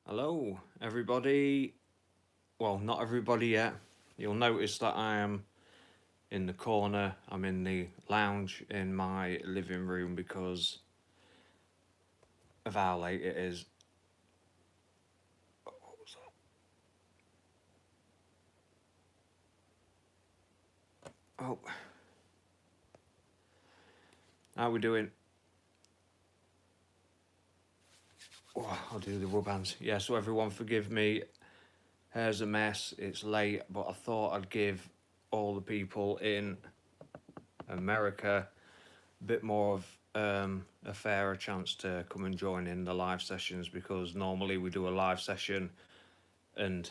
Hello, everybody. Well, not everybody yet. You'll notice that I am in the corner. I'm in the lounge in my living room because of how late it is. What was that? Oh, how we doing? Oh, I'll do the rub hands. Yeah, so everyone forgive me. Hair's a mess. It's late, but I thought I'd give all the people in America a bit more of a fairer chance to come and join in the live sessions, because normally we do a live session and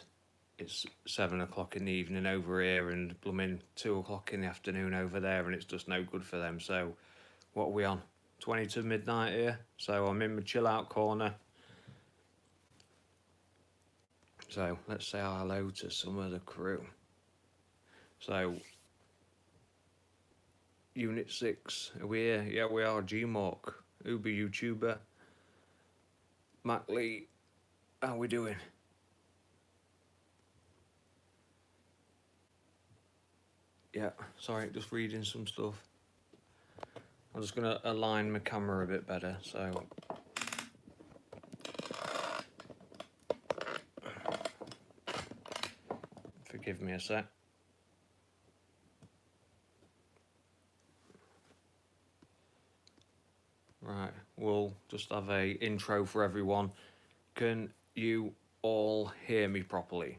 it's 7 o'clock in the evening over here and blooming 2 o'clock in the afternoon over there, and it's just no good for them. So what are we on? 20 to midnight here. So I'm in my chill out corner. So let's say hello to some of the crew. So Unit 6, are we here? Yeah, we are. Gmork, Uber YouTuber, Matt Lee, how we doing? Yeah, sorry, just reading some stuff. I'm just gonna align my camera a bit better, so. Forgive me a sec. Right, we'll just have a intro for everyone. Can you all hear me properly?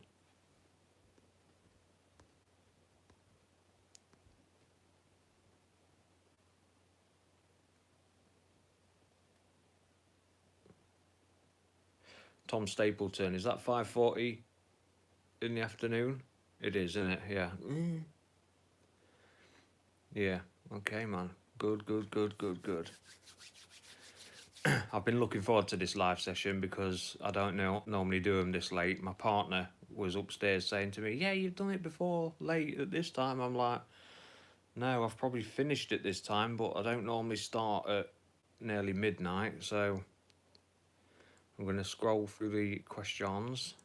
Tom Stapleton, is that 5:40 in the afternoon? It is, isn't it? Yeah. Yeah, okay, man. Good. I've been looking forward to this live session because I don't normally do them this late. My partner was upstairs saying to me, yeah, you've done it before late at this time. I'm like, no, I've probably finished it this time, but I don't normally start at nearly midnight. So I'm going to scroll through the questions.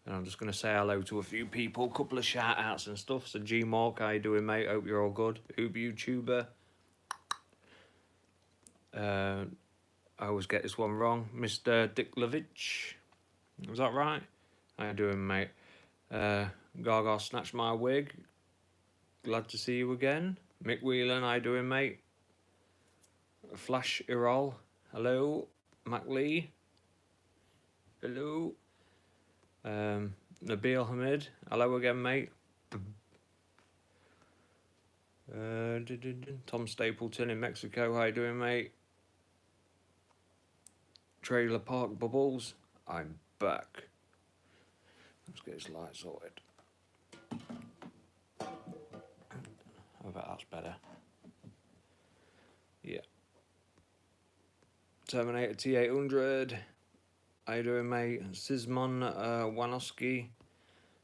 And I'm just going to say hello to a few people, a couple of shout outs and stuff. So Gmork, how you doing, mate? Hope you're all good. Uber YouTuber. I always get this one wrong. Mr. Diklovich. Was that right? How you doing, mate? Gaga snatched my wig. Glad to see you again. Mick Whelan, how you doing, mate? Flash Irol. Hello. Mac Lee. Hello. Nabil Hamid. Hello again, mate. Tom Stapleton in Mexico. How you doing, mate? Trailer Park Bubbles. I'm back. Let's get this light sorted. I bet that's better. Yeah. Terminator T800. How you doing, mate? Sismon Wanoski.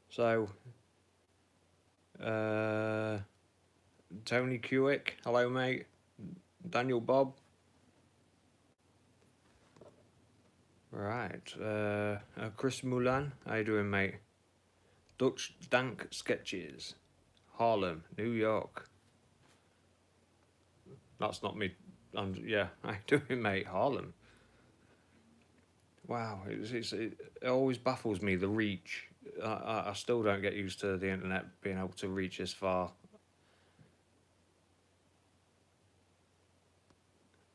So, Tony Kewick. Hello, mate. Daniel Bob. Right. Chris Mulan. How you doing, mate? Dutch Dank Sketches. Harlem, New York. That's not me. Yeah, how you doing, mate? Harlem. Wow, it always baffles me, the reach. I still don't get used to the internet being able to reach this far.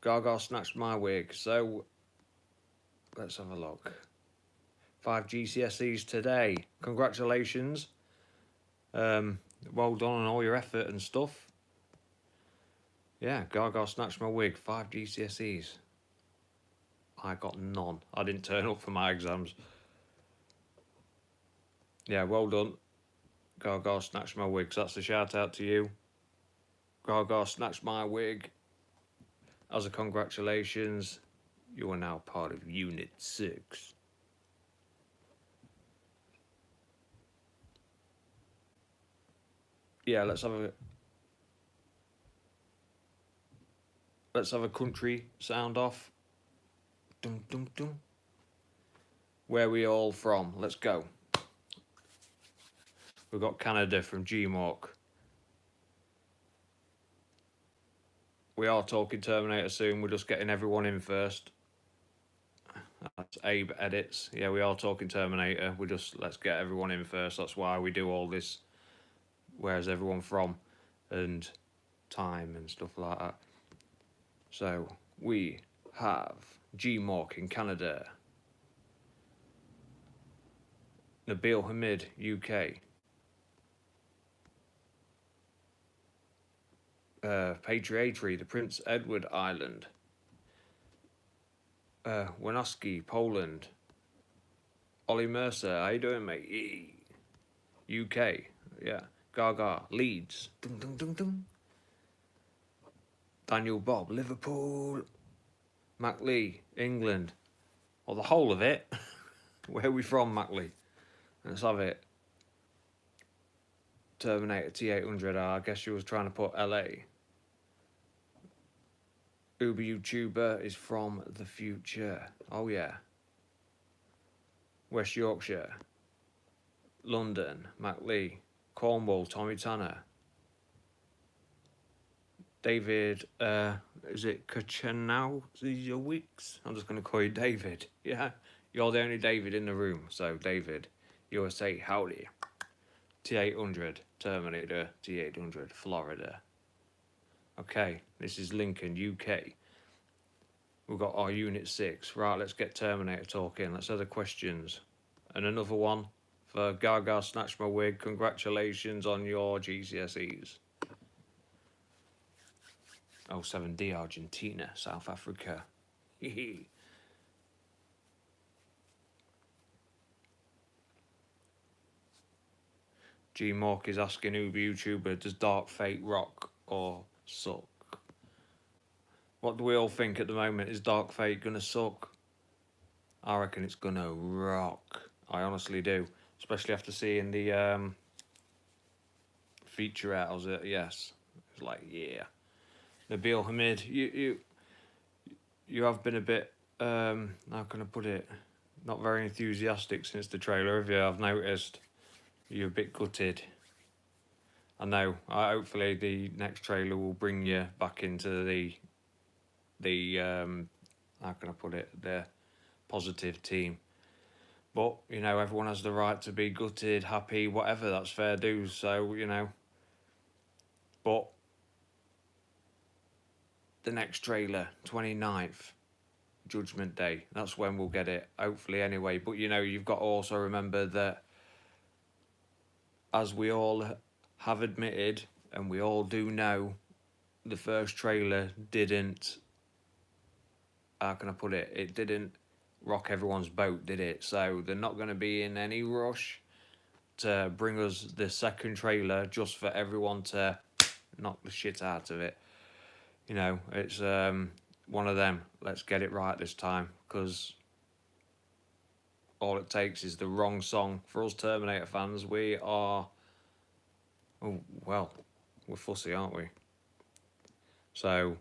Gaga snatched my wig. So let's have a look. 5 GCSEs today. Congratulations. Well done on all your effort and stuff. Yeah, Gaga snatched my wig. 5 GCSEs. I got none. I didn't turn up for my exams. Yeah, well done. Gaga snatched my wig. So that's a shout out to you. Gaga snatched my wig. As a congratulations, you are now part of Unit 6. Yeah, let's have a country sound off. Dum dum dum. Where we all from? Let's go. We've got Canada from G-Mark. We are talking Terminator soon. We're just getting everyone in first. That's Abe edits. Yeah, we are talking Terminator. Let's get everyone in first. That's why we do all this. Where's everyone from? And time and stuff like that. So we have G-Mark in Canada. Nabil Hamid, UK. Patriotry, the Prince Edward Island. Winoski, Poland. Ollie Mercer, how you doing, mate? UK, yeah. Gaga, Leeds. Dum, dum, dum, dum. Daniel Bob, Liverpool. Mac Lee, England. Or the whole of it. Where are we from, Mac Lee? Let's have it. Terminator T800, I guess you was trying to put LA. Uber YouTuber is from the future. Oh yeah. West Yorkshire. London, Mac Lee. Cornwall, Tommy Tanner. David, is it Kachanowicz? I'm just going to call you David. Yeah, you're the only David in the room. So David, USA, howdy. T800, Terminator, T800, Florida. Okay, this is Lincoln, UK. We've got our Unit 6. Right, let's get Terminator talking. Let's have the questions. And another one for Gaga Snatch My Wig. Congratulations on your GCSEs. 07D Argentina, South Africa. G-Mark is asking Uber YouTuber, does Dark Fate rock or suck? What do we all think at the moment? Is Dark Fate gonna suck? I reckon it's gonna rock. I honestly do. Especially after seeing the featurette. Was it? Yes. It's like, yeah. Nabil Hamid, you have been a bit, how can I put it? Not very enthusiastic since the trailer, have you? I've noticed. You're a bit gutted. I know. Hopefully the next trailer will bring you back into the how can I put it, the positive team. But, you know, everyone has the right to be gutted, happy, whatever, that's fair dues, so, you know. But the next trailer, 29th, Judgment Day, that's when we'll get it, hopefully anyway. But, you know, you've got to also remember that, as we all have admitted, and we all do know, the first trailer didn't, how can I put it, it didn't rock everyone's boat, did it? So they're not going to be in any rush to bring us the second trailer just for everyone to knock the shit out of it. You know, it's one of them. Let's get it right this time, because all it takes is the wrong song. For us Terminator fans, we are, oh, well, we're fussy, aren't we? So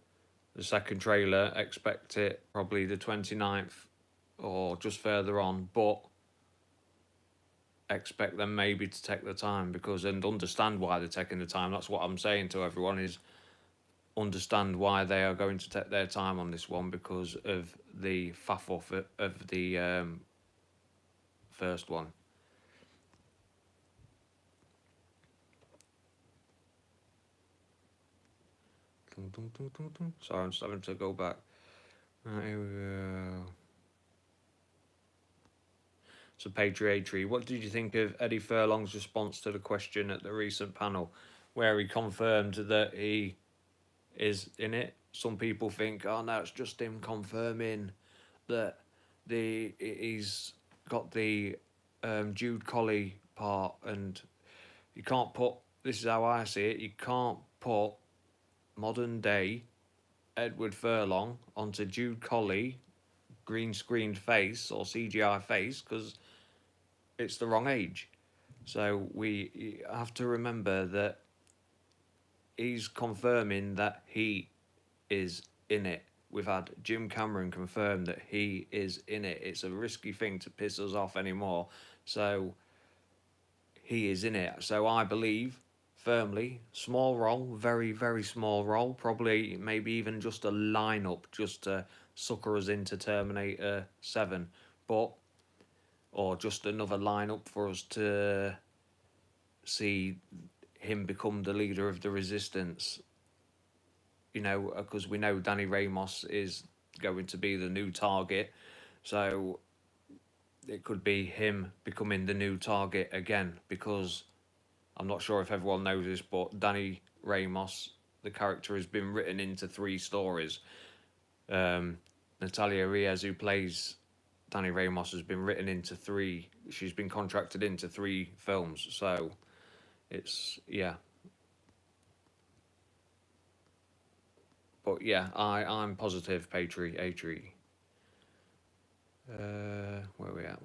the second trailer, expect it probably the 29th or just further on, but expect them maybe to take the time, because, and understand why they're taking the time. That's what I'm saying to everyone, is understand why they are going to take their time on this one, because of the faff off of the first one. Sorry, I'm just having to go back. Here we go. So Patriotry, what did you think of Eddie Furlong's response to the question at the recent panel, where he confirmed that he is in it? Some people think, oh no, it's just him confirming that he's got the Jude Colley part, and you can't put, this is how I see it, you can't put modern day Edward Furlong onto Jude Colley green screened face or CGI face, because it's the wrong age. So we have to remember that he's confirming that he is in it. we've had Jim Cameron confirm that he is in it. It's a risky thing to piss us off anymore. So he is in it. So I believe firmly, small role, very, very small role, probably maybe even just a lineup just to sucker us into Terminator 7. But, or just another lineup for us to see him become the leader of the resistance. You know, because we know Danny Ramos is going to be the new target. So it could be him becoming the new target again, because I'm not sure if everyone knows this, but Danny Ramos, the character, has been written into 3 stories. Natalia Reyes, who plays Danny Ramos, has been written into 3. She's been contracted into 3 films. So it's, yeah. But yeah, I'm positive, Patri. Where we at?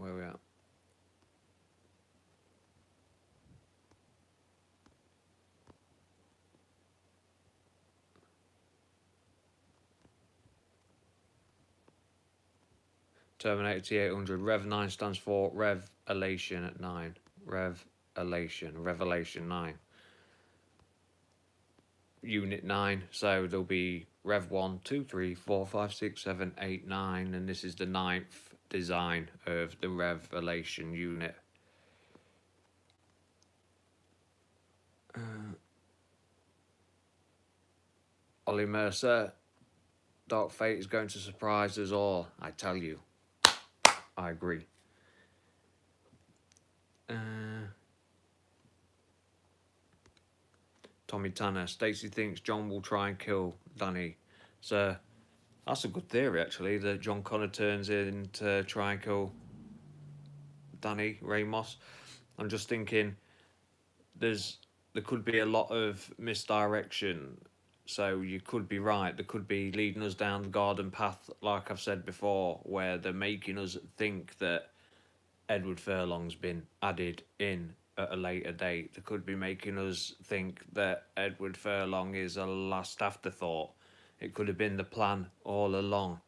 Terminator T800. Rev 9 stands for Revelation at 9. Revelation 9. Unit 9. So there'll be Rev 1, 2, 3, 4, 5, 6, 7, 8, 9. And this is the 9th design of the Revelation unit. Ollie Mercer. Dark Fate is going to surprise us all, I tell you. I agree. Tommy Tanner. Stacey thinks John will try and kill Danny. So that's a good theory, actually, that John Connor turns in to try and kill Danny Ramos. I'm just thinking there could be a lot of misdirection. So you could be right. There could be leading us down the garden path, like I've said before, where they're making us think that Edward Furlong's been added in at a later date. They could be making us think that Edward Furlong is a last afterthought. It could have been the plan all along.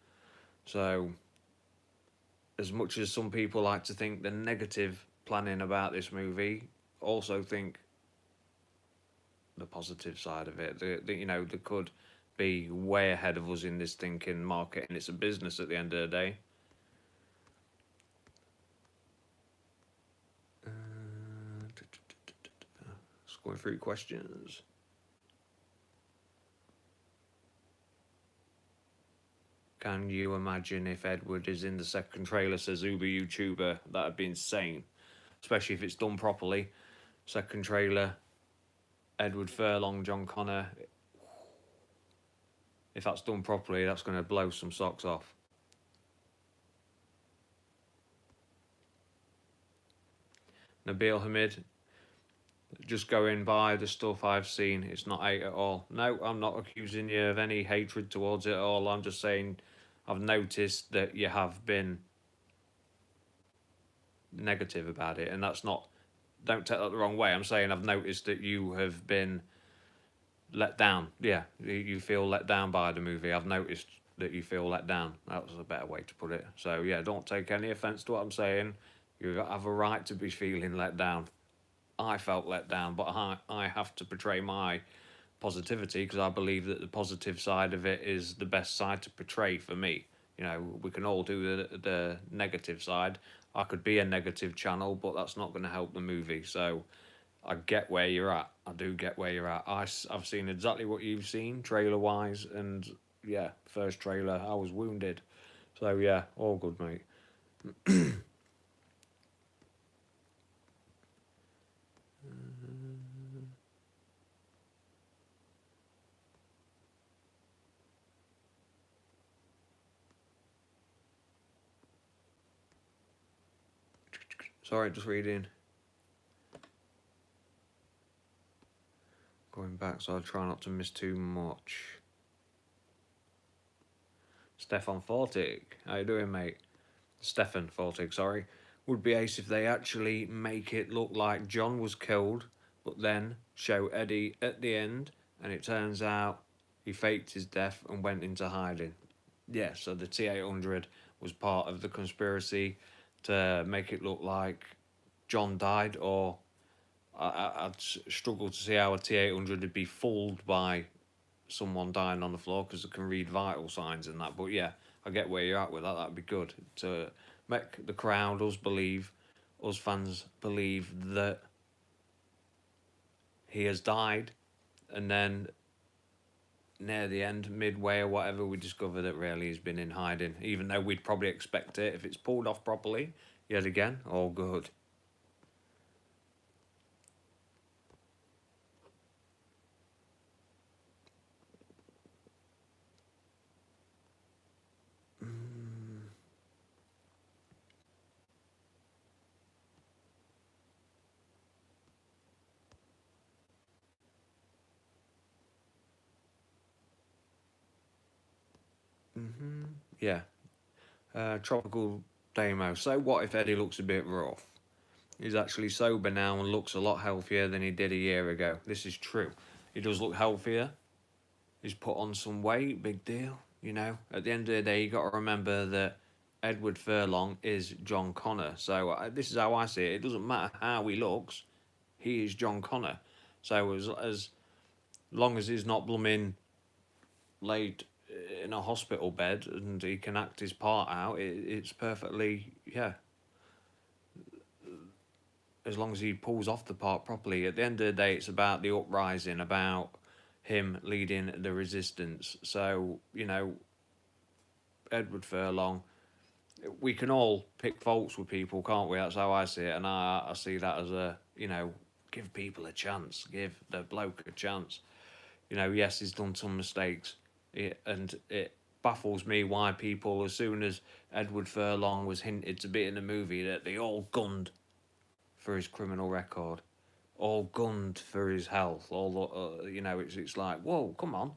So, as much as some people like to think the negative planning about this movie, also think the positive side of it. You know, they could be way ahead of us in this thinking market, and it's a business at the end of the day. Just going through questions. Can you imagine if Edward is in the second trailer, says Uber YouTuber? That'd be insane. Especially if it's done properly. Second trailer, Edward Furlong, John Connor. If that's done properly, that's going to blow some socks off. Nabil Hamid, just going by the stuff I've seen, it's not hate at all. No, I'm not accusing you of any hatred towards it at all. I'm just saying I've noticed that you have been negative about it, and that's not, don't take that the wrong way. I'm saying I've noticed that you have been let down. Yeah, you feel let down by the movie. I've noticed that you feel let down. That was a better way to put it. So yeah, don't take any offence to what I'm saying. You have a right to be feeling let down. I felt let down, but I have to portray my positivity because I believe that the positive side of it is the best side to portray for me. You know, we can all do the negative side. I could be a negative channel, but that's not going to help the movie. So I get where you're at. I do get where you're at. I've seen exactly what you've seen, trailer-wise, and yeah, first trailer, I was wounded. So yeah, all good, mate. Sorry, just reading. Going back, so I'll try not to miss too much. Stefan Fortig, how you doing, mate? Stefan Fortig, sorry. Would be ace if they actually make it look like John was killed, but then show Eddie at the end, and it turns out he faked his death and went into hiding. Yeah, so the T-800 was part of the conspiracy to make it look like John died, or I'd struggle to see how a T-800 would be fooled by someone dying on the floor because they can read vital signs and that. But yeah, I get where you're at with that. That'd be good to make the crowd, us fans, believe that he has died, and then near the end, midway or whatever, we discover that really he's been in hiding, even though we'd probably expect it if it's pulled off properly. Yet again, all good. Yeah. Tropical Damo. So what if Eddie looks a bit rough? He's actually sober now and looks a lot healthier than he did a year ago. This is true. He does look healthier. He's put on some weight, big deal. You know, at the end of the day, you got to remember that Edward Furlong is John Connor. So this is how I see it. It doesn't matter how he looks, he is John Connor. So as long as he's not blooming laid in a hospital bed and he can act his part out, it's perfectly, yeah. As long as he pulls off the part properly. At the end of the day, it's about the uprising, about him leading the resistance. So, you know, Edward Furlong, we can all pick faults with people, can't we? That's how I see it. And I see that as a, you know, give people a chance, give the bloke a chance. You know, yes, he's done some mistakes. And it baffles me why people, as soon as Edward Furlong was hinted to be in the movie, that they all gunned for his criminal record, all gunned for his health. All you know, it's like, whoa, come on,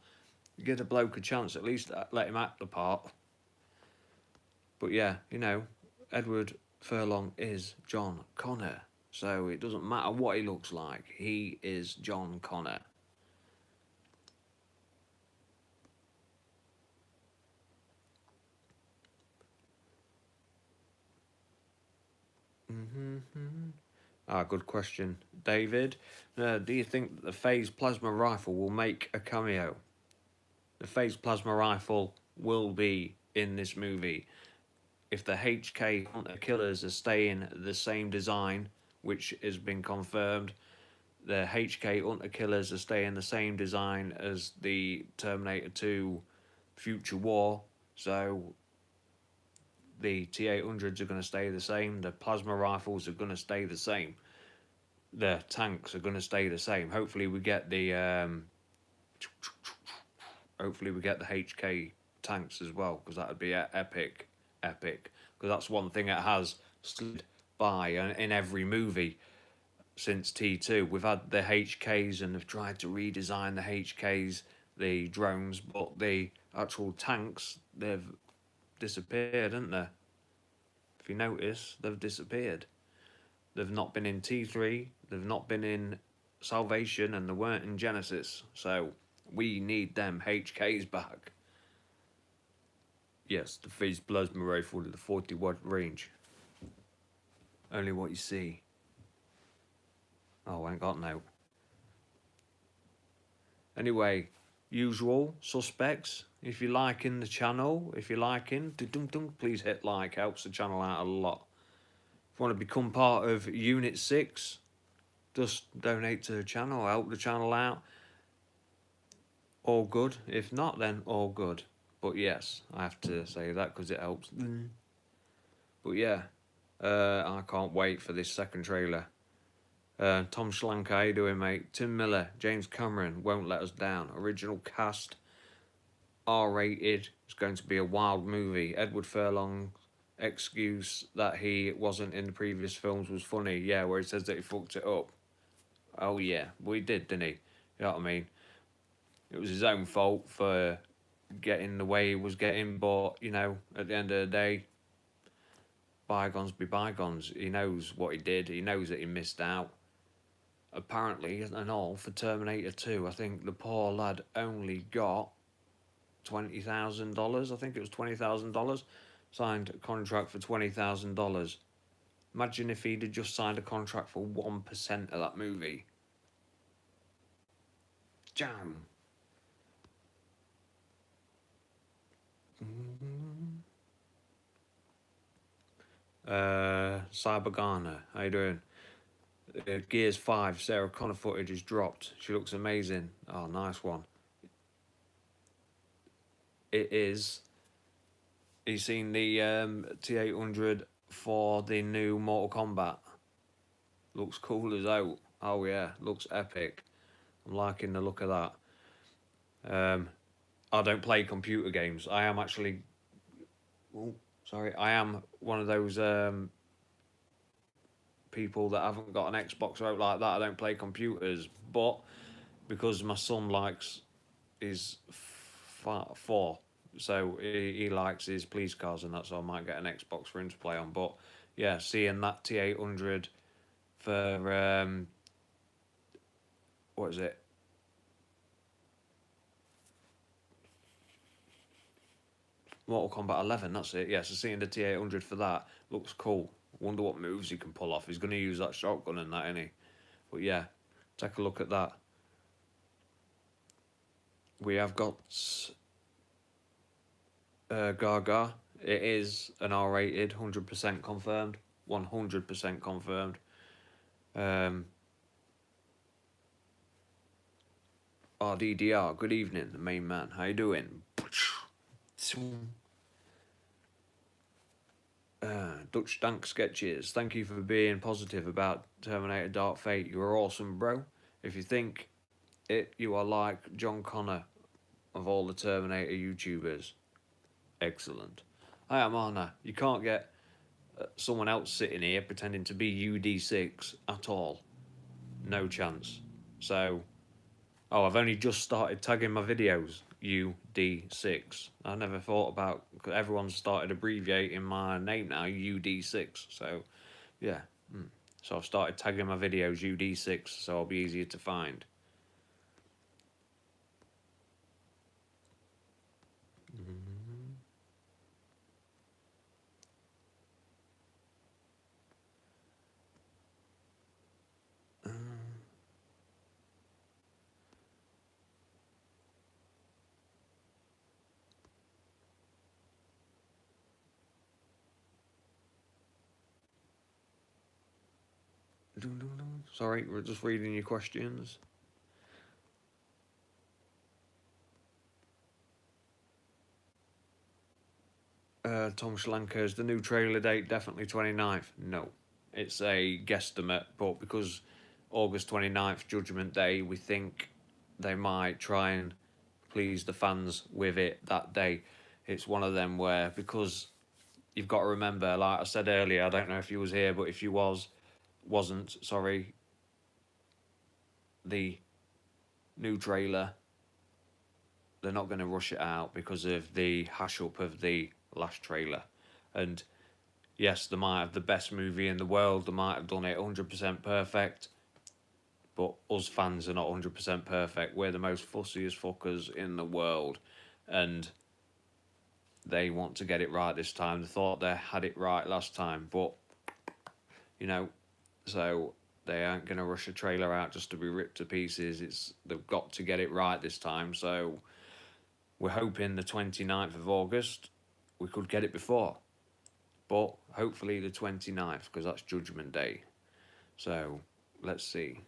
give a bloke a chance, at least let him act the part. But yeah, you know, Edward Furlong is John Connor, so it doesn't matter what he looks like. He is John Connor. Good question, David. Do you think that the phase plasma rifle will make a cameo? The phase plasma rifle will be in this movie. If the HK Hunter Killers are staying the same design, which has been confirmed, the HK Hunter Killers are staying the same design as the Terminator 2 Future War. So the T-800s are going to stay the same. The plasma rifles are going to stay the same. The tanks are going to stay the same. Hopefully we get the HK tanks as well, because that would be epic. Because that's one thing it has slid by in every movie since T2. We've had the HKs and they've tried to redesign the HKs, the drones, but the actual tanks, they've disappeared, haven't they? If you notice, they've disappeared. They've not been in T3, they've not been in Salvation, and they weren't in Genesis. So we need them HKs back. Yes, the phase plasma rifle to the 40-watt range. Only what you see. Oh, I ain't got no. Anyway, usual suspects. If you're liking the channel, please hit like. Helps the channel out a lot. If you want to become part of Unit 6, just donate to the channel, help the channel out. All good. If not, then all good. But yes, I have to say that because it helps. But yeah, I can't wait for this second trailer. Tom Schlank, how you doing, mate? Tim Miller, James Cameron won't let us down. Original cast, R-rated. It's going to be a wild movie. Edward Furlong's excuse that he wasn't in the previous films was funny. Yeah, where he says that he fucked it up. Oh yeah, well he did, didn't he? You know what I mean? It was his own fault for getting the way he was getting, but, you know, at the end of the day, bygones be bygones. He knows what he did. He knows that he missed out. Apparently, and all, for Terminator 2, I think the poor lad only got $20,000. I think it was $20,000. Signed a contract for $20,000. Imagine if he'd have just signed a contract for 1% of that movie. Jam. Cyber Ghana, how you doing? Gears 5, Sarah Connor footage is dropped. She looks amazing. Oh, nice one. It is. You seen the T800 for the new Mortal Kombat? Looks cool as out. Oh yeah, looks epic. I'm liking the look of that. I don't play computer games. I am actually. Oh, sorry. I am one of those people that haven't got an Xbox or out like that. I don't play computers, but because my son likes his 4, so he likes his police cars and that, so I might get an Xbox for him to play on. But yeah, seeing that T800 for what is it? Mortal Kombat 11, that's it. Yeah, so seeing the T800 for that looks cool. Wonder what moves he can pull off. He's going to use that shotgun and that, isn't he? But yeah, take a look at that. We have got Gaga. It is an R-rated, 100% confirmed. 100% confirmed. RDDR, good evening, the main man. How you doing? Dutch Dank Sketches, thank you for being positive about Terminator Dark Fate. You are awesome, bro. If you think it, you are like John Connor of all the Terminator YouTubers. Excellent. I am Anna. You can't get someone else sitting here pretending to be UD6 at all. No chance. So, oh, I've only just started tagging my videos UD6. I never thought about, cause everyone's started abbreviating my name now, UD6. So, yeah. So I've started tagging my videos UD6, so I'll be easier to find. Sorry, we're just reading your questions. Tom Schlanker, is the new trailer date definitely 29th? No, it's a guesstimate, but because August 29th, Judgment Day, we think they might try and please the fans with it that day. It's one of them where, because you've got to remember, like I said earlier, I don't know if you was here, but if you wasn't, sorry, the new trailer, they're not going to rush it out because of the hash up of the last trailer. And yes, they might have the best movie in the world, they might have done it 100% perfect, but us fans are not 100% perfect. We're the most fussiest fuckers in the world, and they want to get it right this time. They thought they had it right last time, but you know, so they aren't going to rush a trailer out just to be ripped to pieces. They've got to get it right this time. So we're hoping the 29th of August. We could get it before, but hopefully the 29th, because that's Judgment Day. So let's see.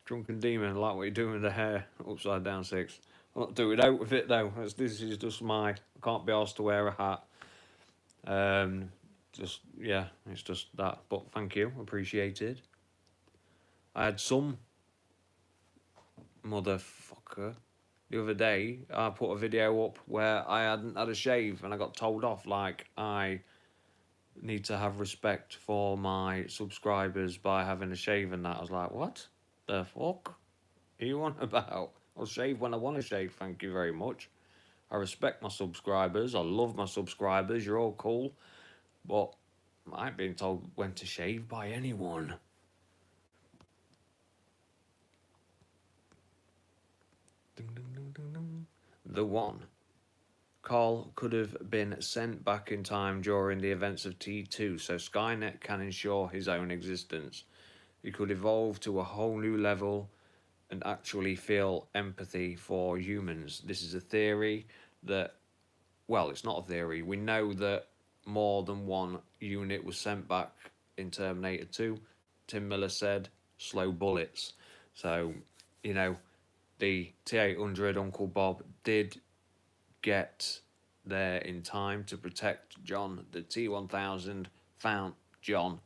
Drunken Demon, I like what you're doing with the hair. Upside down 6. I'm not doing out with it though. This is just I can't be asked to wear a hat. Just, yeah, it's just that. But thank you, appreciated. I had some motherfucker the other day. I put a video up where I hadn't had a shave and I got told off like I need to have respect for my subscribers by having a shave and that. I was like, what the fuck are you on about? I'll shave when I want to shave, thank you very much. I respect my subscribers. I love my subscribers. You're all cool. But I ain't been told when to shave by anyone. Ding, ding, ding, ding, ding. The One. Carl could have been sent back in time during the events of T2 so Skynet can ensure his own existence. He could evolve to a whole new level and actually feel empathy for humans. This is a theory that, well, it's not a theory. We know that more than one unit was sent back in Terminator 2. Tim Miller said slow bullets. So, you know, the T-800 Uncle Bob did get there in time to protect John. The T-1000 found John,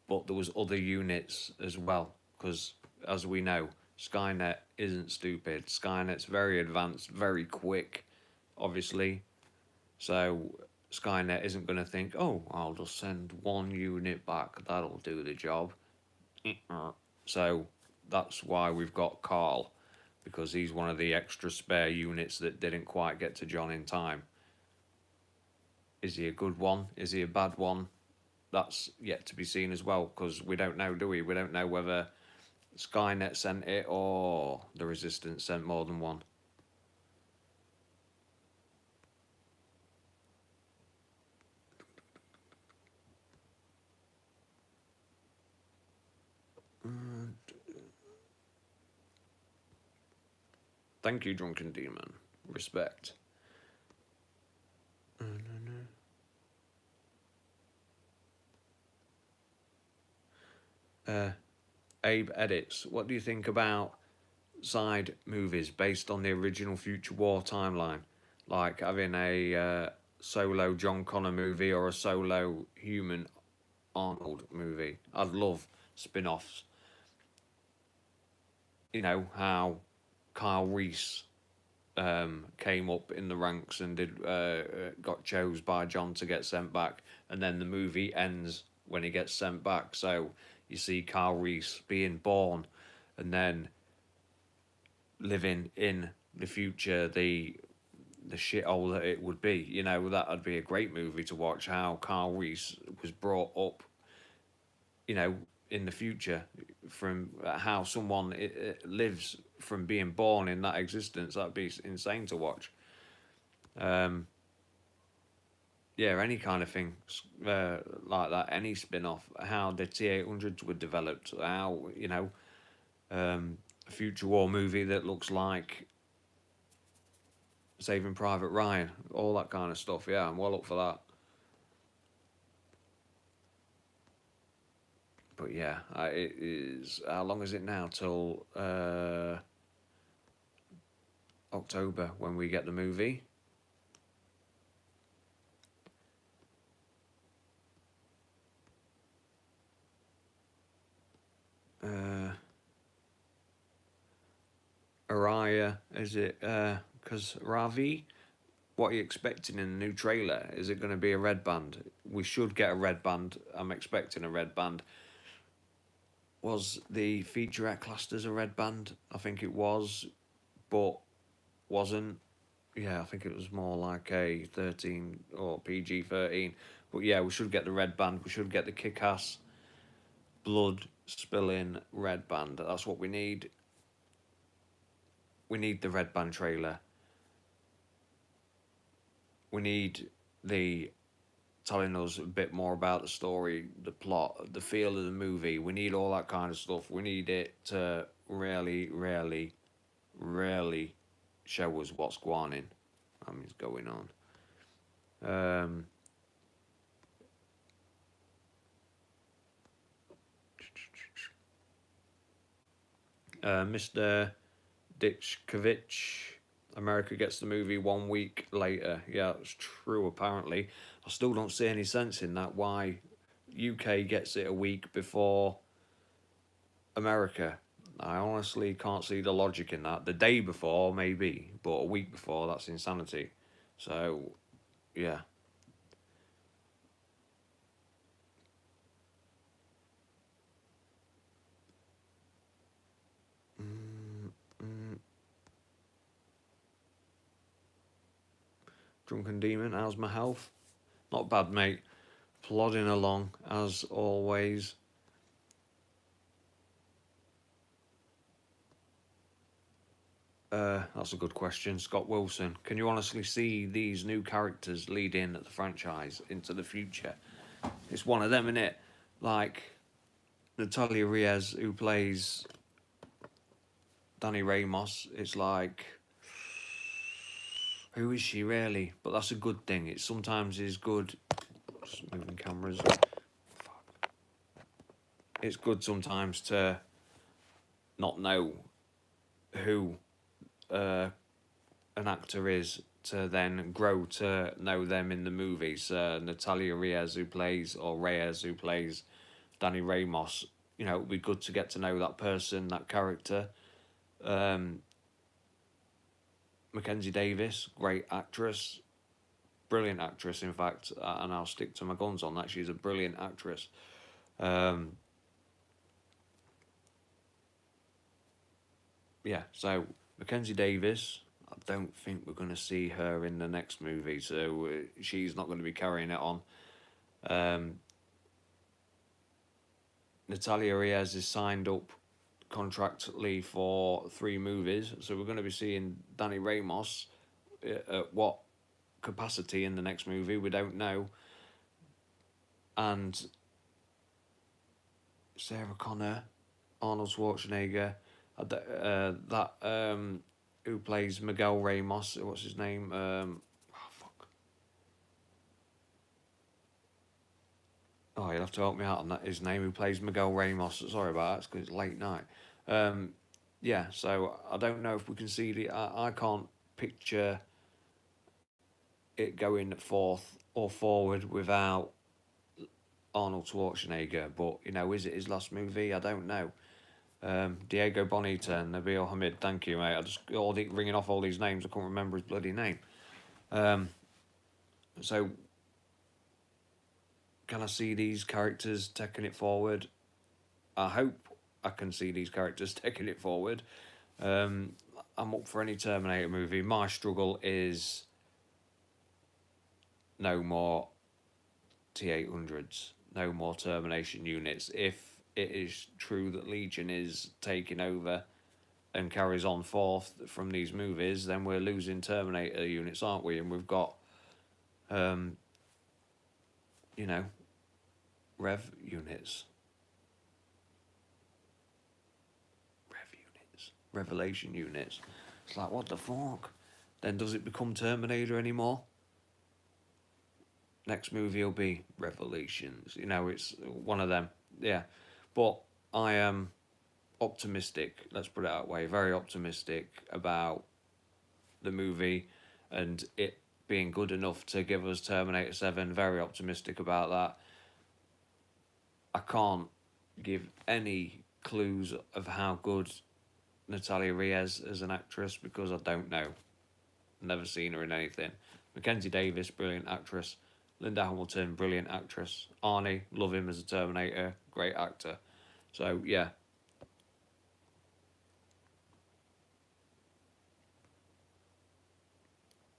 but there was other units as well, because as we know, Skynet isn't stupid. Skynet's very advanced, very quick, obviously. So Skynet isn't going to think, oh, I'll just send one unit back, that'll do the job. So that's why we've got Carl, because he's one of the extra spare units that didn't quite get to John in time. Is he a good one? Is he a bad one? That's yet to be seen as well, because we don't know, do we? We don't know whether Skynet sent it or the Resistance sent more than one. Thank you, Drunken Demon. Respect. Abe edits. What do you think about side movies based on the original Future War timeline? Like having a solo John Connor movie or a solo human Arnold movie. I'd love spin offs. You know, how Kyle Reese came up in the ranks and got chose by John to get sent back, and then the movie ends when he gets sent back. So you see Kyle Reese being born, and then living in the future, the shithole that it would be. You know, that would be a great movie to watch. How Kyle Reese was brought up, you know, in the future, from how someone lives from being born in that existence. That'd be insane to watch. Yeah, any kind of thing like that, any spin off, how the T-800s were developed, how, you know, a future war movie that looks like Saving Private Ryan, all that kind of stuff. Yeah, I'm well up for that. But yeah, it is. How long is it now till October when we get the movie? Araya, is it? Because Ravi, what are you expecting in the new trailer? Is it going to be a red band? We should get a red band. I'm expecting a red band. Was the featurette classed as a red band? I think it was, but wasn't. Yeah, I think it was more like a 13 or PG 13. But yeah, we should get the red band. We should get the kick ass, blood spilling red band. That's what we need. We need the red band trailer. We need the telling us a bit more about the story, the plot, the feel of the movie. We need all that kind of stuff. We need it to really, really, really show us what's going on. Mr. Ditchkovich, America gets the movie 1 week later. Yeah, it's true, apparently. I still don't see any sense in that, why UK gets it a week before America. I honestly can't see the logic in that. The day before, maybe, but a week before, that's insanity. So, yeah. Drunken Demon, how's my health? Not bad, mate. plodding along as always. That's a good question. Scott Wilson. Can you honestly see these new characters leading the franchise into the future? It's one of them, isn't it? Like Natalia Reyes, who plays Danny Ramos. It's like, who is she really? But that's a good thing. It sometimes is good. Just moving cameras. It's good sometimes to not know who an actor is, to then grow to know them in the movies. Natalia Reyes who plays Danny Ramos. You know, it'd be good to get to know that person, that character. Mackenzie Davis, great actress, brilliant actress, in fact, and I'll stick to my guns on that. She's a brilliant actress. Yeah, so Mackenzie Davis, I don't think we're going to see her in the next movie, so she's not going to be carrying it on. Natalia Reyes is signed up contractually for 3 movies, so we're going to be seeing Danny Ramos at what capacity in the next movie, we don't know. And Sarah Connor, Arnold Schwarzenegger, who plays Miguel Ramos, what's his name? Oh, you'll have to help me out on that. His name, who plays Miguel Ramos. Sorry about that, it's because it's late night. Yeah, so I don't know if we can see the. I can't picture it going forth or forward without Arnold Schwarzenegger. But, you know, is it his last movie? I don't know. Diego Bonita and Nabil Hamid. Thank you, mate. I just ringing off all these names. I can't remember his bloody name. So, can I see these characters taking it forward? I hope I can see these characters taking it forward. I'm up for any Terminator movie. My struggle is no more T-800s, no more termination units. If it is true that Legion is taking over and carries on forth from these movies, then we're losing Terminator units, aren't we? And we've got, you know, Rev units. Revelation units. It's like, what the fuck? Then does it become Terminator anymore? Next movie will be Revelations. You know, it's one of them. Yeah. But I am optimistic, let's put it that way, very optimistic about the movie and it being good enough to give us Terminator 7. Very optimistic about that. I can't give any clues of how good Natalia Reyes as an actress because I don't know. Never seen her in anything. Mackenzie Davis, brilliant actress. Linda Hamilton, brilliant actress. Arnie, love him as a Terminator, great actor. So, yeah.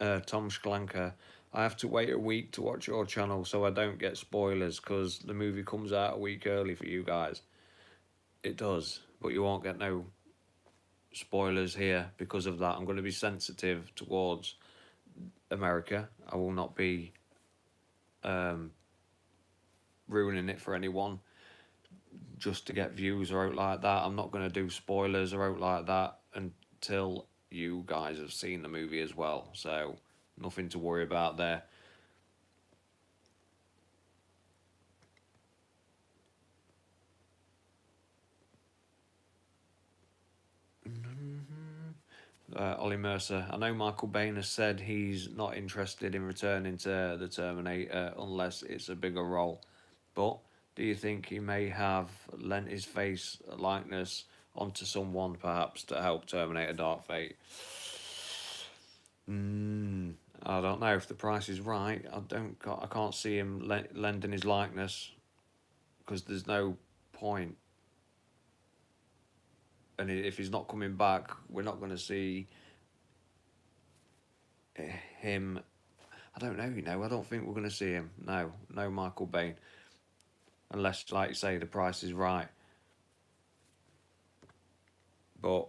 Tom Schlanker, I have to wait a week to watch your channel so I don't get spoilers because the movie comes out a week early for you guys. It does, but you won't get no spoilers here because of that. I'm going to be sensitive towards America. I will not be ruining it for anyone just to get views or out like that. I'm not going to do spoilers or out like that until you guys have seen the movie as well. So nothing to worry about there. Ollie Mercer, I know Michael Bain has said he's not interested in returning to the Terminator unless it's a bigger role. But do you think he may have lent his face likeness onto someone perhaps to help Terminator Dark Fate? I don't know if the price is right. I can't see him lending his likeness because there's no point. And if he's not coming back, we're not going to see him. I don't know, you know. I don't think we're going to see him. No, no Michael Bain. Unless, like you say, the price is right. But,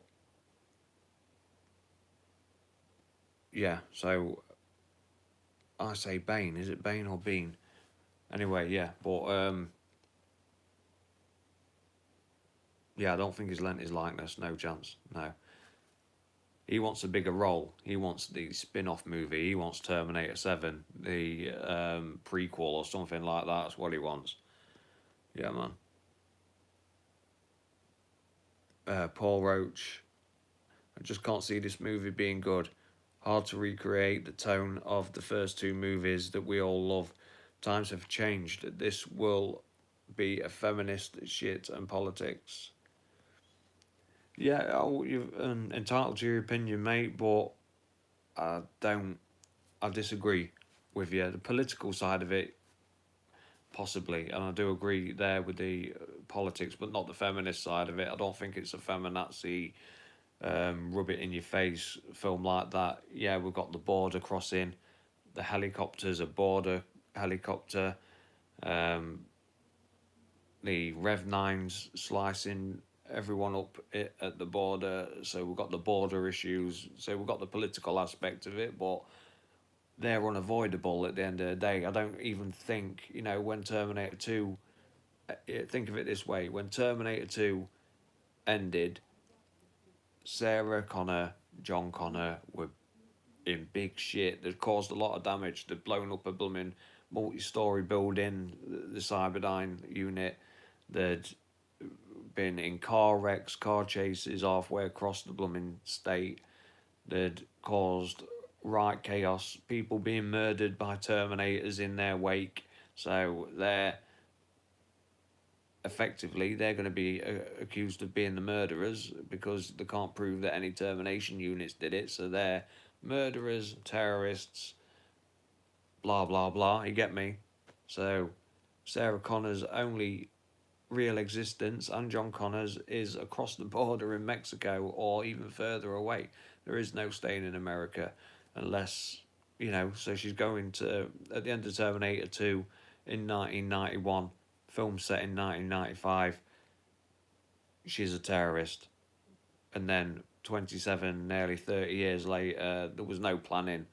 yeah, so I say Bain. Is it Bain or Bean? Anyway, yeah, but, yeah, I don't think he's lent his likeness. No chance. No. He wants a bigger role. He wants the spin-off movie. He wants Terminator 7, the prequel or something like that. That's what he wants. Yeah, man. Paul Roach. I just can't see this movie being good. Hard to recreate the tone of the first two movies that we all love. Times have changed. This will be a feminist shit and politics. Yeah, you're entitled to your opinion, mate, but I don't. I disagree with you. The political side of it, possibly, and I do agree there with the politics, but not the feminist side of it. I don't think it's a feminazi, rub it in your face film like that. Yeah, we've got the border crossing, the helicopter's a border helicopter, um, the Rev 9's slicing everyone up at the border, so we've got the border issues, so we've got the political aspect of it, but they're unavoidable at the end of the day. I don't even think, you know, when Terminator 2, think of it this way, when Terminator 2 ended, Sarah Connor, John Connor were in big shit. They'd caused a lot of damage. They'd blown up a blooming multi-story building, the Cyberdyne unit. They'd been in car wrecks, car chases halfway across the blooming state. They'd caused right chaos, people being murdered by Terminators in their wake. So they're going to be accused of being the murderers because they can't prove that any termination units did it. So they're murderers, terrorists, blah blah blah. You get me? So Sarah Connor's only real existence and John Connor's is across the border in Mexico or even further away. There is no staying in America unless, you know, so she's going to, at the end of Terminator 2 in 1991, film set in 1995, she's a terrorist. And then 27, nearly 30 years later, there was no planning.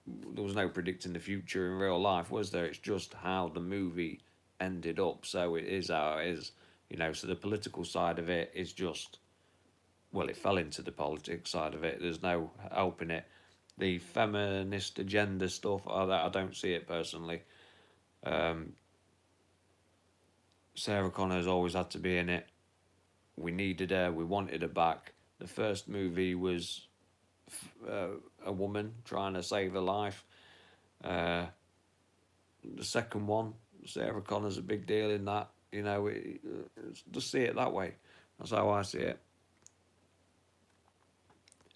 There was no predicting the future in real life, was there? It's just how the movie ended up. So it is how it is, you know. So the political side of it is just, well, it fell into the politics side of it. There's no helping it. The feminist agenda stuff, I don't see it personally. Sarah Connor's always had to be in it. We needed her. We wanted her back. The first movie was a woman trying to save her life. The second one, Sarah Connor's a big deal in that. You know, just see it that way. That's how I see it.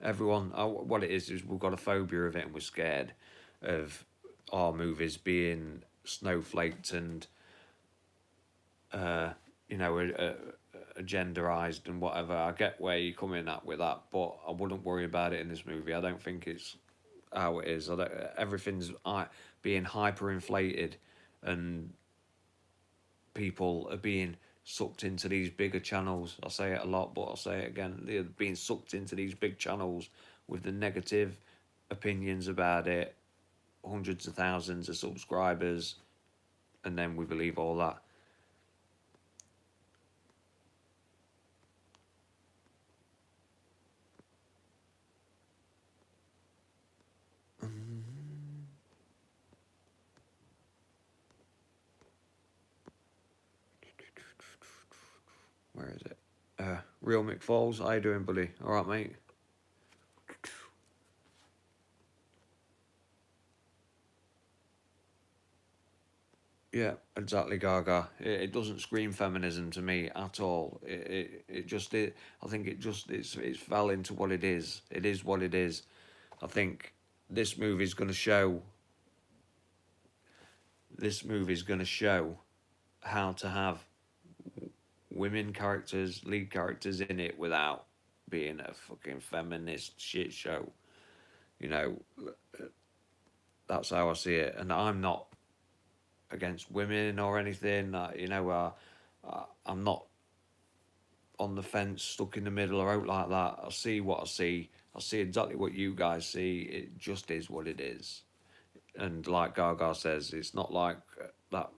Everyone, what it is we've got a phobia of it, and we're scared of our movies being snowflaked and, you know, genderized and whatever. I get where you're coming at with that, but I wouldn't worry about it in this movie. I don't think it's how it is. Everything's being hyperinflated, and people are being sucked into these bigger channels. I say it a lot, but I'll say it again. They're being sucked into these big channels with the negative opinions about it, hundreds of thousands of subscribers, and then we believe all that. Where is it? Real Mick Falls, how you doing, buddy? All right, mate? Yeah, exactly, Gaga. It doesn't scream feminism to me at all. It just I think it fell into what it is. It is what it is. I think this movie's going to show. This movie's going to show how to have women characters, lead characters in it without being a fucking feminist shit show. You know, That's how I see it. And I'm not against women or anything. I'm not on the fence, stuck in the middle or out like that. I see what I see. I see exactly what you guys see. It just is what it is. And like Gaga says, it's not like that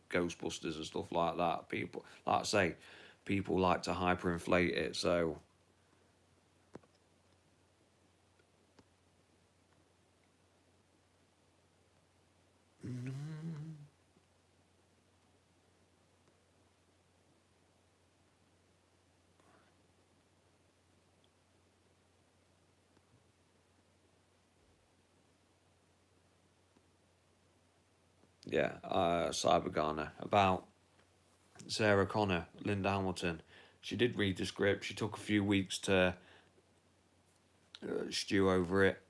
Ghostbusters and stuff like that. People, like I say, people like to hyperinflate it. So yeah, Cyber Ghana about Sarah Connor, Linda Hamilton. She did read the script. She took a few weeks to stew over it.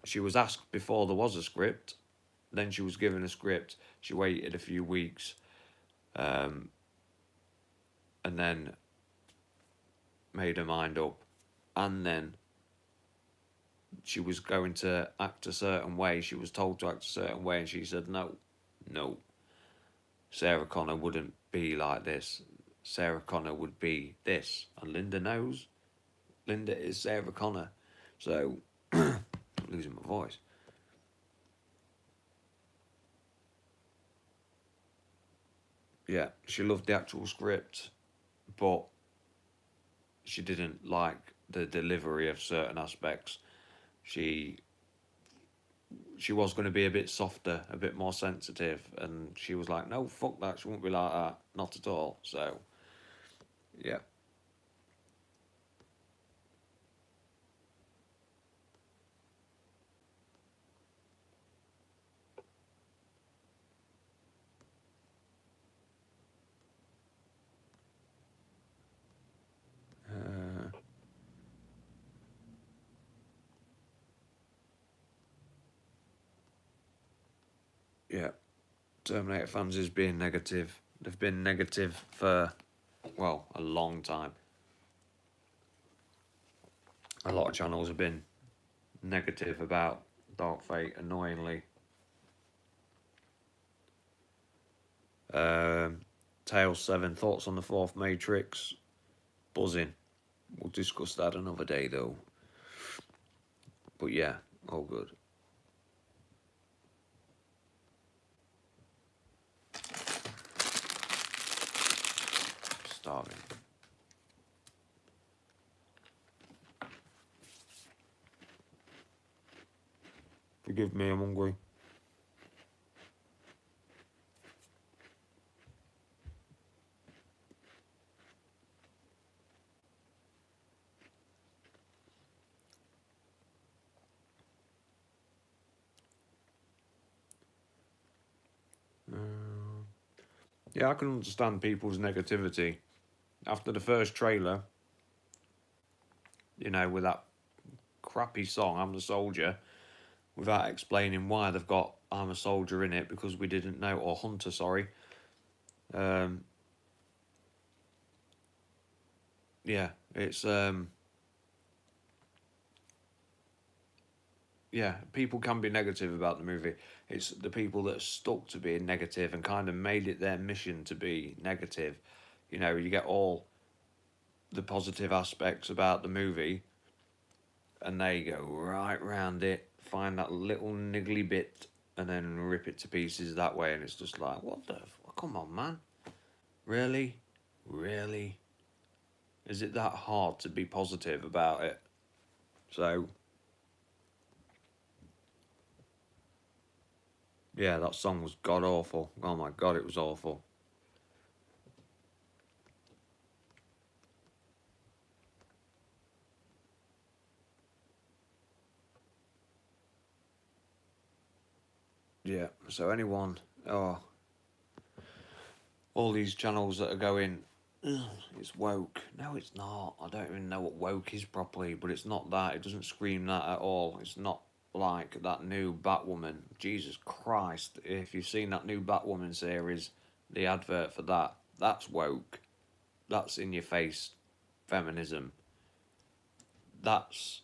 She was asked before there was a script. Then she was given a script. She waited a few weeks, and then made her mind up. And then she was going to act a certain way. She was told to act a certain way, and she said, no, no. Sarah Connor wouldn't be like this. Sarah Connor would be this. And Linda knows. Linda is Sarah Connor. So, I'm losing my voice. Yeah, she loved the actual script, but she didn't like the delivery of certain aspects. She was going to be a bit softer, a bit more sensitive, and she was like, no, fuck that, she won't be like that, not at all. So, yeah. Uh, yeah. Terminator fans is being negative. They've been negative for, well, a long time. A lot of channels have been negative about Dark Fate, annoyingly. Tails 7, thoughts on the fourth Matrix? Buzzing. We'll discuss that another day, though. But yeah, all good. Starving. Forgive me, I'm hungry. Yeah, I can understand people's negativity. After the first trailer, with that crappy song, I'm the Soldier, without explaining why they've got I'm a Soldier in it, because we didn't know, or Hunter, sorry. Yeah, it's, yeah, people can be negative about the movie. It's the people that are stuck to being negative and kind of made it their mission to be negative. You get all the positive aspects about the movie, and they go right round it, find that little niggly bit, and then rip it to pieces that way. And it's just like, what the? Come on, man. Really? Really? Is it that hard to be positive about it? So, yeah, that song was god awful. Oh my god, it was awful. Yeah, so anyone, oh, all these channels that are going, it's woke. No, it's not. I don't even know what woke is properly, but it's not that. It doesn't scream that at all. It's not like that new Batwoman. Jesus Christ. If you've seen that new Batwoman series, the advert for that, that's woke. That's in your face feminism. That's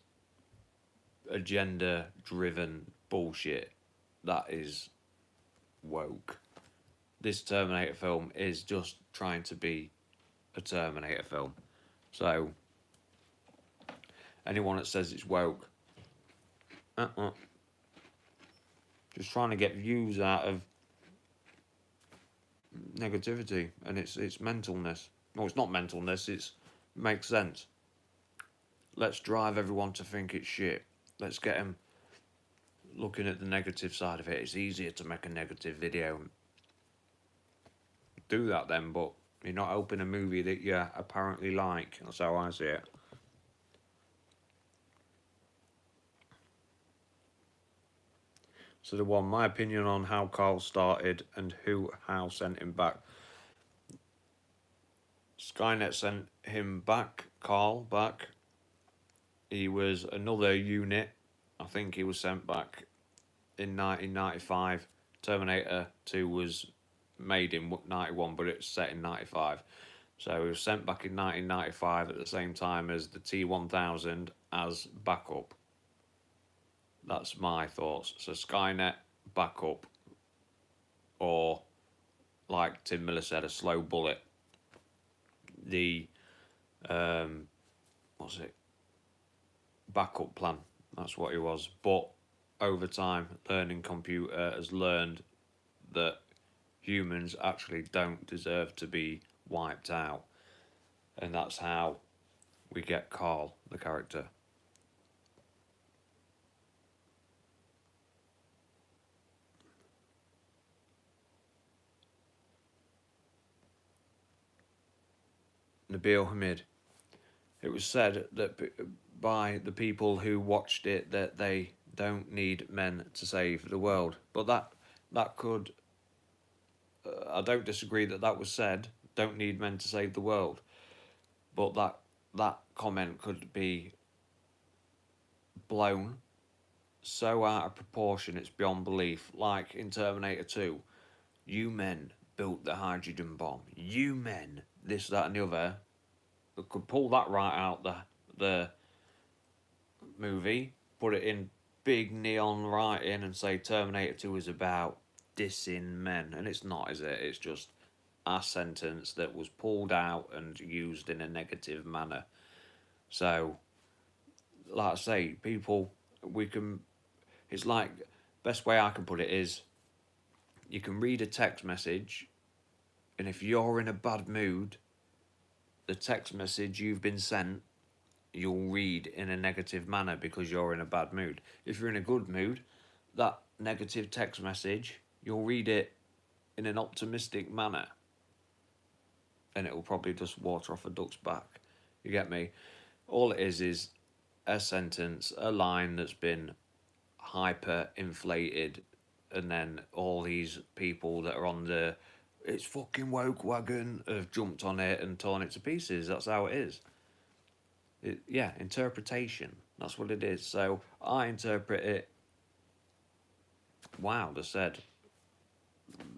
agenda driven bullshit. that is woke. This Terminator film is just trying to be a Terminator film. So, anyone that says it's woke, just trying to get views out of negativity, and it's mentalness. Well, it's not mentalness, it makes sense. Let's drive everyone to think it's shit. Let's get them looking at the negative side of it. It's easier to make a negative video. Do that then, but you're not helping a movie that you apparently like. That's how I see it. So the one, my opinion on how Carl started and how sent him back. Skynet sent him back, Carl back. He was another unit. I think he was sent back in 1995. Terminator 2 was made in 91, but it's set in 95. So he was sent back in 1995 at the same time as the T-1000 as backup. That's my thoughts. So Skynet, backup, or like Tim Miller said, a slow bullet. The what's it? Backup plan. That's what it was. But over time, learning computer has learned that humans actually don't deserve to be wiped out, and that's how we get Carl, the character. Nabil Hamid. It was said that by the people who watched it that they don't need men to save the world. But that could... I don't disagree that was said. Don't need men to save the world. But that comment could be blown so out of proportion it's beyond belief. Like in Terminator 2, you men built the hydrogen bomb. You men, this, that and the other. They could pull that right out the movie, put it in big neon writing and say Terminator 2 is about dissing men. And it's not, is it? It's just a sentence that was pulled out and used in a negative manner. So, like I say, people, we can... It's like, best way I can put it is, you can read a text message, and if you're in a bad mood, the text message you've been sent, you'll read in a negative manner because you're in a bad mood. If you're in a good mood, that negative text message, you'll read it in an optimistic manner. And it will probably just water off a duck's back. You get me? All it is a sentence, a line that's been hyper inflated, and then all these people that are on the "it's fucking woke" wagon have jumped on it and torn it to pieces. That's how it is. Yeah, interpretation. That's what it is. So I interpret it. Wow, they said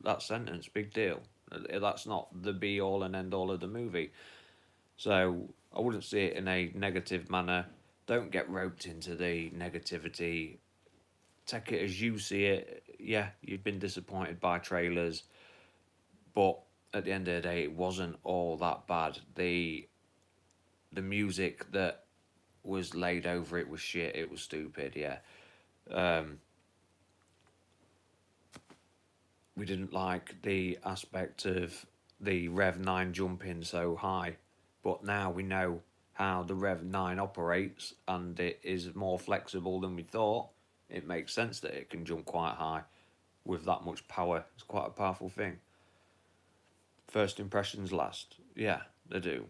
that sentence, big deal. That's not the be all and end all of the movie. So I wouldn't see it in a negative manner. Don't get roped into the negativity. Take it as you see it. Yeah, you've been disappointed by trailers, but at the end of the day, it wasn't all that bad. The music that was laid over it was shit. It was stupid. Yeah. We didn't like the aspect of the Rev 9 jumping so high, but now we know how the Rev 9 operates, and it is more flexible than we thought. It makes sense that it can jump quite high with that much power. It's quite a powerful thing. First impressions last. Yeah, they do.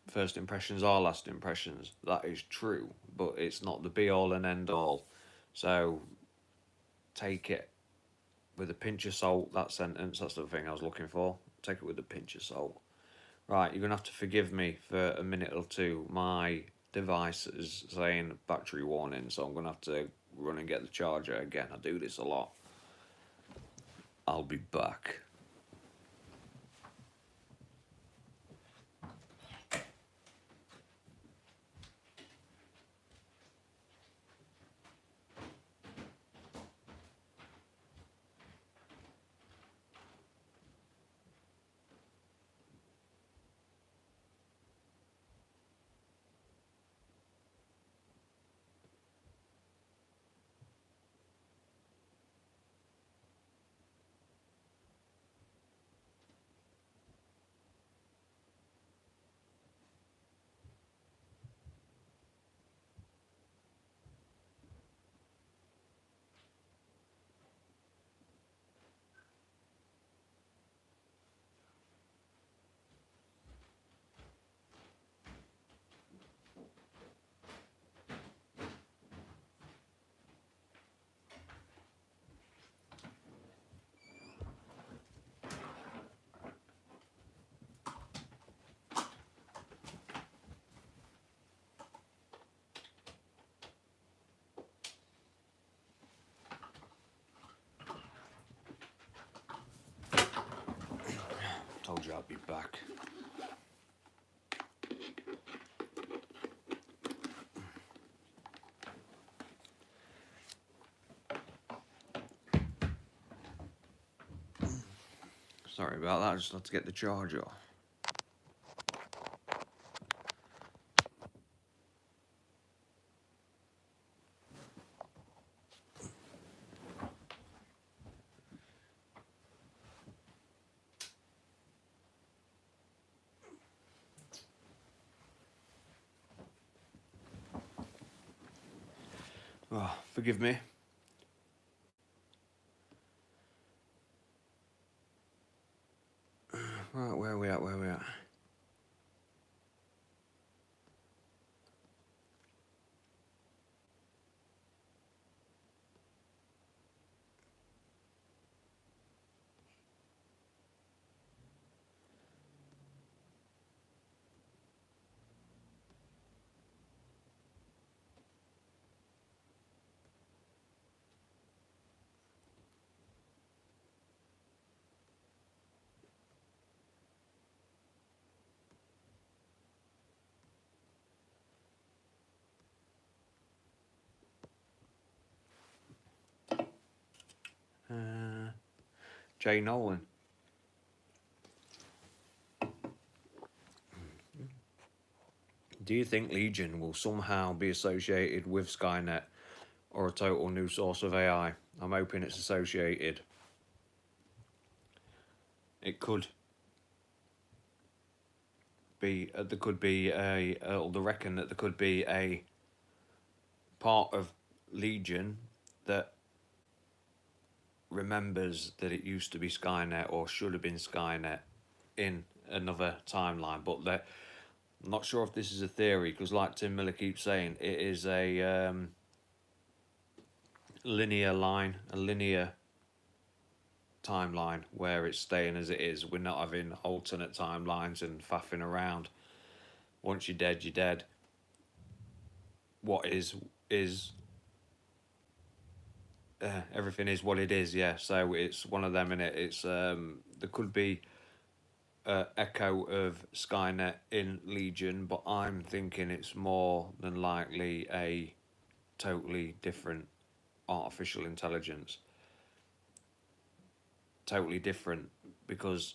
First impressions are last impressions. That is true, but it's not the be all and end all. So take it with a pinch of salt. That sentence, that's the thing I was looking for. Take it with a pinch of salt. Right, you're going to have to forgive me for a minute or two. My device is saying battery warning, so I'm going to have to run and get the charger again. I do this a lot. I'll be back. be back. Sorry about that, I just had to get the charger off. Oh, forgive me. Right, where are we at? Jay Nolan. Do you think Legion will somehow be associated with Skynet or a total new source of AI? I'm hoping it's associated. It could be, there could be a, or they reckon that there could be a part of Legion that remembers that it used to be Skynet or should have been Skynet in another timeline, but that I'm not sure if this is a theory, because like Tim Miller keeps saying, it is a linear line, a linear timeline where it's staying as it is. We're not having alternate timelines and faffing around. Once you're dead, you're dead. What is everything is what it is. Yeah, so it's one of them, in it. It's there could be echo of Skynet in Legion, but I'm thinking it's more than likely a totally different artificial intelligence. Totally different because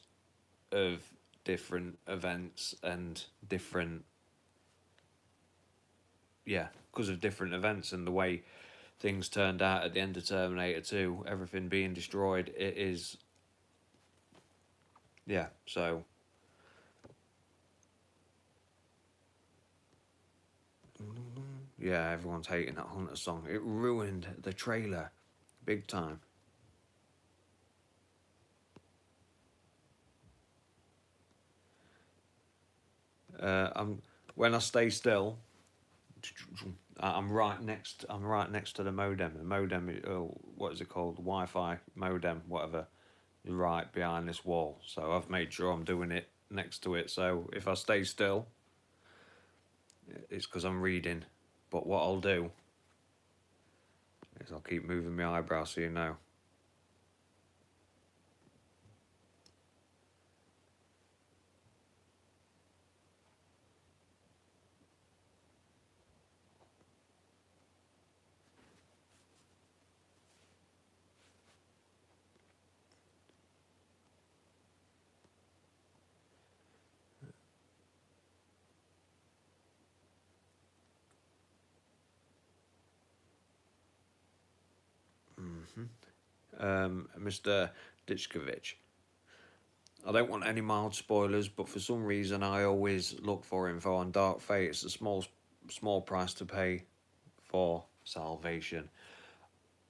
of different events and different, because of different events and the way things turned out at the end of Terminator 2, everything being destroyed. It is, so yeah, everyone's hating that Hunter song. It ruined the trailer big time. When I stay still, I'm right next to the modem. The modem, what is it called? Wi-Fi modem, whatever. Right behind this wall. So I've made sure I'm doing it next to it. So if I stay still, it's because I'm reading. But what I'll do is I'll keep moving my eyebrows so you know. Mr. Ditchkovich. I don't want any mild spoilers, but for some reason I always look for info on Dark Fate. It's a small price to pay for Salvation.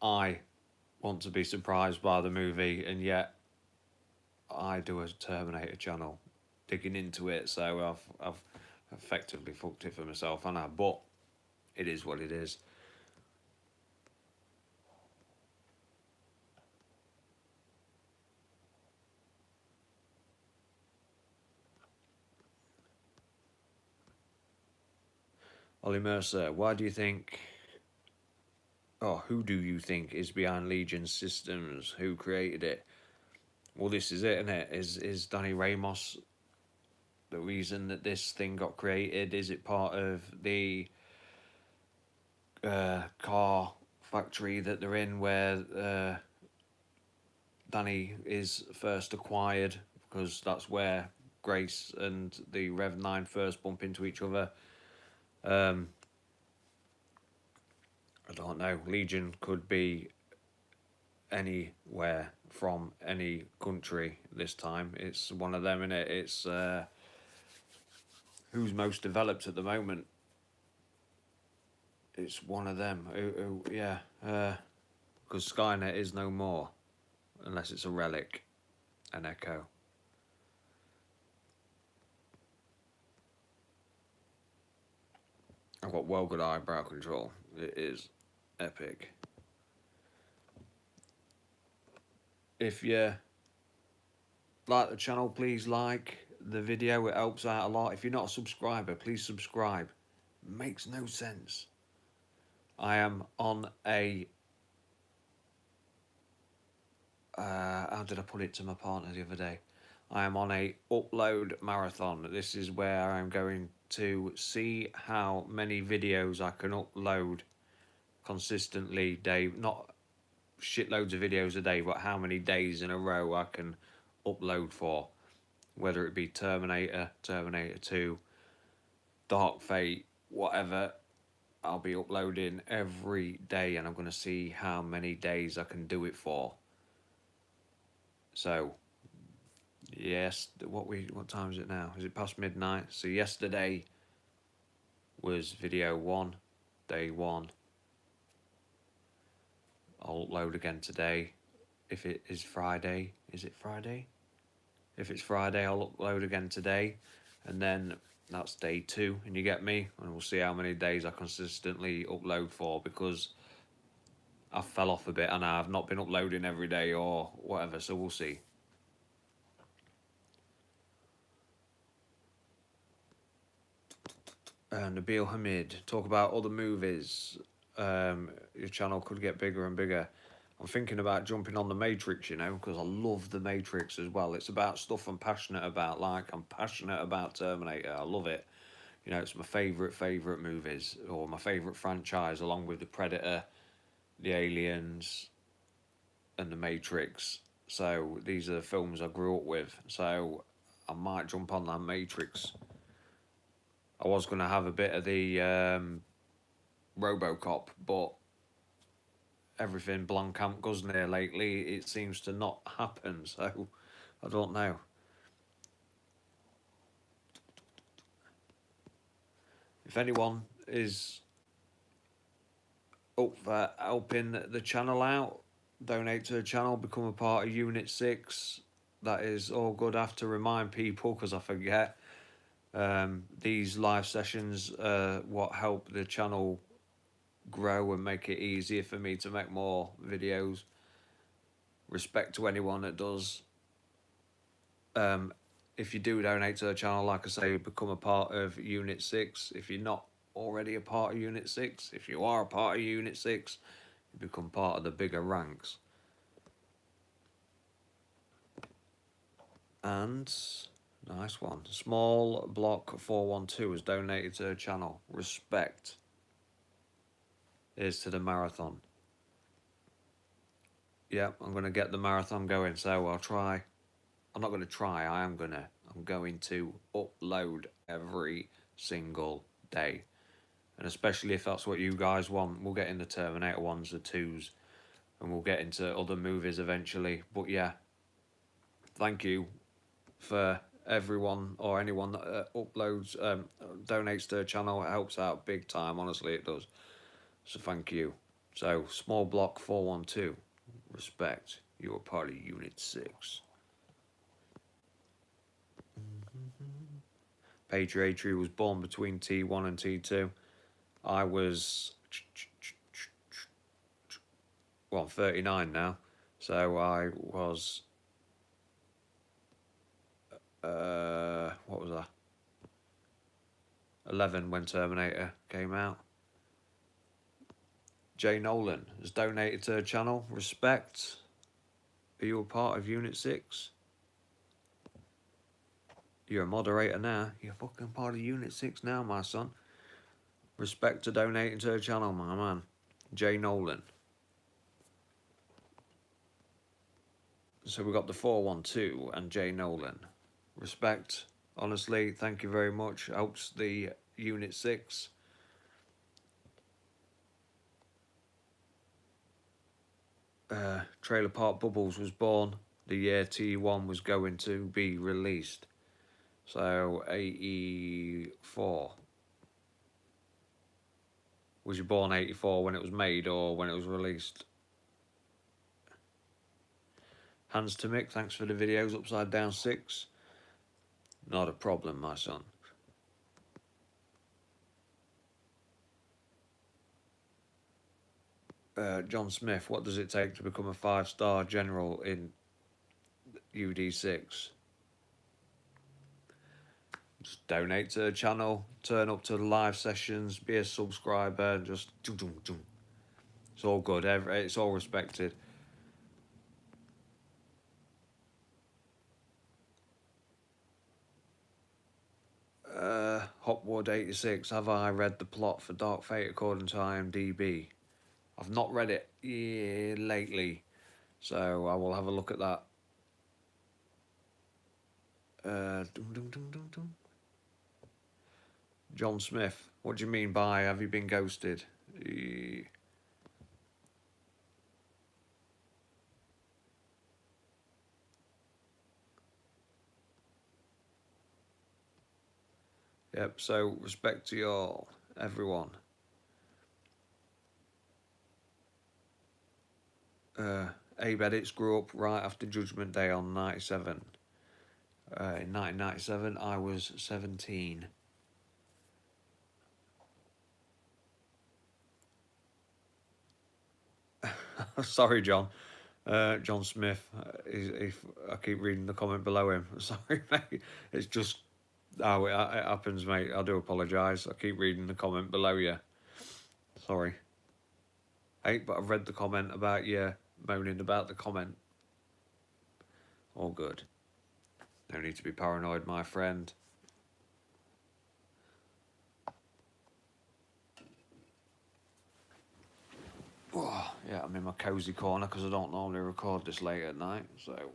I want to be surprised by the movie, and yet I do a Terminator channel digging into it, so I've effectively fucked it for myself, and but it is what it is. Ollie Mercer, why do you think, who do you think is behind Legion's systems? Who created it? Well, this is it, isn't it? Is Danny Ramos the reason that this thing got created? Is it part of the car factory that they're in, where Danny is first acquired, because that's where Grace and the Rev 9 first bump into each other? I don't know. Legion could be anywhere from any country this time. It's one of them, innit? It's who's most developed at the moment. It's one of them. Yeah. Because Skynet is no more, unless it's a relic, an echo. I've got well good eyebrow control. It is epic. If you like the channel, please like the video. It helps out a lot. If you're not a subscriber, please subscribe. Makes no sense. I am on a how did I put it to my partner the other day? I am on a upload marathon. This is where I'm going to see how many videos I can upload consistently, not shitloads of videos a day, but how many days in a row I can upload for, whether it be Terminator, Terminator 2, Dark Fate, whatever. I'll be uploading every day, and I'm going to see how many days I can do it for. So, yes, what time is it now? Is it past midnight? So yesterday was video 1, day 1. I'll upload again today. If it is Friday, is it Friday? If it's Friday, I'll upload again today, and then that's day 2, and you get me? And we'll see how many days I consistently upload for, because I fell off a bit and I've not been uploading every day or whatever, so we'll see. Nabil Hamid, talk about other movies. Your channel could get bigger and bigger. I'm thinking about jumping on The Matrix, you know, because I love The Matrix as well. It's about stuff I'm passionate about. Like, I'm passionate about Terminator. I love it. You know, it's my favourite movies, or my favourite franchise, along with The Predator, The Aliens, and The Matrix. So these are the films I grew up with. So I might jump on that Matrix. I was going to have a bit of the RoboCop, but everything Blomkamp goes near lately, it seems to not happen, so I don't know. If anyone is up for helping the channel out, donate to the channel, become a part of Unit 6. That is all good. I have to remind people, because I forget. These live sessions what help the channel grow and make it easier for me to make more videos. Respect to anyone that does. If you do donate to the channel, like I say, become a part of Unit 6. If you're not already a part of Unit 6, if you are a part of Unit 6, you become part of the bigger ranks. And nice one. Small Block 412 has donated to the channel. Respect. Here's to the marathon. Yeah, I'm going to get the marathon going, so I'll try. I'm not going to try, I'm going to upload every single day. And especially if that's what you guys want, we'll get into Terminator 1s, the 2s, and we'll get into other movies eventually. But yeah, thank you for everyone or anyone that uploads, donates to the channel. It helps out big time, honestly it does. So thank you. So, Small Block 412, respect, you're part of Unit 6. Patriotry was born between T1 and T2. I was, well, I'm 39 now, so I was, what was I? 11 when Terminator came out. Jay Nolan has donated to the channel. Respect. Are you a part of Unit 6? You're a moderator now. You're fucking part of Unit 6 now, my son. Respect to donating to the channel, my man. Jay Nolan. So we got the 412 and Jay Nolan. Respect. Honestly, thank you very much. Helps the Unit 6. Trailer Park Bubbles was born the year T1 was going to be released. So 84. Was you born 84 when it was made or when it was released? Hands to Mick, thanks for the videos. Upside Down 6. Not a problem, my son. John Smith, what does it take to become a 5-star general in UD6? Just donate to the channel, turn up to the live sessions, be a subscriber, and just it's all good. It's all respected. Hopwood 86. Have I read the plot for Dark Fate according to IMDb? I've not read it lately, so I will have a look at that. John Smith, what do you mean by have you been ghosted? Yep, so respect to you all, everyone. Abe Edits grew up right after Judgment Day on 97. In 1997, I was 17. Sorry, John. John Smith. If I keep reading the comment below him. Sorry, mate. It's just how it happens, mate. I do apologise. I keep reading the comment below you. Sorry. Hey, but I've read the comment about you moaning about the comment. All good. No need to be paranoid, my friend. Oh, yeah, I'm in my cosy corner because I don't normally record this late at night, so...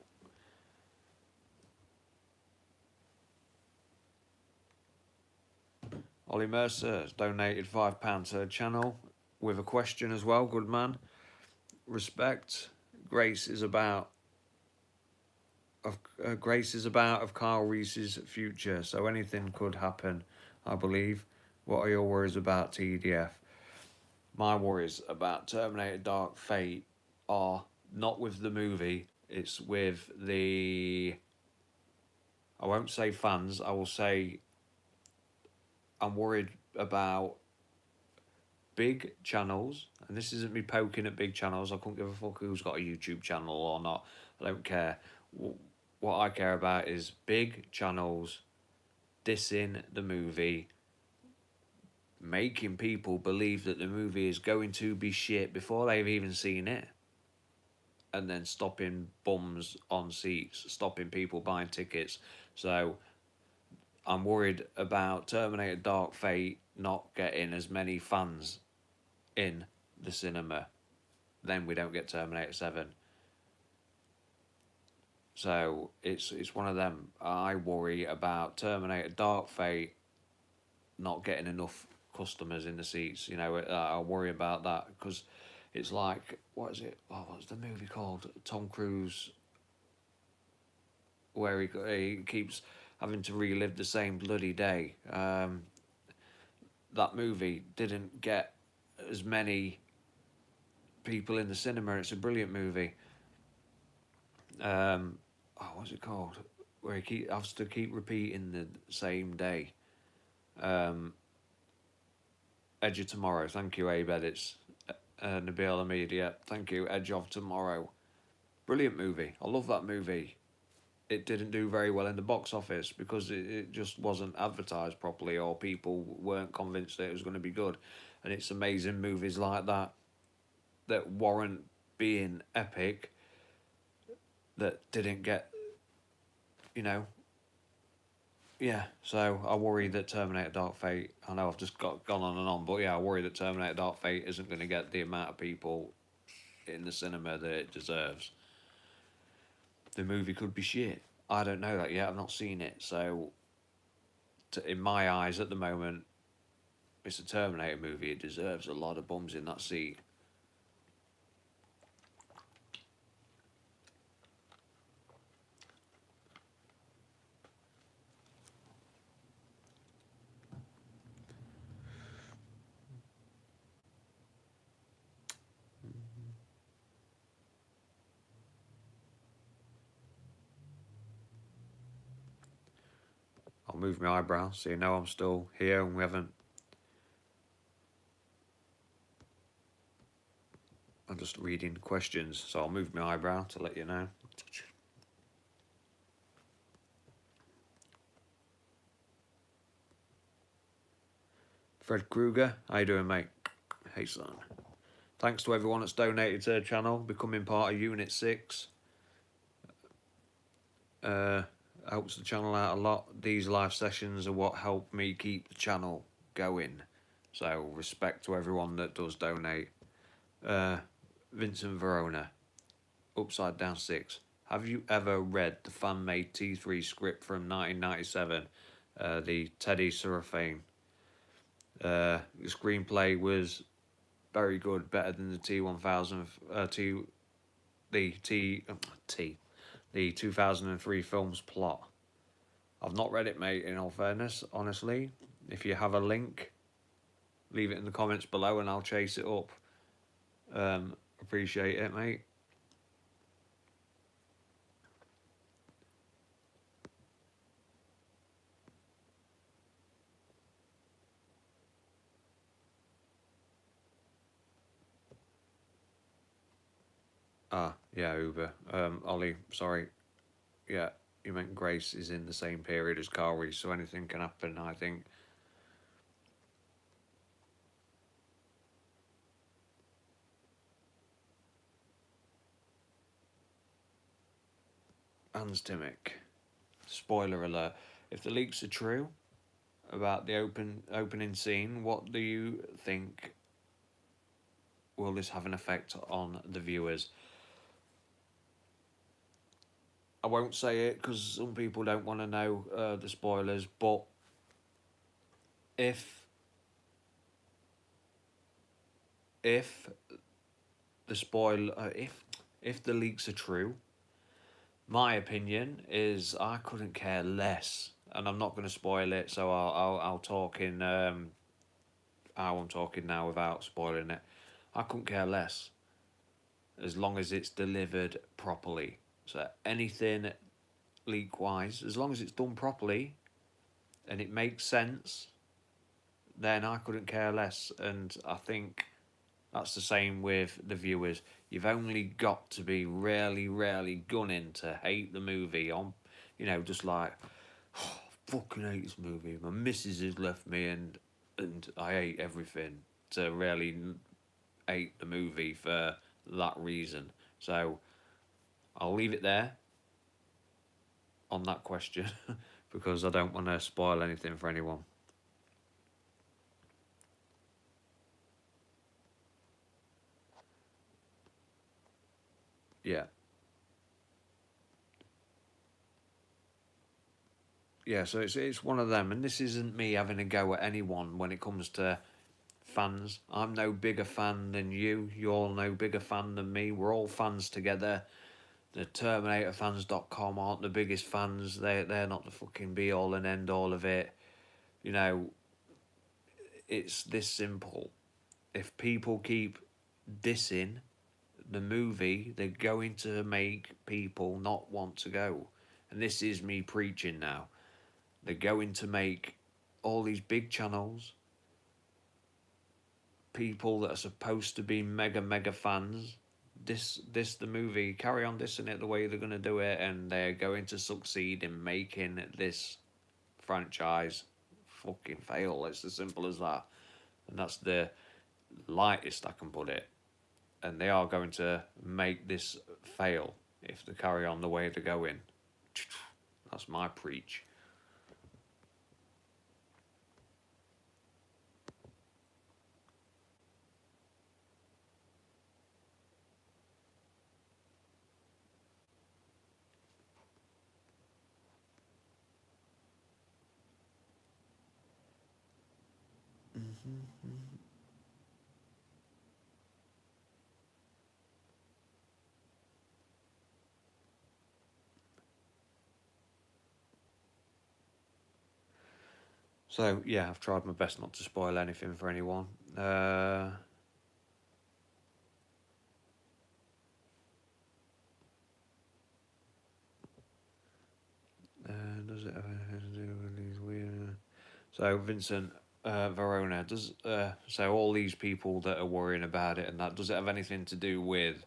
Ollie Mercer has donated £5 to the channel with a question as well. Good man. Respect. Grace is about of Carl Reese's future, so anything could happen, I believe. What are your worries about TDF? My worries about Terminator Dark Fate are not with the movie, it's with the... I won't say fans, I will say I'm worried about big channels, and this isn't me poking at big channels. I couldn't give a fuck who's got a YouTube channel or not. I don't care. What I care about is big channels dissing the movie, making people believe that the movie is going to be shit before they've even seen it, and then stopping bums on seats, stopping people buying tickets. So I'm worried about Terminator Dark Fate not getting as many fans in the cinema. Then we don't get Terminator 7. So it's one of them. I worry about Terminator Dark Fate not getting enough customers in the seats. You know, I worry about that because it's like, what is it? Oh, what's the movie called? Tom Cruise, where he keeps having to relive the same bloody day. That movie didn't get as many people in the cinema. It's a brilliant movie. What's it called? Where he has to keep repeating the same day. Edge of Tomorrow. Thank you, Abe Edits. Nabil Hamid, yeah. Thank you. Edge of Tomorrow. Brilliant movie. I love that movie. It didn't do very well in the box office because it just wasn't advertised properly, or people weren't convinced that it was going to be good. And it's amazing movies like that that warrant being epic that didn't get, you know, yeah, so I worry that Terminator Dark Fate, I know I've just gone on and on, but yeah, I worry that Terminator Dark Fate isn't going to get the amount of people in the cinema that it deserves. The movie could be shit. I don't know that yet, I've not seen it, so in my eyes at the moment, it's a Terminator movie, it deserves a lot of bums in that seat. I'll move my eyebrow so you know I'm still here and we haven't. I'm just reading questions, so I'll move my eyebrow to let you know. Fred Kruger, how you doing, mate? Hey, son. Thanks to everyone that's donated to the channel, becoming part of Unit 6. Helps the channel out a lot. These live sessions are what help me keep the channel going. So respect to everyone that does donate. Vincent Verona, Upside Down 6. Have you ever read the fan-made T3 script from 1997? The Teddy Serafine. The screenplay was very good, better than the T1000, the 2003 film's plot. I've not read it, mate, in all fairness, honestly. If you have a link, leave it in the comments below and I'll chase it up. Appreciate it, mate. Yeah, Uber. Ollie, sorry. Yeah, you meant Grace is in the same period as Carl Reese, so anything can happen, I think. Hans Timmick. Spoiler alert. If the leaks are true about the opening scene, what do you think? Will this have an effect on the viewers? I won't say it because some people don't want to know the spoilers, but if the if the leaks are true, my opinion is I couldn't care less, and I'm not going to spoil it, so I'll talk in how I'm talking now without spoiling it. I couldn't care less as long as it's delivered properly. So anything leak wise, as long as it's done properly and it makes sense, then I couldn't care less. And I think that's the same with the viewers. You've only got to be really, really gunning to hate the movie on, just like, oh, I fucking hate this movie. My missus has left me and I hate everything, to really hate the movie for that reason. So I'll leave it there on that question because I don't want to spoil anything for anyone. Yeah. Yeah, so it's one of them, and this isn't me having a go at anyone when it comes to fans. I'm no bigger fan than you. You're no bigger fan than me. We're all fans together. The TerminatorFans.com aren't the biggest fans. They're not the fucking be all and end all of it. It's this simple. If people keep dissing the movie, they're going to make people not want to go. And this is me preaching now. They're going to make all these big channels, people that are supposed to be mega fans, diss the movie, carry on dissing it the way they're going to do it, and they're going to succeed in making this franchise fucking fail. It's as simple as that. And that's the lightest I can put it. And they are going to make this fail if they carry on the way they're going. That's my preach. So yeah, I've tried my best not to spoil anything for anyone. Does it have anything to do with these weird? So Vincent, Verona, does so all these people that are worrying about it and that, does it have anything to do with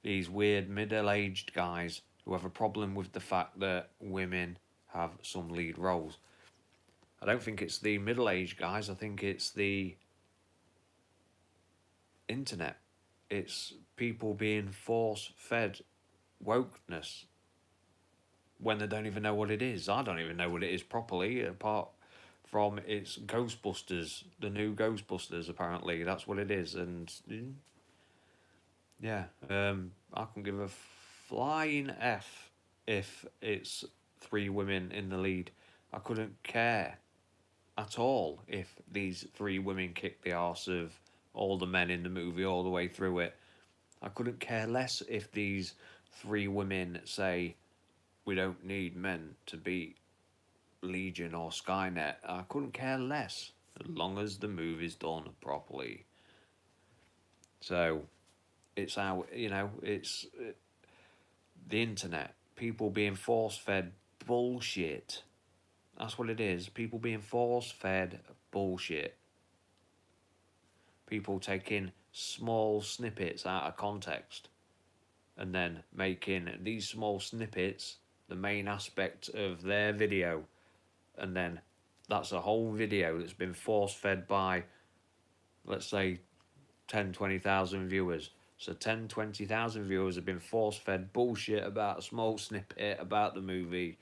these weird middle-aged guys who have a problem with the fact that women have some lead roles? I don't think it's the middle-aged guys. I think it's the internet. It's people being force-fed wokeness when they don't even know what it is. I don't even know what it is properly, apart from it's Ghostbusters, the new Ghostbusters. Apparently, that's what it is, and yeah, I can give a flying f if it's three women in the lead. I couldn't care at all if these three women kick the arse of all the men in the movie all the way through it. I couldn't care less if these three women say we don't need men to beat Legion or Skynet. I couldn't care less as long as the movie's done properly. So it's how, it's the internet. People being force fed bullshit. That's what it is. People being force fed bullshit. People taking small snippets out of context and then making these small snippets the main aspect of their video, and then that's a whole video that's been force fed by, let's say, 10, 20,000 viewers. So 10, 20,000 viewers have been force fed bullshit about a small snippet about the movie,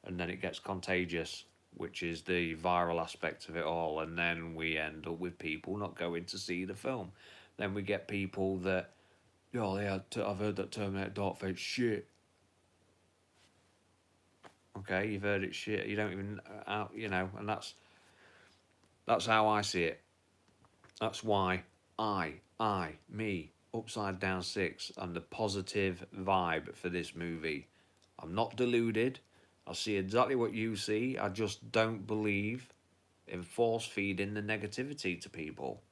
and then it gets contagious, which is the viral aspect of it all, and then we end up with people not going to see the film. Then we get people that, I've heard that Terminator Dark Fate shit. Okay, you've heard it shit. You don't even, and that's how I see it. That's why me, Upside Down 6, I'm the positive vibe for this movie. I'm not deluded. I see exactly what you see. I just don't believe in force feeding the negativity to people.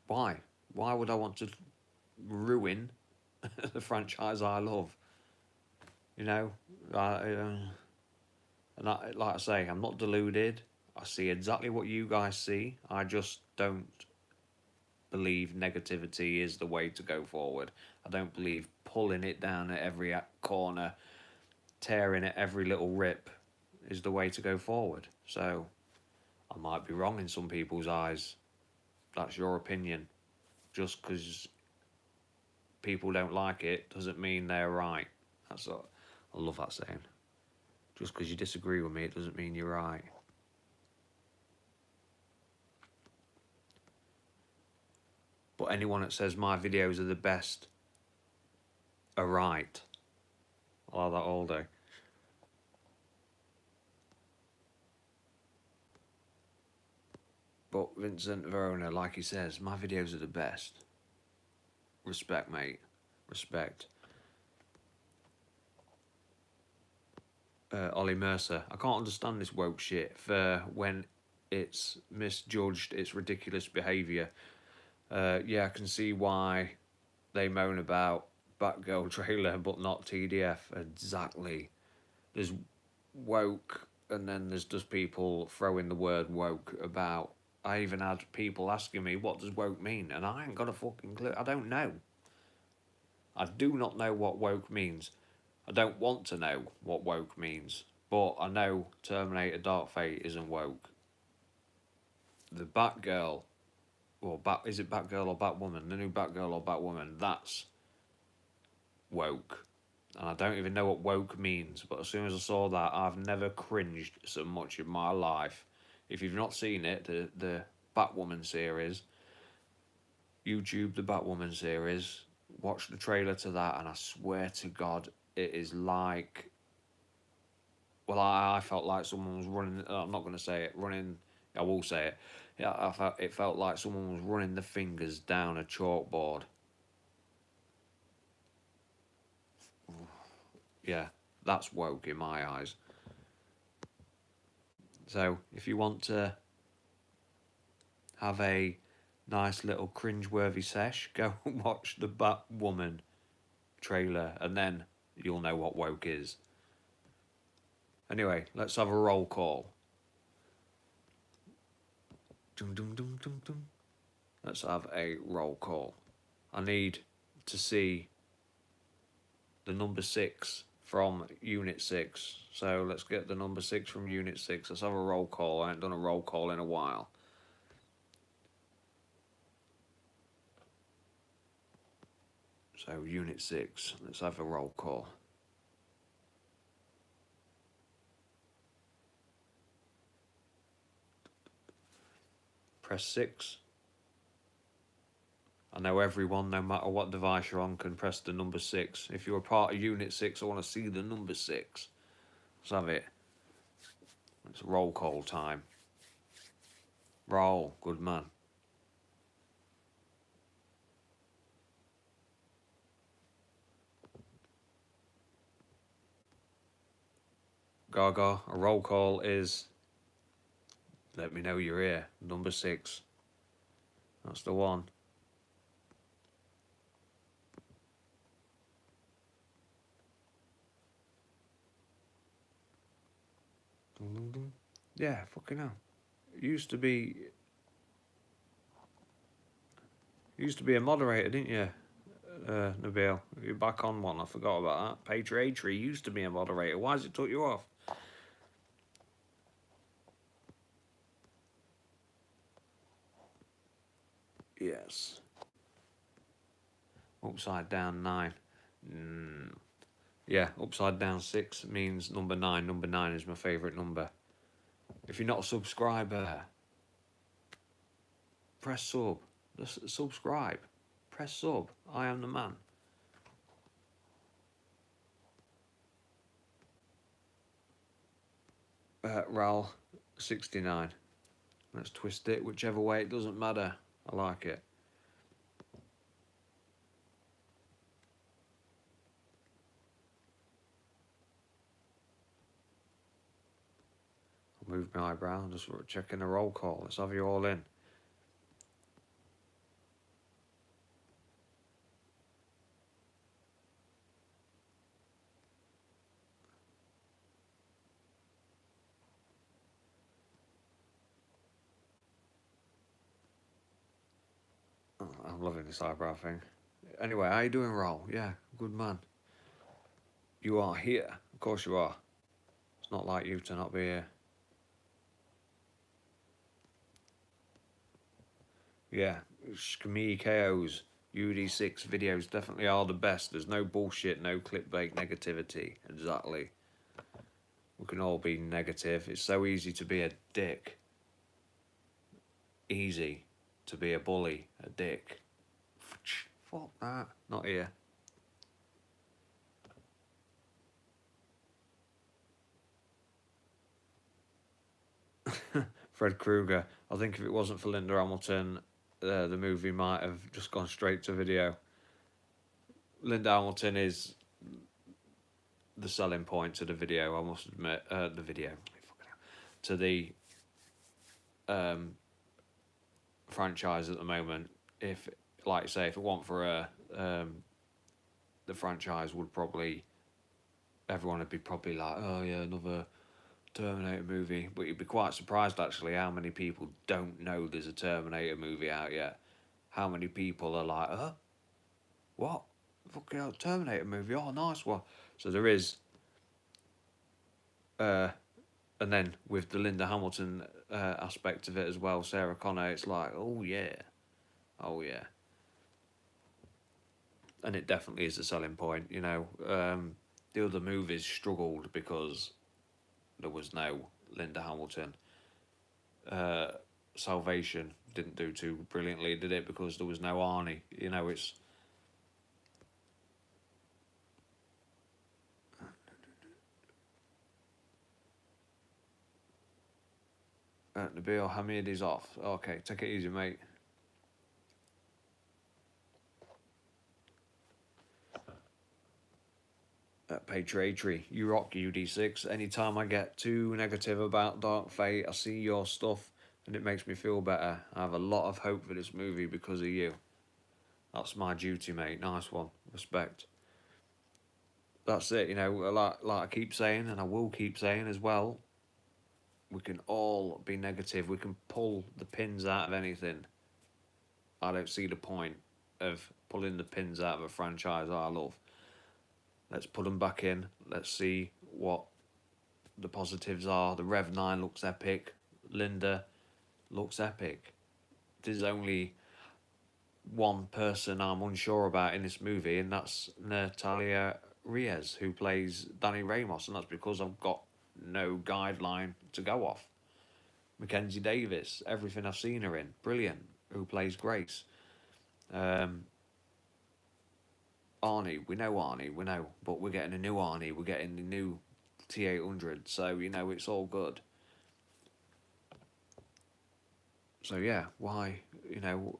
Why? Why would I want to ruin the franchise I love? And like I say, I'm not deluded. I see exactly what you guys see. I just don't believe negativity is the way to go forward. I don't believe pulling it down at every corner, tearing at every little rip is the way to go forward. So I might be wrong in some people's eyes. That's your opinion. Just because people don't like it doesn't mean they're right. That's what I love that saying. Just because you disagree with me, it doesn't mean you're right. But anyone that says my videos are the best are right. I'll have that all day. But Vincent Verona, like he says, my videos are the best. Respect, mate. Respect. Ollie Mercer, I can't understand this woke shit for when it's misjudged its ridiculous behaviour. Yeah, I can see why they moan about Batgirl trailer but not TDF. Exactly. There's woke, and then there's just people throwing the word woke about. I even had people asking me, what does woke mean? And I ain't got a fucking clue. I don't know. I do not know what woke means. I don't want to know what woke means. But I know Terminator Dark Fate isn't woke. The Batgirl, or is it Batgirl or Batwoman? The new Batgirl or Batwoman, that's woke. And I don't even know what woke means, but as soon as I saw that, I've never cringed so much in my life. If you've not seen it, the Batwoman series, YouTube the Batwoman series, watch the trailer to that, and I swear to God, it is like Well, I felt like someone was running. I'm not going to say it. Running. I will say it. Yeah, it felt like someone was running the fingers down a chalkboard. Yeah, that's woke in my eyes. So if you want to have a nice little cringeworthy sesh, go and watch the Batwoman trailer, and then you'll know what woke is. Anyway, let's have a roll call. Dum, dum, dum, dum, dum. Let's have a roll call. I need to see the number 6 from Unit 6. So let's get the number 6 from Unit 6. Let's have a roll call. I haven't done a roll call in a while. So Unit 6, let's have a roll call. Press 6. I know everyone, no matter what device you're on, can press the number 6. If you're a part of Unit 6, I want to see the number 6. Let's have it. It's roll call time. Roll, good man. Gaga, a roll call is, let me know you're here, number 6. That's the one. Yeah, fucking hell. Used to be a moderator, didn't you, Nabil? You're back on one. I forgot about that. Patreon used to be a moderator. Why has it took you off? Yes. Upside down 9. Yeah, upside down 6 means number 9. Number 9 is my favourite number. If you're not a subscriber, press sub. Just subscribe. Press sub. I am the man. Ral 69. Let's twist it whichever way, it doesn't matter. I like it. I'll move my eyebrow. I'm just checking the roll call. Let's have you all in. Oh, I'm loving this eyebrow thing. Anyway, how you doing, Roll? Yeah, good man. You are here. Of course you are. It's not like you to not be here. Yeah, Shkami KOs, UD6 videos definitely are the best. There's no bullshit, no clickbait negativity. Exactly. We can all be negative. It's so easy to be a dick. Easy to be a bully, a dick. Fuck that. Not here. Fred Krueger. I think if it wasn't for Linda Hamilton, the movie might have just gone straight to video. Linda Hamilton is the selling point to the video, I must admit. The video. To the franchise at the moment. If, like I say, if it weren't for her, the franchise would probably, everyone would be probably like, oh yeah, another Terminator movie. But you'd be quite surprised actually how many people don't know there's a Terminator movie out yet. How many people are like, what? Fucking hell, Terminator movie, oh nice one. So there is, and then with the Linda Hamilton aspect of it as well, Sarah Connor, it's like, oh yeah. And it definitely is a selling point, you know. The other movies struggled because there was no Linda Hamilton. Salvation didn't do too brilliantly, did it? Because there was no Arnie. You know, it's... Nabil Hamid is off. Okay, take it easy, mate. Patriatry, you rock UD6. Anytime I get too negative about Dark Fate, I see your stuff and it makes me feel better. I have a lot of hope for this movie because of you. That's my duty, mate. Nice one. Respect. That's it, you know, like I keep saying, and I will keep saying as well, we can all be negative. We can pull the pins out of anything. I don't see the point of pulling the pins out of a franchise I love. Let's put them back in. Let's see what the positives are. The Rev 9 looks epic. Linda looks epic. There's only one person I'm unsure about in this movie, and that's Natalia Reyes, who plays Danny Ramos, and that's because I've got no guideline to go off. Mackenzie Davis, everything I've seen her in, brilliant. Who plays Grace? Arnie, we know, but we're getting a new Arnie. We're getting the new T800, so you know it's all good. So yeah, why, you know?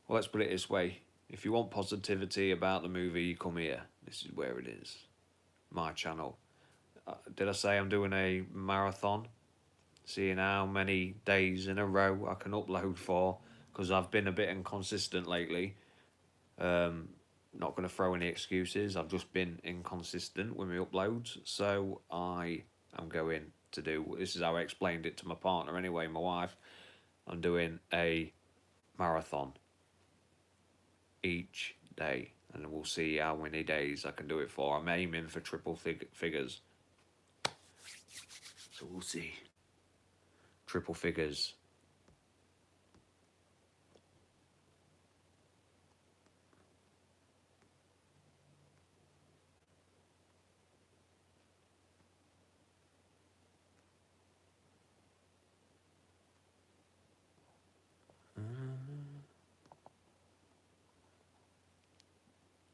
Well, let's put it this way: if you want positivity about the movie, you come here. This is where it is. My channel. Did I say I'm doing a marathon? Seeing how many days in a row I can upload for, because I've been a bit inconsistent lately. Not going to throw any excuses. I've just been inconsistent with my uploads, so I am going to do. This is how I explained it to my partner anyway, my wife. I'm doing a marathon each day, and we'll see how many days I can do it for. I'm aiming for triple figures, so we'll see. Triple figures.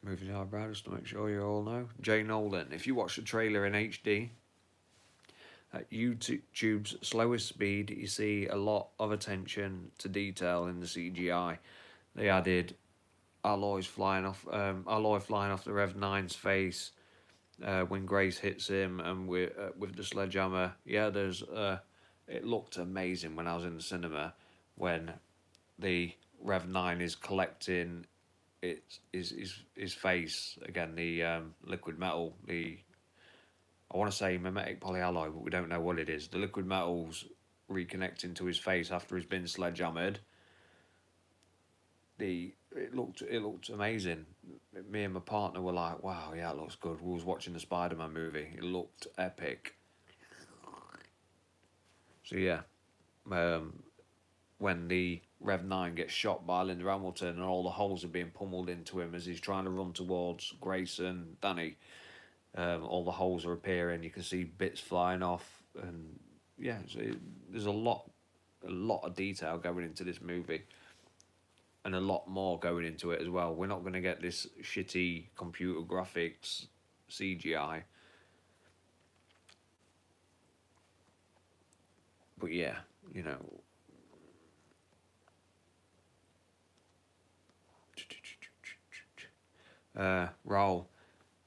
Moving our eyebrows to make sure you all know. Jay Nolan. If you watch the trailer in HD, at YouTube's slowest speed, you see a lot of attention to detail in the CGI. They added Alloy flying off the Rev 9's face when Grace hits him, and with the sledgehammer. Yeah, it looked amazing when I was in the cinema when the Rev 9 is collecting his face again, the liquid metal, I want to say mimetic polyalloy, but we don't know what it is. The liquid metal's reconnecting to his face after he's been sledgehammered. It looked amazing. Me and my partner were like, wow, yeah, it looks good. We was watching the Spider-Man movie. It looked epic. So yeah, when the Rev 9 gets shot by Linda Hamilton and all the holes are being pummeled into him as he's trying to run towards Grace and Danny, all the holes are appearing. You can see bits flying off, and yeah, so there's a lot of detail going into this movie, and a lot more going into it as well. We're not going to get this shitty computer graphics CGI, but yeah, you know. Raul,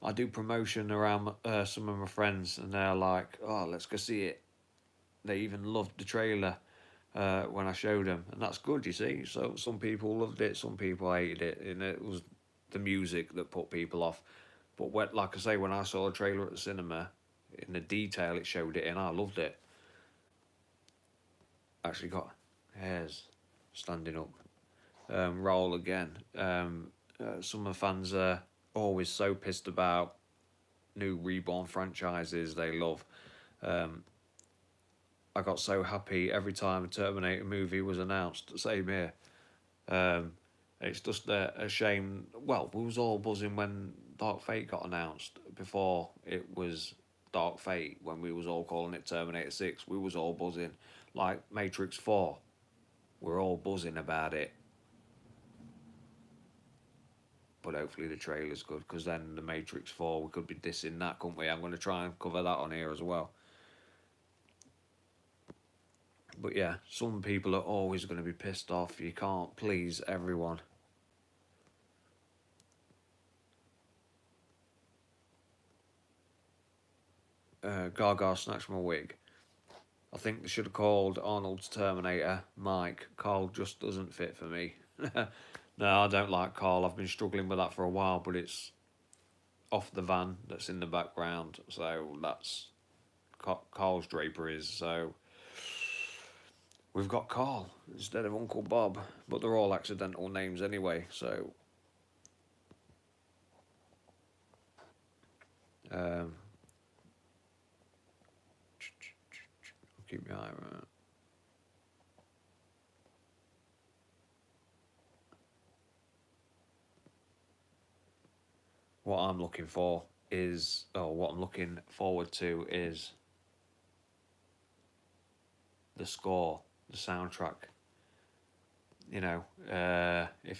I do promotion around some of my friends, and they're like, "Oh, let's go see it." They even loved the trailer when I showed them, and that's good, you see. So some people loved it, some people hated it, and it was the music that put people off. But like I say, when I saw the trailer at the cinema, in the detail it showed it in, I loved it. Actually got hairs standing up. Raul again. Some of the fans are always so pissed about new Reborn franchises they love. I got so happy every time a Terminator movie was announced. Same here. It's just a shame. Well, we was all buzzing when Dark Fate got announced. Before it was Dark Fate, when we was all calling it Terminator 6, we was all buzzing. Like Matrix 4, we're all buzzing about it. But hopefully the trailer's good, because then the Matrix 4, we could be dissing that, couldn't we? I'm going to try and cover that on here as well. But yeah, some people are always going to be pissed off. You can't please everyone. Gaga snatched my wig. I think they should have called Arnold's Terminator Mike. Carl just doesn't fit for me. No, I don't like Carl. I've been struggling with that for a while, but it's off the van that's in the background. So that's Carl's draperies. So we've got Carl instead of Uncle Bob. But they're all accidental names anyway, so... I'll keep my eye on it. What I'm looking for is, what I'm looking forward to is the score, the soundtrack. You know, if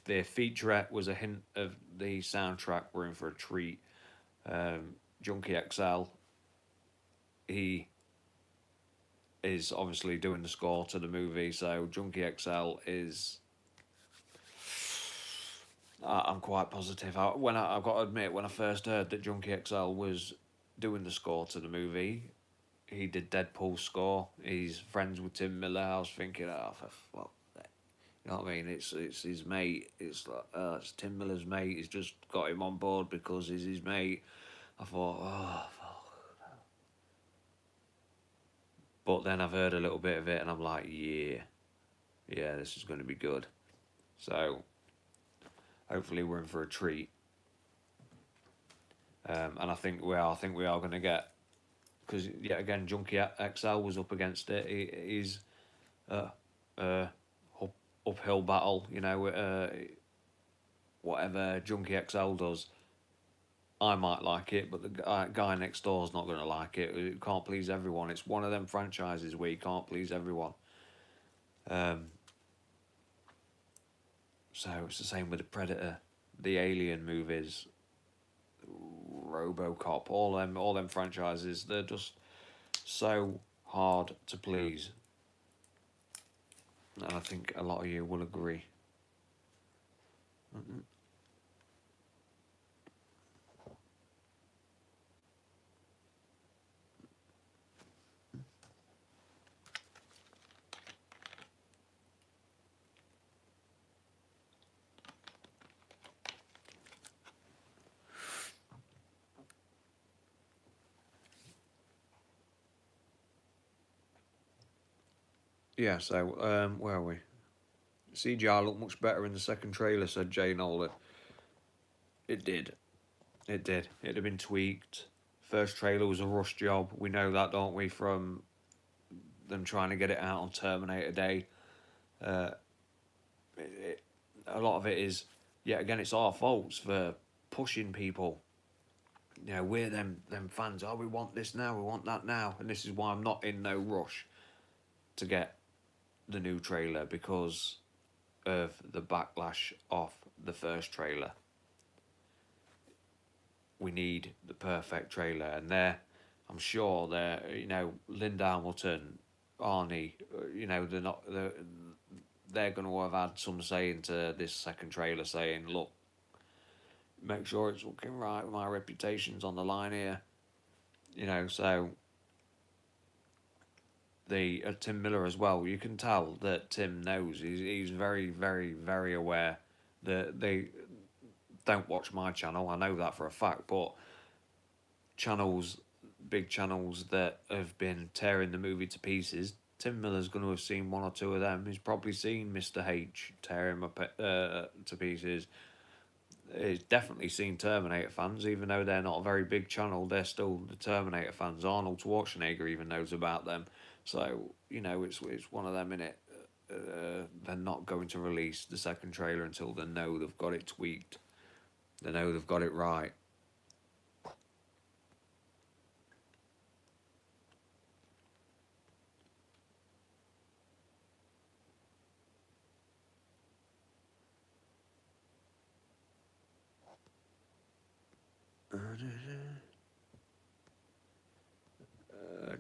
the featurette was a hint of the soundtrack, we're in for a treat. Junkie XL, he is obviously doing the score to the movie, so Junkie XL is... I'm quite positive. I've got to admit, when I first heard that Junkie XL was doing the score to the movie, he did Deadpool's score. He's friends with Tim Miller. I was thinking, for fuck that. You know what I mean? It's his mate. It's like, it's Tim Miller's mate. He's just got him on board because he's his mate. I thought, fuck. But then I've heard a little bit of it, and I'm like, yeah, this is going to be good. So hopefully we're in for a treat. And I think we are going to get, because yet again, Junkie XL was up against it. He's uphill battle, you know. Whatever Junkie XL does, I might like it, but the guy next door is not going to like it. It can't please everyone. It's one of them franchises where you can't please everyone. So it's the same with the Predator, the Alien movies, RoboCop, all them franchises. They're just so hard to please, and I think a lot of you will agree. Yeah, so where are we? CGI looked much better in the second trailer, said Jay Nolan. It did. It'd have been tweaked. First trailer was a rush job. We know that, don't we, from them trying to get it out on Terminator Day. A lot of it is, yet again, it's our faults for pushing people. You know, we're them fans. Oh, we want this now, we want that now. And this is why I'm not in no rush to get the new trailer, because of the backlash of the first trailer. We need the perfect trailer, and I'm sure you know, Linda Hamilton, Arnie, you know, they're going to have had some say into this second trailer, saying, look, make sure it's looking right, my reputation's on the line here, you know. So the Tim Miller as well, you can tell that Tim knows. He's very, very, very aware that they don't watch my channel. I know that for a fact, but big channels that have been tearing the movie to pieces, Tim Miller's going to have seen one or two of them. He's probably seen Mr. H tear him up to pieces. He's definitely seen Terminator fans, even though they're not a very big channel. They're still the Terminator fans. Arnold Schwarzenegger even knows about them. So, you know, it's one of them, innit? They're not going to release the second trailer until they know they've got it tweaked. They know they've got it right.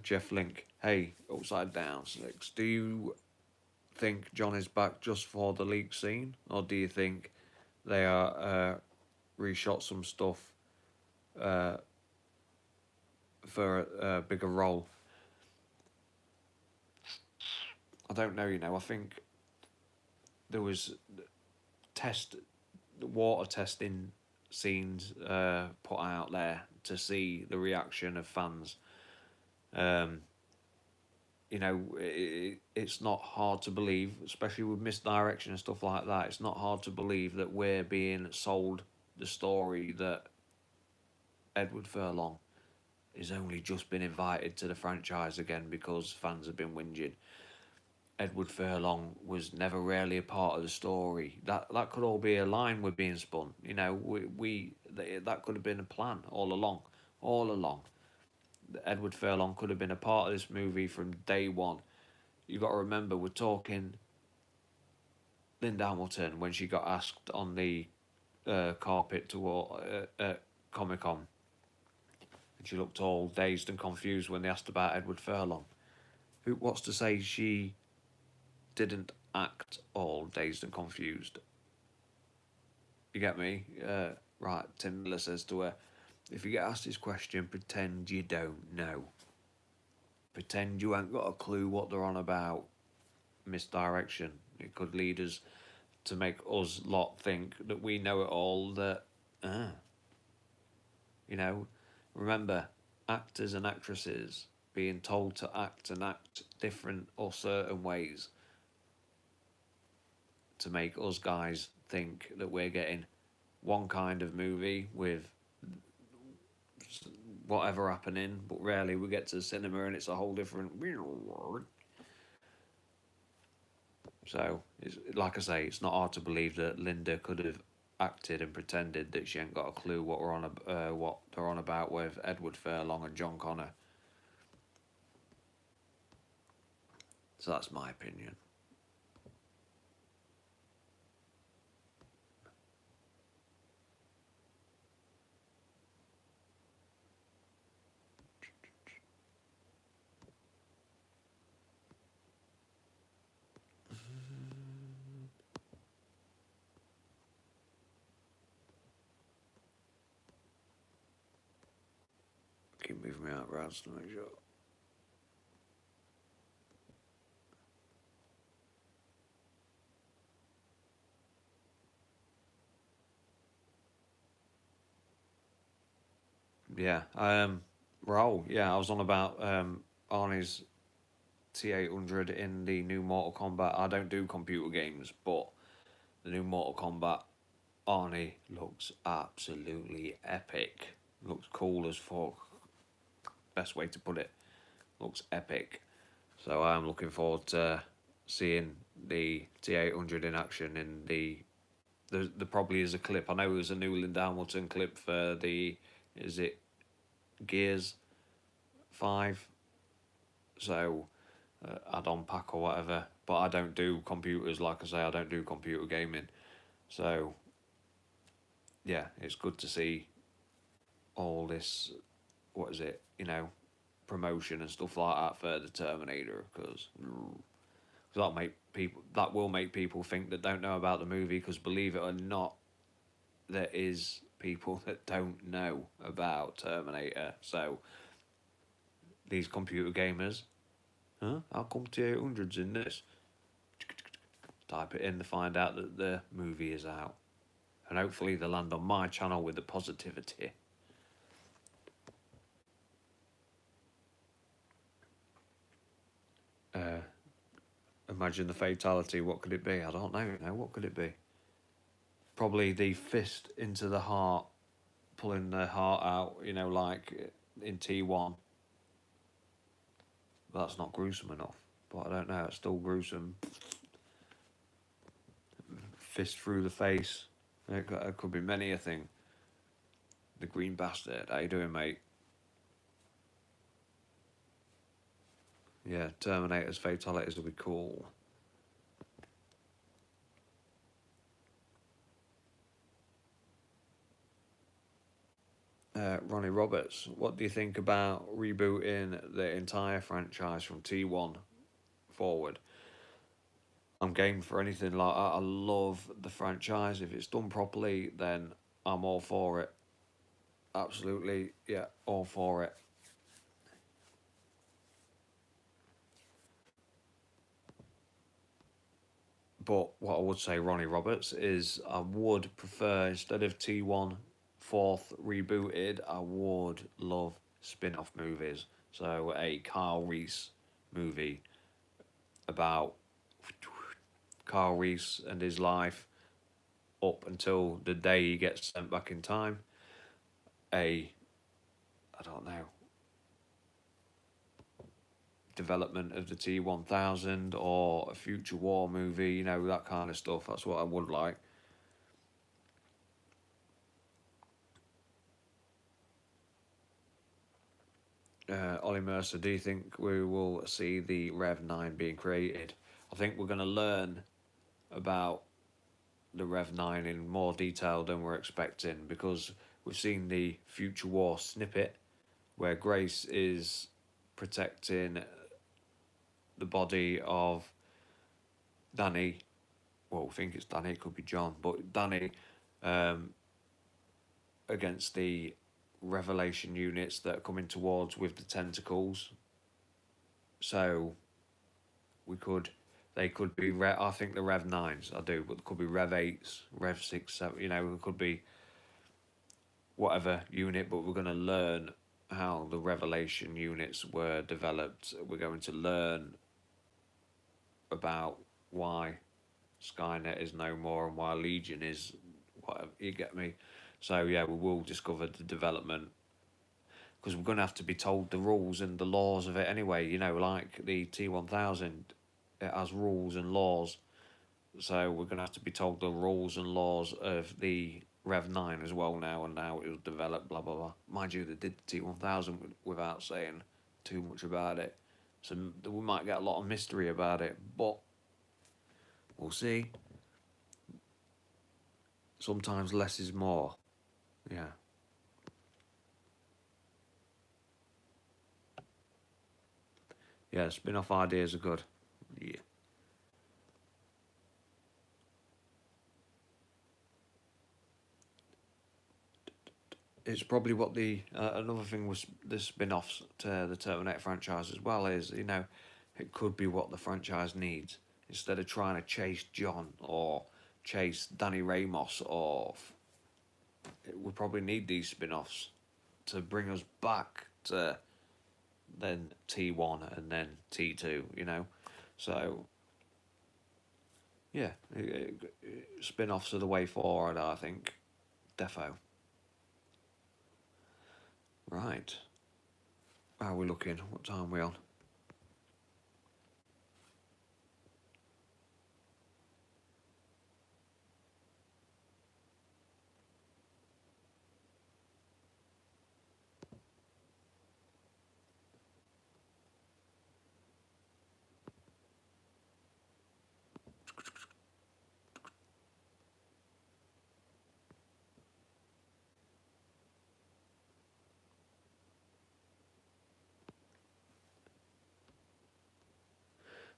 Jeff Link. Hey, upside down, Slicks. Do you think John is back just for the leak scene, or do you think they are reshot some stuff uh, for a bigger role? I don't know. I think there was water testing scenes put out there to see the reaction of fans. Um, it's not hard to believe, especially with misdirection and stuff like that. It's not hard to believe that we're being sold the story that Edward Furlong has only just been invited to the franchise again because fans have been whinging. Edward Furlong was never really a part of the story. That could all be a line we're being spun. That could have been a plan all along. All along. Edward Furlong could have been a part of this movie from day one. You got to remember, we're talking Linda Hamilton when she got asked on the carpet at Comic Con, and she looked all dazed and confused when they asked about Edward Furlong. What's to say she didn't act all dazed and confused? You get me? Right, Tim Miller says to her, if you get asked this question, pretend you don't know. Pretend you ain't got a clue what they're on about. Misdirection. It could lead us to make us lot think that we know it all, remember, actors and actresses being told to act different or certain ways to make us guys think that we're getting one kind of movie with whatever happening, but rarely we get to the cinema and it's a whole different world. So, like I say, it's not hard to believe that Linda could have acted and pretended that she ain't got a clue what they're on about with Edward Furlong and John Connor. So that's my opinion. Keep moving me out around to make sure. Yeah, Raoul. Yeah, I was on about Arnie's T800 in the new Mortal Kombat. I don't do computer games, but the new Mortal Kombat Arnie looks absolutely epic. Looks cool as fuck. Best way to put it. Looks epic. So I'm looking forward to seeing the T800 in action in there probably is a clip. I know there's a new Linda Hamilton clip for is it Gears 5? So add-on pack or whatever. But I don't do computers, like I say, I don't do computer gaming. So yeah, it's good to see all this, what is it, promotion and stuff like that for the Terminator, because that will make people think that don't know about the movie, because believe it or not, there is people that don't know about Terminator. So these computer gamers, how come T800's in this? Type it in to find out that the movie is out, and hopefully they'll land on my channel with the positivity. Imagine the fatality. What could it be? I don't know. What could it be? Probably the fist into the heart, pulling the heart out. Like in T1. That's not gruesome enough. But I don't know. It's still gruesome. Fist through the face. It could be many a thing. The Green Bastard. How you doing, mate? Yeah, Terminator's fatalities will be cool. Ronnie Roberts, what do you think about rebooting the entire franchise from T1 forward? I'm game for anything like that. I love the franchise. If it's done properly, then I'm all for it. Absolutely, yeah, all for it. But what I would say, Ronnie Roberts, is I would prefer, instead of T1 fourth rebooted, I would love spin off movies. So a Carl Reese movie about Carl Reese and his life up until the day he gets sent back in time. I don't know, development of the T1000 or a future war movie, that kind of stuff. That's what I would like. Ollie Mercer, do you think we will see the Rev 9 being created? I think we're going to learn about the Rev 9 in more detail than we're expecting, because we've seen the Future War snippet where Grace is protecting the body of Danny. Well, I think it's Danny, it could be John, but Danny against the Revelation units that are coming towards with the tentacles. So they could be, I think the Rev 9s, I do, but there could be Rev 8s, Rev 6, 7, it could be whatever unit, but we're going to learn how the Revelation units were developed. We're going to learn about why Skynet is no more and why Legion is whatever, you get me? So yeah, we will discover the development, because we're going to have to be told the rules and the laws of it anyway, like the T1000, it has rules and laws. So we're going to have to be told the rules and laws of the Rev 9 as well now, and how it was developed, blah, blah, blah. Mind you, they did the T1000 without saying too much about it. So we might get a lot of mystery about it, but we'll see. Sometimes less is more. Yeah. Yeah, spin-off ideas are good. Yeah. It's probably what the another thing was the spin-offs to the Terminator franchise as well is, it could be what the franchise needs. Instead of trying to chase John or chase Danny Ramos, we probably need these spin-offs to bring us back to then T1 and then T2, So, yeah, spin-offs are the way forward, I think. Defo. Right. How are we looking? What time are we on?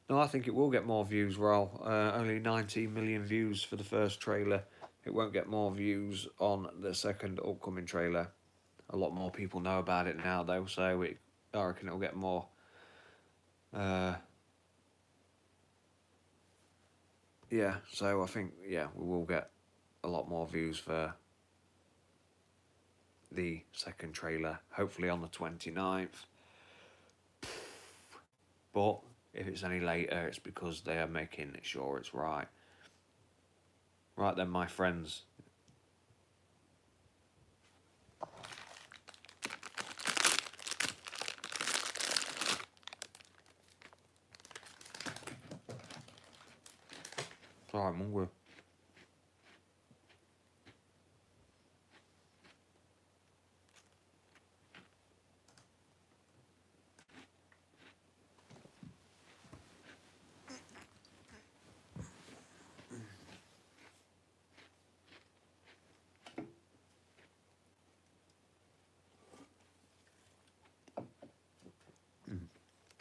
No, I think it will get more views, Raul. Only 19 million views for the first trailer. It won't get more views on the second upcoming trailer. A lot more people know about it now, though, so I reckon it'll get more. Yeah, so I think, we will get a lot more views for the second trailer, hopefully on the 29th. But if it's any later, it's because they are making sure it's right. Right then, my friends. Sorry, I'm hungry.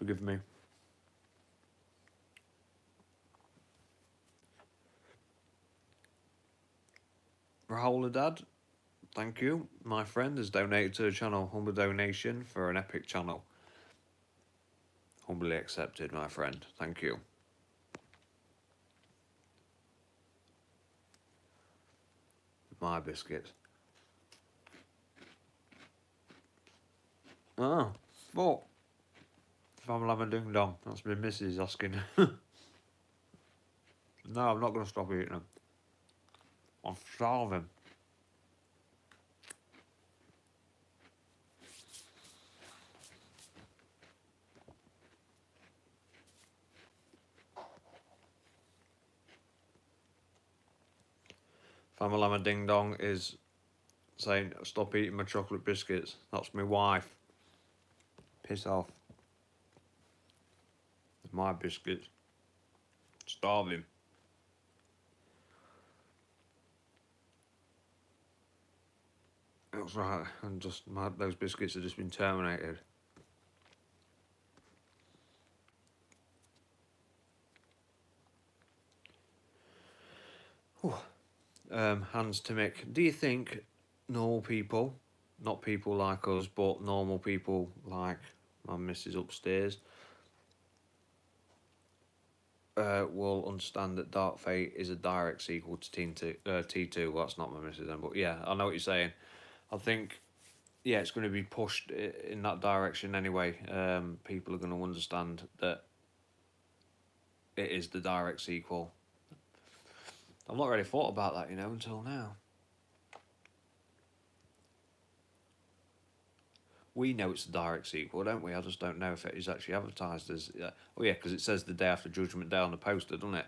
Forgive me. Rahola Dad, thank you. My friend has donated to the channel. Humble donation for an epic channel. Humbly accepted, my friend. Thank you. My biscuits. Oh, what? Family have a ding dong. That's my missus asking. No, I'm not going to stop eating them. I'm starving. Family Lama Ding Dong is saying, stop eating my chocolate biscuits. That's my wife. Piss off. My biscuits. Starving. That's right. And just those biscuits have just been terminated. Hans Timick, do you think normal people, not people like us, but normal people like my missus upstairs, will understand that Dark Fate is a direct sequel to T2? Well, that's not my missus then, but yeah, I know what you're saying. I think, yeah, it's going to be pushed in that direction anyway. People are going to understand that it is the direct sequel. I've not really thought about that, until now. We know it's a direct sequel, don't we? I just don't know if it is actually advertised as... oh, yeah, because it says the day after Judgment Day on the poster, doesn't it?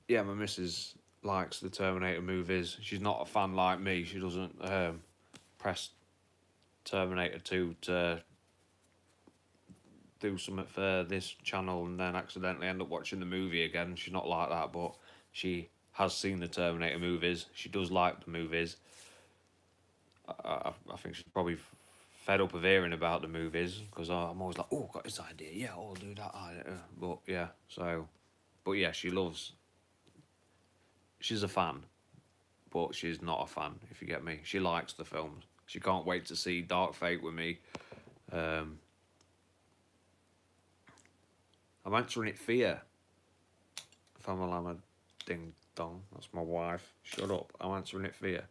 Yeah, my missus likes the Terminator movies. She's not a fan like me. She doesn't press Terminator 2 to do something for this channel and then accidentally end up watching the movie again. She's not like that, but she has seen the Terminator movies. She does like the movies. I think she's probably fed up of hearing about the movies because I'm always like, oh, got this idea. Yeah, I'll do that. But yeah, so... But yeah, she's a fan, but she's not a fan, if you get me. She likes the films. She can't wait to see Dark Fate with me. I'm answering it for you. Family Lama Ding Dong. That's my wife. Shut up. I'm answering it for you.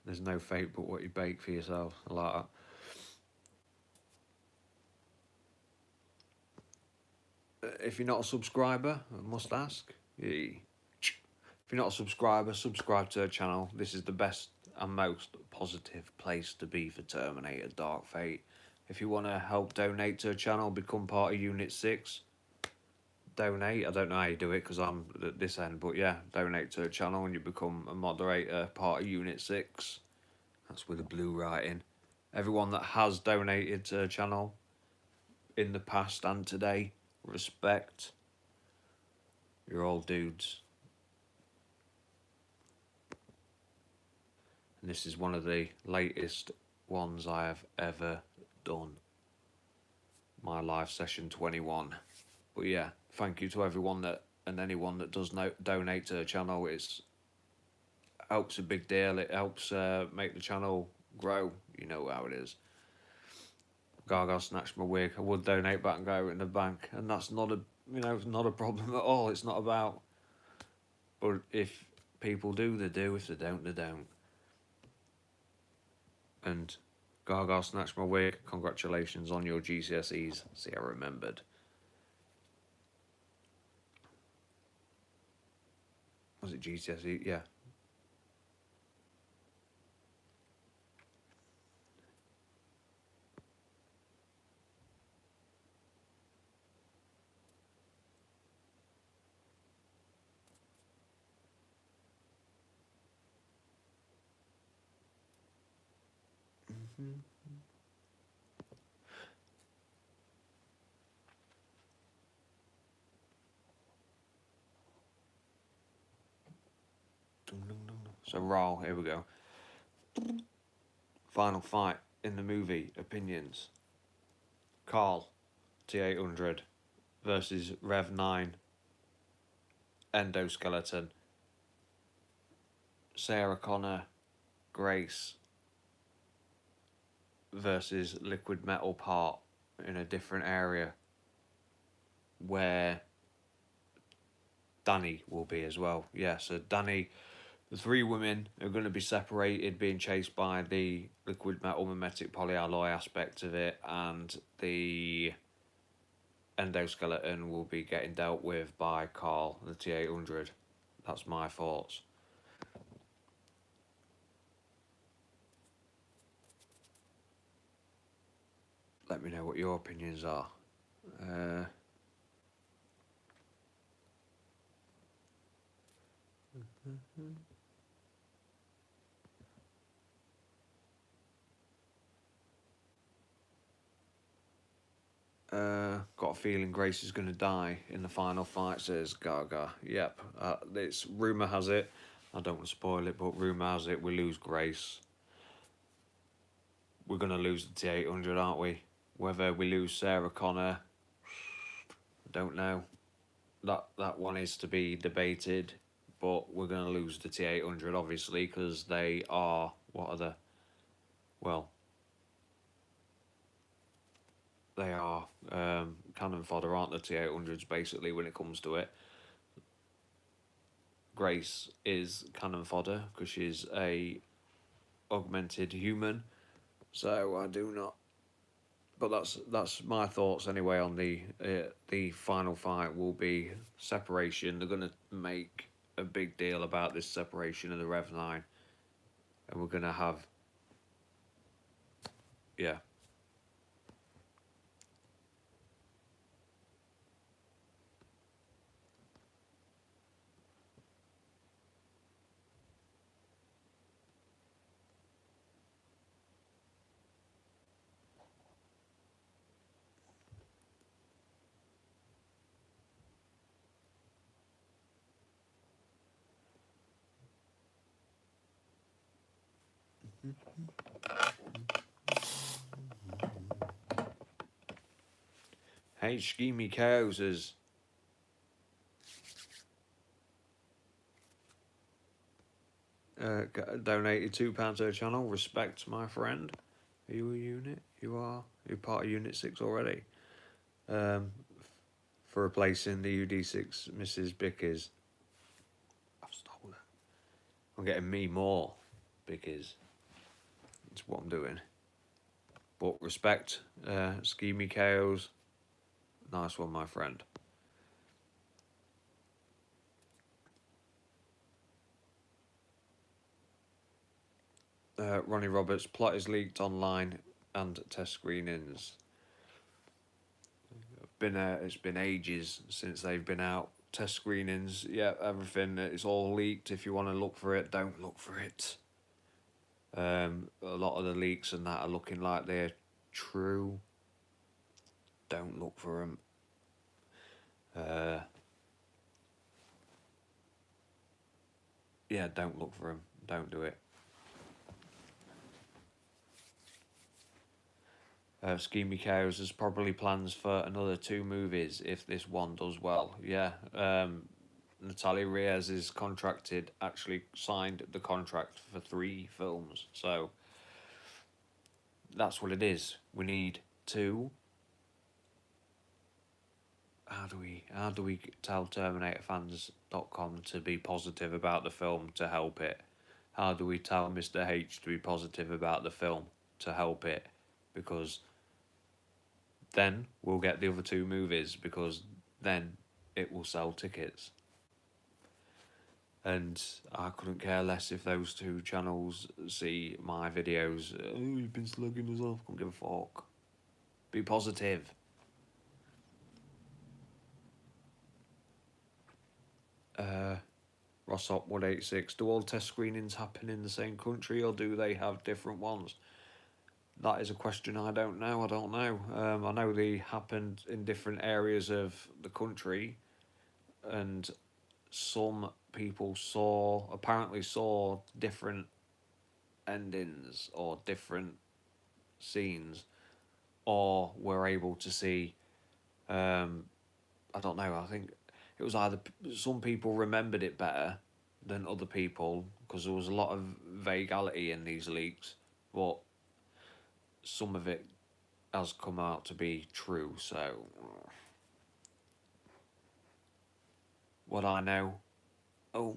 There's no fate but what you bake for yourself. I like that. If you're not a subscriber, I must ask. If you're not a subscriber, subscribe to her channel. This is the best and most positive place to be for Terminator Dark Fate. If you want to help donate to her channel, become part of Unit 6, donate. I don't know how you do it because I'm at this end, but yeah, donate to her channel and you become a moderator, part of Unit 6. That's with a blue writing. Everyone that has donated to her channel in the past and today, respect. You're all dudes. And this is one of the latest ones I have ever done. My live session 21. But yeah, thank you to everyone that and anyone that does donate to the channel. It helps a big deal. It helps make the channel grow. You know how it is. Gaga snatched my wig. I would donate back and go in the bank, and that's not a not a problem at all. It's not about. But if people do, they do. If they don't, they don't. And Gaga snatched my wig. Congratulations on your GCSEs. See, I remembered. Was it GCSE? Yeah. So raw, here we go. Final fight in the movie, opinions. Carl, T800 versus Rev 9 Endoskeleton. Sarah Connor, Grace versus Liquid Metal Part in a different area where Danny will be as well. Yeah, so Danny, the three women are going to be separated, being chased by the liquid metal mimetic polyalloy aspect of it, and the endoskeleton will be getting dealt with by Carl, the T800. That's my thoughts. Let me know what your opinions are. Got a feeling Grace is going to die in the final fight, says Gaga. Yep, it's rumour has it. I don't want to spoil it, but rumour has it we lose Grace. We're going to lose the T800, aren't we? Whether we lose Sarah Connor, I don't know. That one is to be debated, but we're going to lose the T800, obviously, because they are, what are the, well, they are cannon fodder, aren't the T800s, basically, when it comes to it. Grace is cannon fodder, because she's a augmented human, so I do not. But that's my thoughts anyway on the final fight will be separation. They're going to make a big deal about this separation of the Rev 9. And we're going to have, yeah. Hey, Schemy Cows has donated £2 to the channel. Respect, my friend. Are you a unit? You are. You're part of Unit 6 already. For replacing the UD6 Mrs. Bickers. I've stolen. I'm getting me more Bickers. That's what I'm doing. But respect, Schemy Chaos. Nice one, my friend. Ronnie Roberts, plot is leaked online and test screenings. It's been ages since they've been out. Test screenings, yeah, everything. It's all leaked. If you want to look for it, don't look for it. A lot of the leaks and that are looking like they're true. Don't look for them. Yeah, don't look for them. Don't do it. Schemy Cows has probably plans for another 2 movies if this one does well. Yeah, Natalia Reyes is contracted, actually signed the contract for 3 films. So that's what it is. We need 2. How do we tell TerminatorFans.com to be positive about the film to help it? How do we tell Mr. H to be positive about the film to help it? Because then we'll get the other 2 movies, because then it will sell tickets. And I couldn't care less if those 2 channels see my videos. Oh, you've been slugging us off. Couldn't give a fuck. Be positive. Rossop 186. Do all test screenings happen in the same country, or do they have different ones? That is a question I don't know. I know they happened in different areas of the country, and some people apparently saw different endings or different scenes, or were able to see. I don't know. I think it was either some people remembered it better than other people because there was a lot of vagueality in these leaks, but some of it has come out to be true. So, what I know, oh,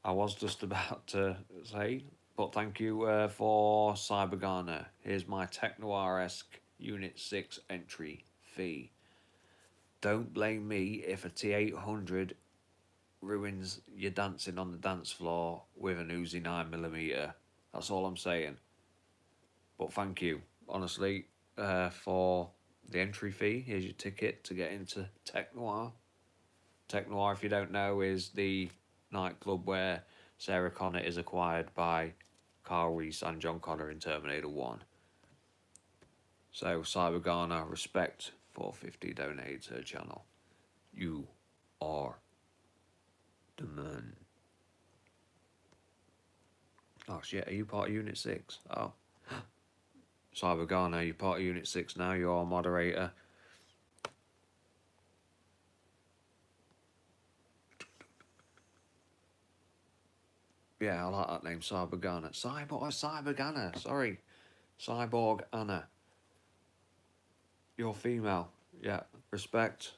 I was just about to say, but thank you for Cybergarner. Here's my Technoir-esque Unit 6 entry fee. Don't blame me if a T800 ruins your dancing on the dance floor with an Uzi 9mm. That's all I'm saying. But thank you, honestly, for the entry fee. Here's your ticket to get into Tech Noir. Tech Noir, if you don't know, is the nightclub where Sarah Connor is acquired by Carl Reese and John Connor in Terminator 1. So, Cybergarner, respect, 450 donated to her channel. You are the man. Oh shit, are you part of Unit 6? Oh. Cybergarner, you're part of Unit 6 now, you're our moderator. Yeah, I like that name, Cybergarner. Cybergarner, sorry. Cyborg Anna. You're female. Yeah, respect.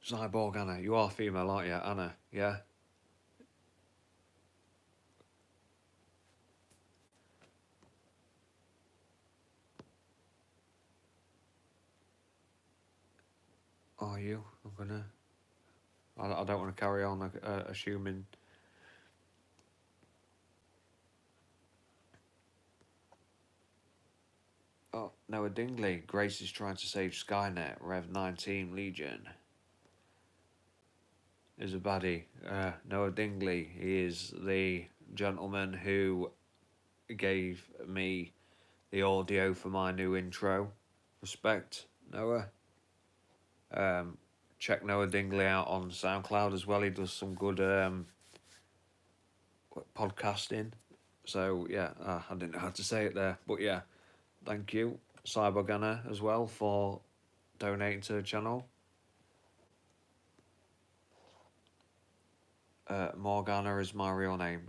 Cyborg Anna, you are female, aren't you, Anna? Yeah? Are you? I'm gonna... I don't want to carry on assuming... Oh, Noah Dingley. Grace is trying to save Skynet. Rev 19 Legion. Is a baddie. Noah Dingley. He is the gentleman who gave me the audio for my new intro. Respect, Noah. Check Noah Dingley out on SoundCloud as well. He does some good podcasting. So yeah, I didn't know how to say it there, but yeah, thank you, Cybergunner, as well for donating to the channel. Morgana is my real name.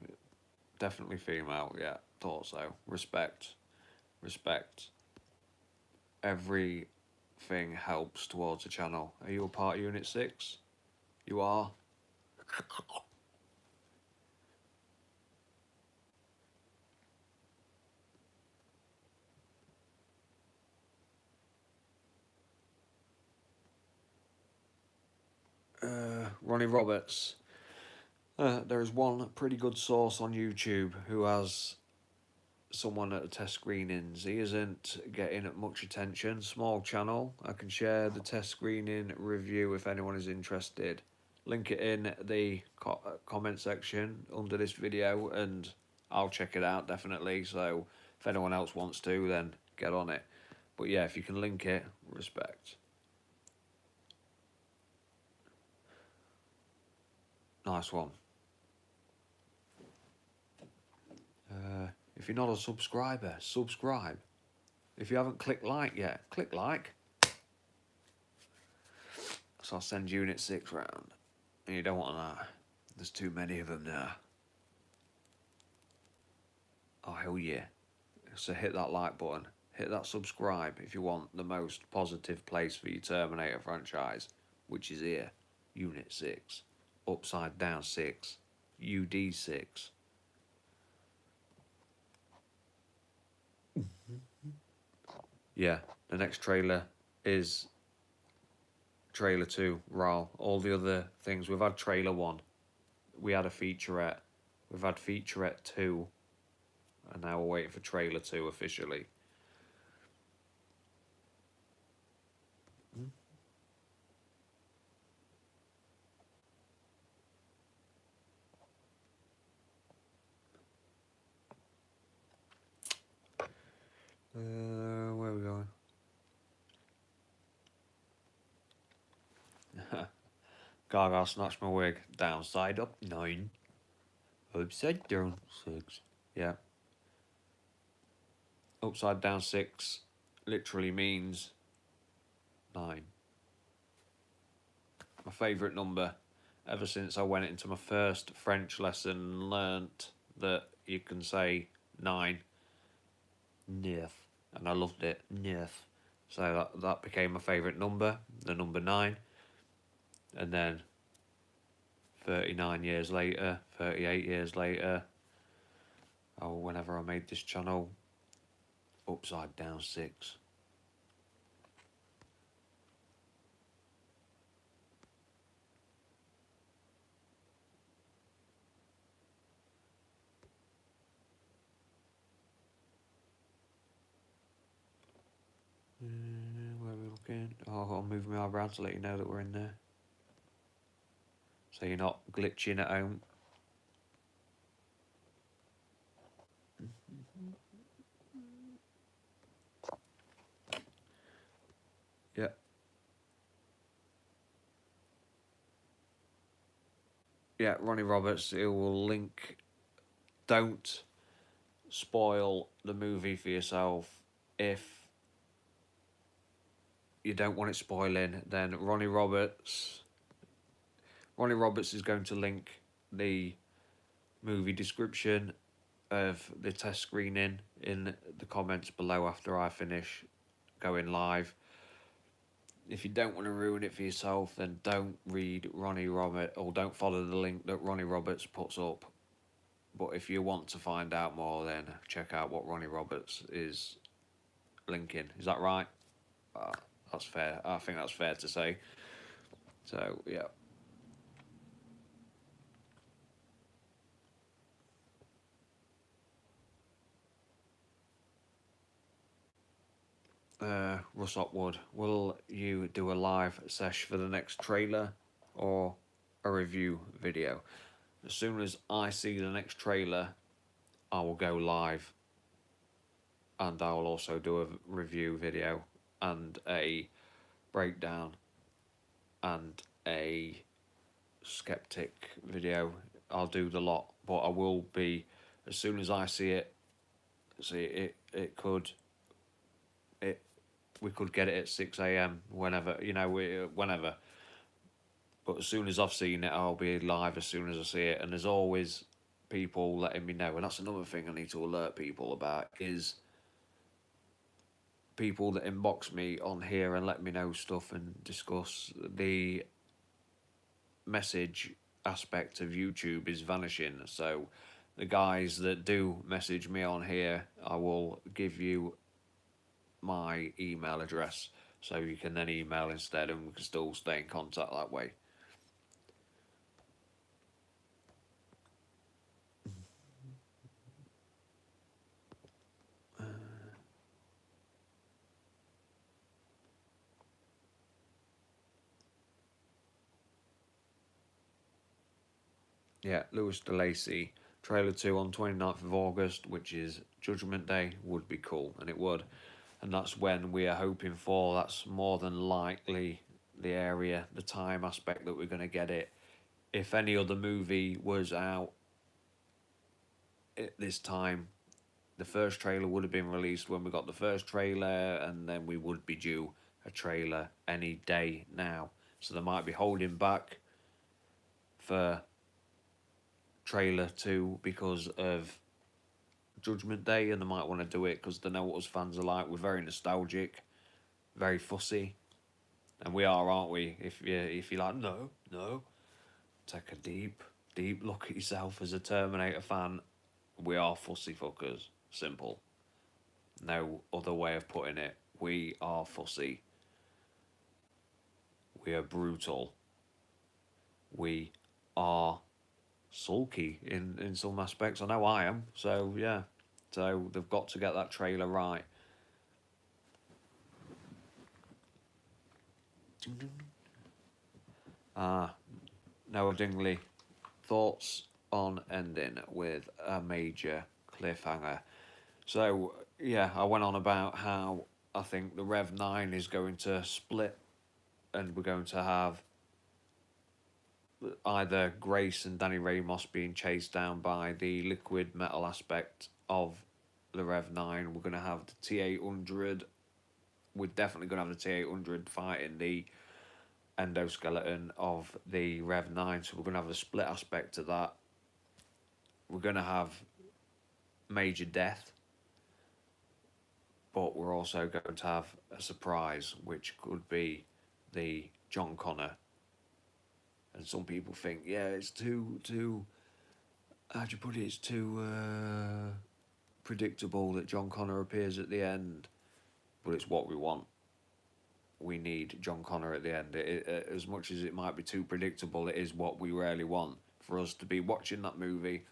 Definitely female. Yeah, thought so. Respect. Everything helps towards the channel. Are you a part of Unit 6? You are? Ronnie Roberts. There is one pretty good source on YouTube who has someone at the test screenings. He isn't getting much attention. Small channel. I can share the test screening review if anyone is interested. Link it in the comment section under this video and I'll check it out definitely. So if anyone else wants to, then get on it. But yeah, if you can link it, respect. Nice one. If you're not a subscriber, subscribe. If you haven't clicked like yet, click like. So I'll send Unit 6 round. And you don't want that. There's too many of them now. Oh, hell yeah. So hit that like button. Hit that subscribe if you want the most positive place for your Terminator franchise, which is here. Unit 6. Upside down 6. UD 6. Yeah, the next trailer is trailer 2, raw. All the other things, we've had trailer 1, we had a featurette, we've had featurette 2, and now we're waiting for trailer 2 officially. Where are we going? Gaga snatched my wig. Downside up 9. Upside down 6. Yeah. Upside down 6 literally means 9. My favourite number ever since I went into my first French lesson and learnt that you can say 9. Neuf. And I loved it. Neuf. So that became my favourite number, the number 9. And then 39 years later, 38 years later, whenever I made this channel, upside down 6. Where are we looking? Oh, I'll move my eyebrow to let you know that we're in there. So you're not glitching at home. Yeah. Yeah, Ronnie Roberts, it will link. Don't spoil the movie for yourself. If you don't want it spoiling, then Ronnie Roberts is going to link the movie description of the test screening in the comments below after I finish going live. If you don't want to ruin it for yourself, then don't read Ronnie Roberts, or don't follow the link that Ronnie Roberts puts up. But if you want to find out more, then check out what Ronnie Roberts is linking. Is that right? That's fair. I think that's fair to say. So, yeah. Russ Hopwood, will you do a live sesh for the next trailer or a review video? As soon as I see the next trailer, I will go live, and I will also do a review video and a breakdown and a skeptic video. I'll do the lot, but I will be, as soon as I see it, we could get it at 6 a.m. whenever, whenever. But as soon as I've seen it, I'll be live as soon as I see it. And there's always people letting me know. And that's another thing I need to alert people about, is people that inbox me on here and let me know stuff and discuss. The message aspect of YouTube is vanishing. So the guys that do message me on here, I will give you my email address so you can then email instead, and we can still stay in contact that way. Yeah, Lewis DeLacy, trailer 2 on 29th of August, which is Judgment Day, would be cool, and it would. And that's when we are hoping for. That's more than likely the area, the time aspect that we're going to get it. If any other movie was out at this time, the first trailer would have been released when we got the first trailer, and then we would be due a trailer any day now. So they might be holding back for trailer 2 because of Judgment Day, and they might want to do it because they know what us fans are like. We're very nostalgic, very fussy, and we are, aren't we? If you're like, no, take a deep look at yourself as a Terminator fan. We are fussy fuckers. Simple. No other way of putting it. We are fussy. We are brutal. We are sulky in some aspects. I know I am. So yeah. So they've got to get that trailer right. Noah Dingley, thoughts on ending with a major cliffhanger. So yeah, I went on about how I think the Rev 9 is going to split, and we're going to have either Grace and Danny Ramos being chased down by the liquid metal aspect of the Rev 9. We're going to have the T800. We're definitely going to have the T800 fighting the endoskeleton of the Rev 9. So we're going to have a split aspect to that. We're going to have major death, but we're also going to have a surprise, which could be the John Connor. And some people think, yeah, it's too how'd you put it? It's too predictable that John Connor appears at the end, but it's what we want. We need John Connor at the end. As much as it might be too predictable, it is what we really want. For us to be watching that movie,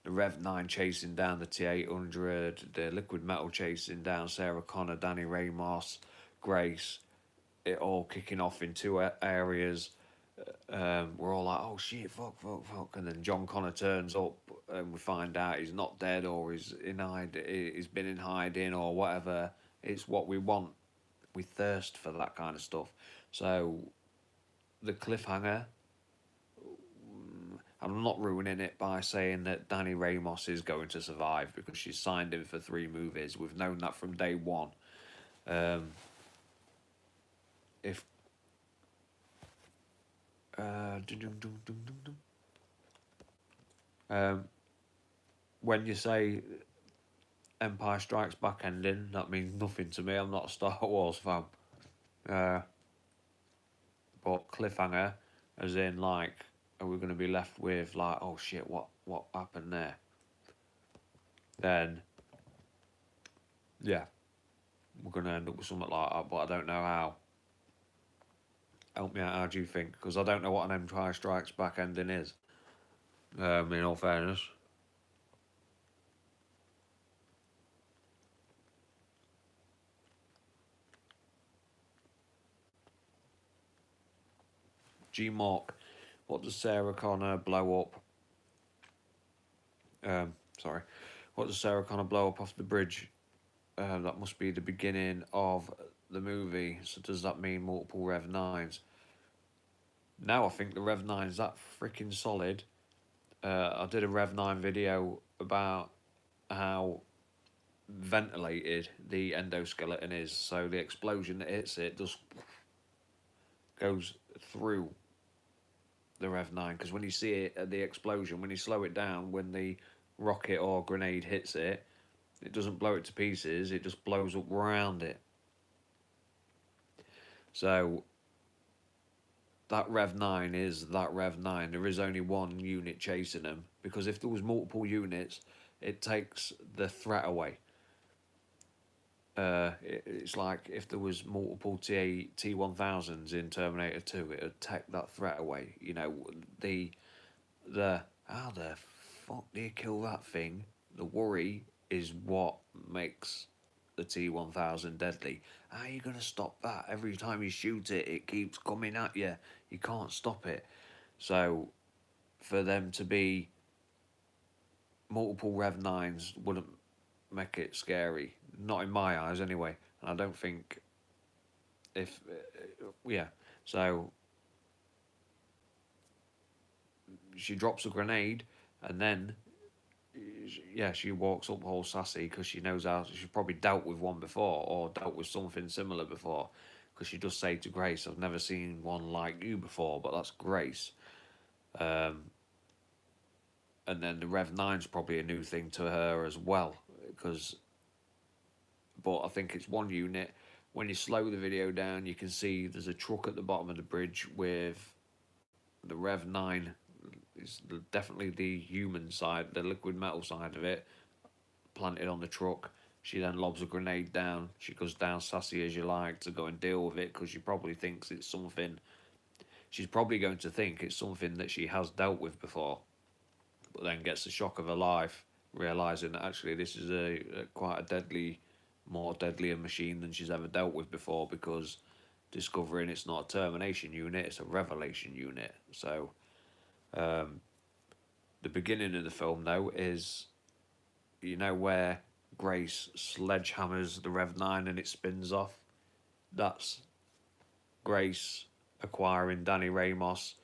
the Rev 9 chasing down the T800, the Liquid Metal chasing down Sarah Connor, Danny Ramos, Grace, it all kicking off in two areas. We're all like, oh shit, fuck, and then John Connor turns up, and we find out he's not dead, or he's been in hiding, or whatever. It's what we want. We thirst for that kind of stuff. So, the cliffhanger. I'm not ruining it by saying that Danny Ramos is going to survive, because she's signed him for 3 movies. We've known that from day one. If when you say Empire Strikes Back ending, that means nothing to me. I'm not a Star Wars fan. But cliffhanger, as in, like, are we going to be left with, like, oh shit, what happened there? Then, yeah, we're going to end up with something like that, but I don't know how. Help me out, how do you think? Because I don't know what an Empire Strikes Back ending is, in all fairness. G-Mark, what does Sarah Connor blow up? What does Sarah Connor blow up off the bridge? That must be the beginning of the movie. So does that mean multiple Rev 9s? Now I think the Rev 9's that freaking solid. I did a Rev 9 video about how ventilated the endoskeleton is. So the explosion that hits it just goes through the Rev 9. Because when you see it at the explosion, when you slow it down, when the rocket or grenade hits it, it doesn't blow it to pieces, it just blows up around it. So that Rev 9 is that Rev 9. There is only one unit chasing them, because if there was multiple units, it takes the threat away. It's like if there was multiple T1000s in Terminator 2, it would take that threat away. You know, the how the fuck do you kill that thing? The worry is what makes the T1000 deadly. How are you going to stop that? Every time you shoot it, it keeps coming at you. You can't stop it. So, for them to be multiple Rev 9s wouldn't make it scary. Not in my eyes, anyway. And I don't think if... yeah. So, she drops a grenade, and then... yeah, she walks up all sassy because she knows how. She's probably dealt with one before, or dealt with something similar before, because she does say to Grace, I've never seen one like you before, but that's Grace. And then the Rev 9's probably a new thing to her as well, but I think it's one unit. When you slow the video down, you can see there's a truck at the bottom of the bridge with the Rev 9. It's definitely the human side, the liquid metal side of it, planted on the truck. She then lobs a grenade down. She goes down sassy as you like to go and deal with it, because she probably thinks it's something... she's probably going to think it's something that she has dealt with before, but then gets the shock of her life, realising that actually this is quite a more deadlier machine than she's ever dealt with before, because discovering it's not a termination unit, it's a revelation unit. So... the beginning of the film, though, is, you know, where Grace sledgehammers the Rev 9 and it spins off. That's Grace acquiring Danny Ramos,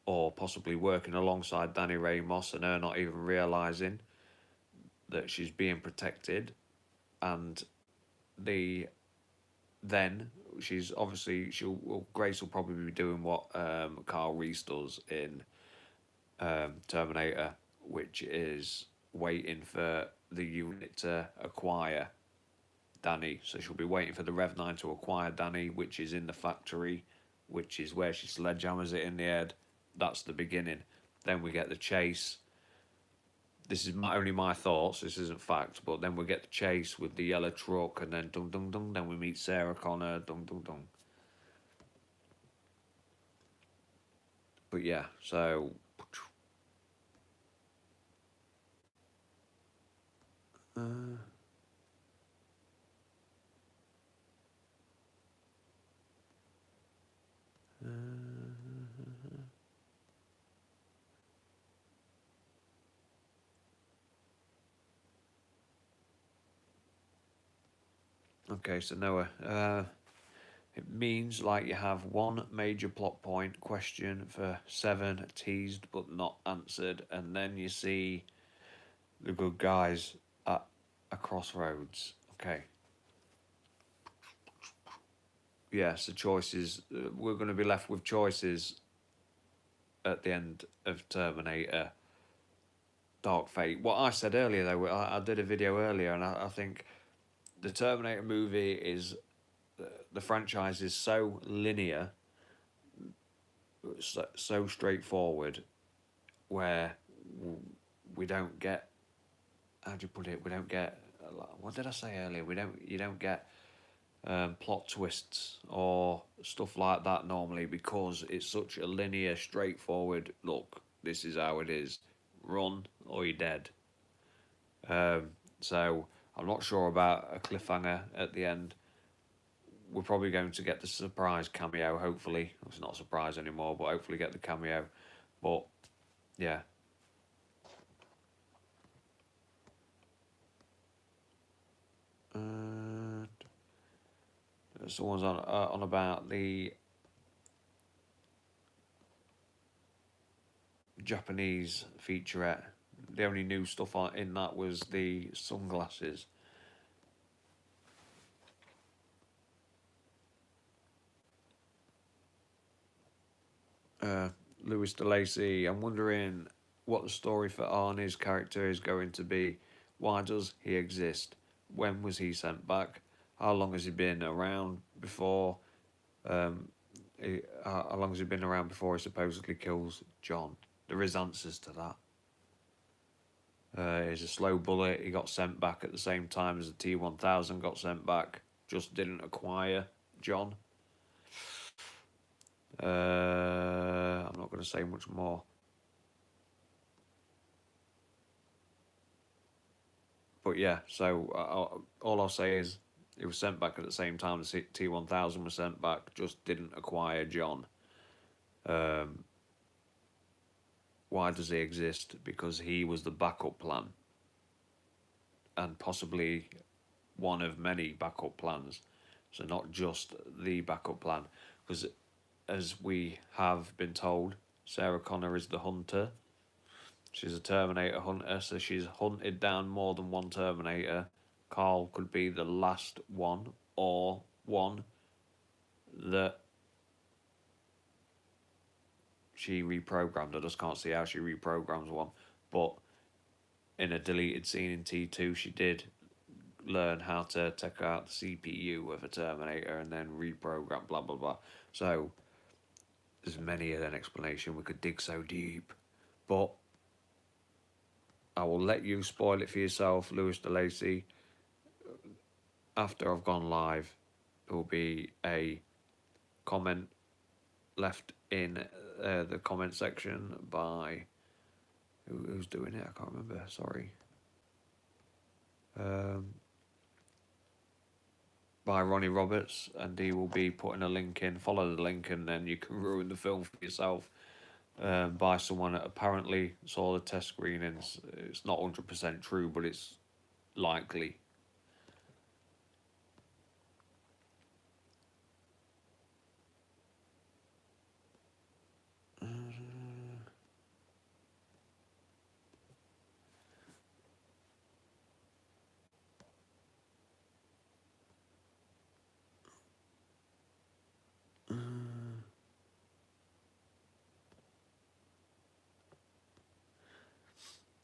or possibly working alongside Danny Ramos, and her not even realising that she's being protected. And then she's obviously, Grace will probably be doing what Carl Reese does in Terminator, which is waiting for the unit to acquire Danny. So she'll be waiting for the Rev 9 to acquire Danny, which is in the factory, which is where she sledgehammers it in the head. That's the beginning. Then we get the chase. This is only my thoughts, this isn't fact, but then we get the chase with the yellow truck, and then dum dum dum, then we meet Sarah Connor, dum dum dum. But yeah, so okay, so Noah, it means like you have one major plot point question for 7 teased but not answered, and then you see the good guys at a crossroads. Okay. Yeah, so choices. We're going to be left with choices at the end of Terminator Dark Fate. What I said earlier, though, I did a video earlier, and I think the Terminator movie is, the franchise is so linear, so straightforward, where we don't get, how do you put it? We don't get, what did I say earlier? You don't get plot twists or stuff like that normally, because it's such a linear, straightforward, look, this is how it is, run or you're dead. So I'm not sure about a cliffhanger at the end. We're probably going to get the surprise cameo, hopefully. It's not a surprise anymore, but hopefully get the cameo. But yeah, someone's on about the Japanese featurette. The only new stuff in that was the sunglasses. Louis DeLacy, I'm wondering what the story for Arnie's character is going to be. Why does he exist? When was he sent back? How long has he been around before? How long has he been around before he supposedly kills John? There is answers to that. He's a slow bullet. He got sent back at the same time as the T-1000 got sent back. Just didn't acquire John. I'm not going to say much more. But yeah, so all I'll say is it was sent back at the same time the T-1000 was sent back, just didn't acquire John. Why does he exist? Because he was the backup plan. And possibly one of many backup plans. So not just the backup plan. Because as we have been told, Sarah Connor is the hunter. She's a Terminator hunter, so she's hunted down more than one Terminator. Carl could be the last one, or one that she reprogrammed. I just can't see how she reprograms one. But in a deleted scene in T2, she did learn how to take out the CPU of a Terminator and then reprogram, blah, blah, blah. So there's many an explanation. We could dig so deep. But I will let you spoil it for yourself, Louis DeLacy. After I've gone live, there will be a comment left in the comment section by... Who's doing it? I can't remember, sorry. By Ronnie Roberts, and he will be putting a link in. Follow the link and then you can ruin the film for yourself. By someone that apparently saw the test screenings. It's not 100% true, but it's likely.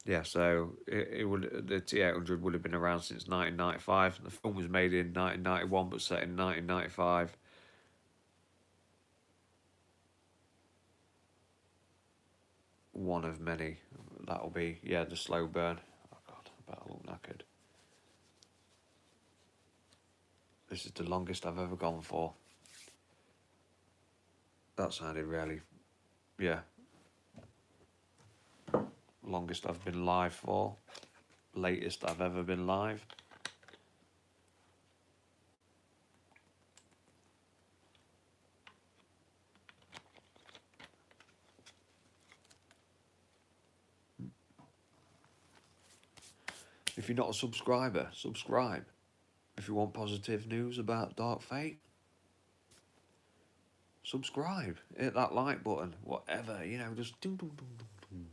Yeah, so it would the T800 would have been around since 1995. The film was made in 1991, but set in 1995. One of many. That'll be the slow burn. Oh God, I better look knackered. This is the longest I've ever gone for. That sounded really, longest I've been live for. Latest I've ever been live. If you're not a subscriber, subscribe. If you want positive news about Dark Fate, subscribe. Hit that like button. Whatever, just ding, ding, ding, ding, ding.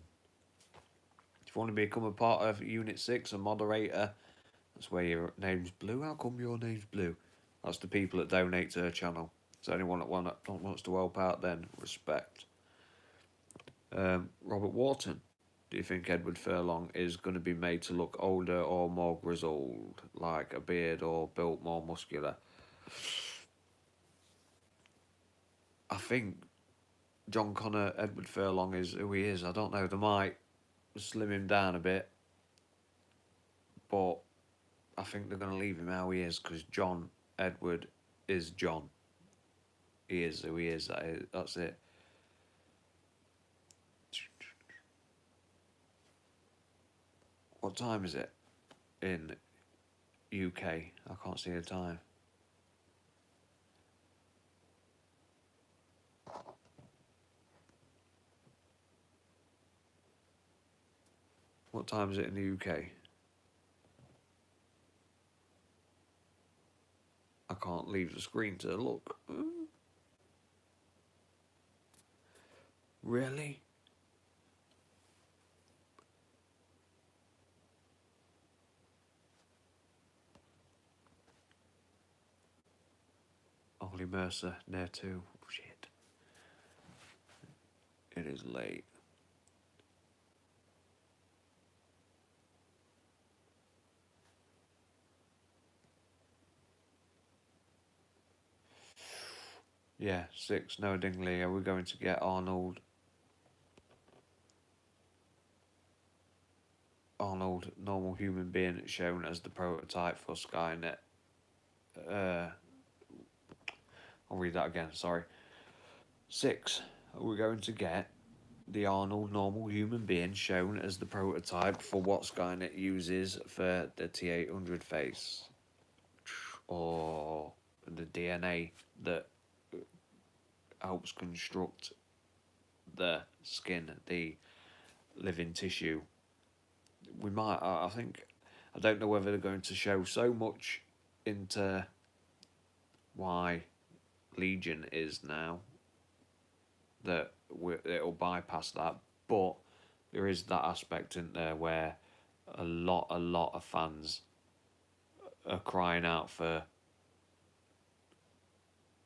If you want to become a part of Unit 6, a moderator, that's where your name's blue. How come your name's blue? That's the people that donate to her channel. So anyone that wants to help out, then respect. Robert Wharton. Do you think Edward Furlong is going to be made to look older or more grizzled, like a beard, or built more muscular? I think John Connor, Edward Furlong is who he is. I don't know, they might slim him down a bit, but I think they're going to leave him how he is, because Edward is John. He is who he is, that's it. What time is it in UK? I can't see the time. What time is it in the UK? I can't leave the screen to look. Really? Ollie Mercer, near 2. Shit. It is late. Yeah, 6, Noah Dingley. Are we going to get Arnold? Arnold, normal human being, shown as the prototype for Skynet. I'll read that again, sorry. 6, are we going to get the Arnold, normal human being, shown as the prototype for what Skynet uses for the T-800 face? Or the DNA that helps construct the skin, the living tissue. We might, I think, I don't know whether they're going to show so much into why Legion is now that it'll bypass that, but there is that aspect in there where a lot of fans are crying out for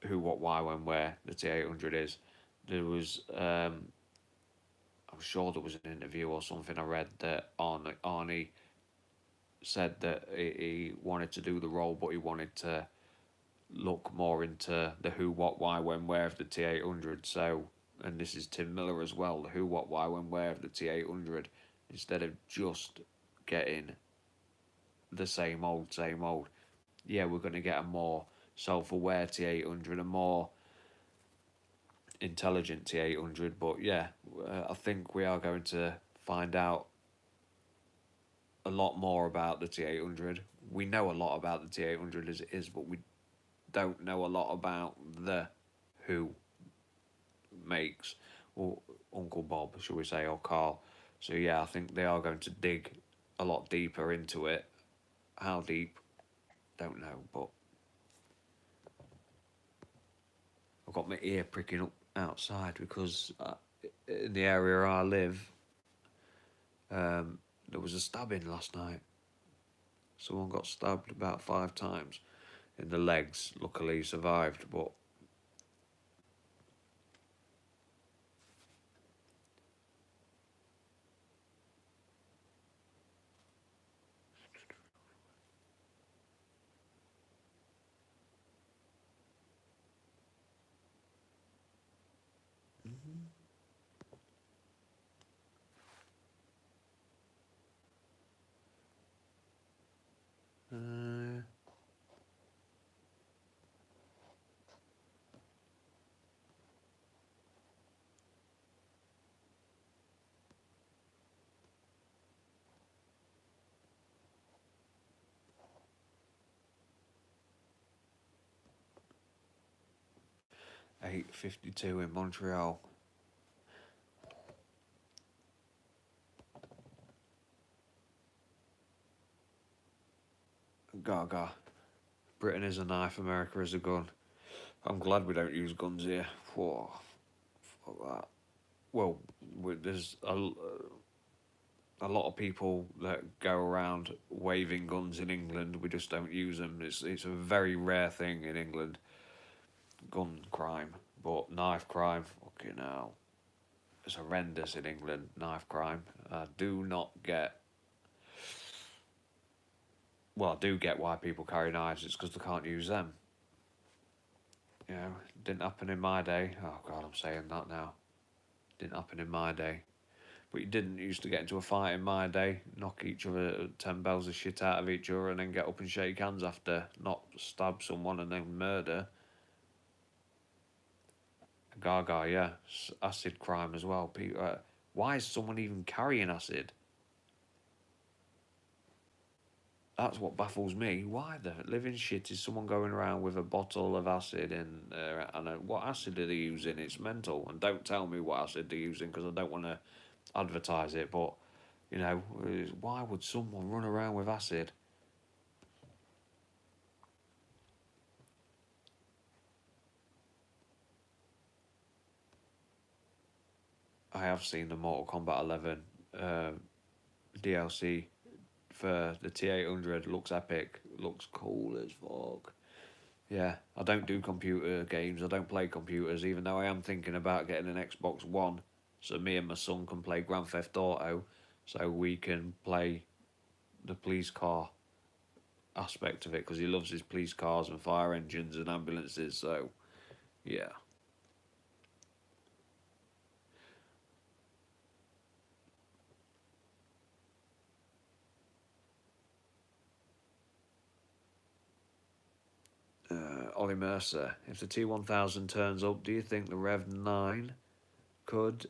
who, what, why, when, where the T-800 is. There was, I'm sure there was an interview or something I read that Arnie said that he wanted to do the role, but he wanted to look more into the who, what, why, when, where of the T-800. So, and this is Tim Miller as well, the who, what, why, when, where of the T-800, instead of just getting the same old. Yeah, we're going to get a more self-aware T-800, a more intelligent T-800, but yeah, I think we are going to find out a lot more about the T-800. We know a lot about the T-800 as it is, but we don't know a lot about the who makes, or Uncle Bob, shall we say, or Carl. So yeah, I think they are going to dig a lot deeper into it, How deep? Don't know, but I've got my ear pricking up outside because in the area I live, there was a stabbing last night. Someone got stabbed about 5 times in the legs. Luckily, he survived, but uh, 8:52 in Montreal. Gaga. Britain is a knife, America is a gun. I'm glad we don't use guns here. Whoa, fuck that. Well, there's a lot of people that go around waving guns in England. We just don't use them. It's a very rare thing in England. Gun crime, but knife crime, fucking hell, it's horrendous in England. Knife crime. I do not get. Well, I do get why people carry knives. It's because they can't use them. You know, didn't happen in my day. Oh God, I'm saying that now. Didn't happen in my day. But you didn't used to get into a fight in my day, knock each other 10 bells of shit out of each other, and then get up and shake hands after, not stab someone and then murder. Gaga, yeah, acid crime as well. Why is someone even carrying acid? That's what baffles me. Why the living shit is someone going around with a bottle of acid and what acid are they using? It's mental. And don't tell me what acid they're using because I don't want to advertise it. But you know, why would someone run around with acid? I have seen the Mortal Kombat 11 DLC for the T800. Looks epic. Looks cool as fuck. Yeah, I don't do computer games. I don't play computers, even though I am thinking about getting an Xbox One so me and my son can play Grand Theft Auto so we can play the police car aspect of it because he loves his police cars and fire engines and ambulances. So, yeah. Ollie Mercer, if the T1000 turns up, do you think the Rev 9 could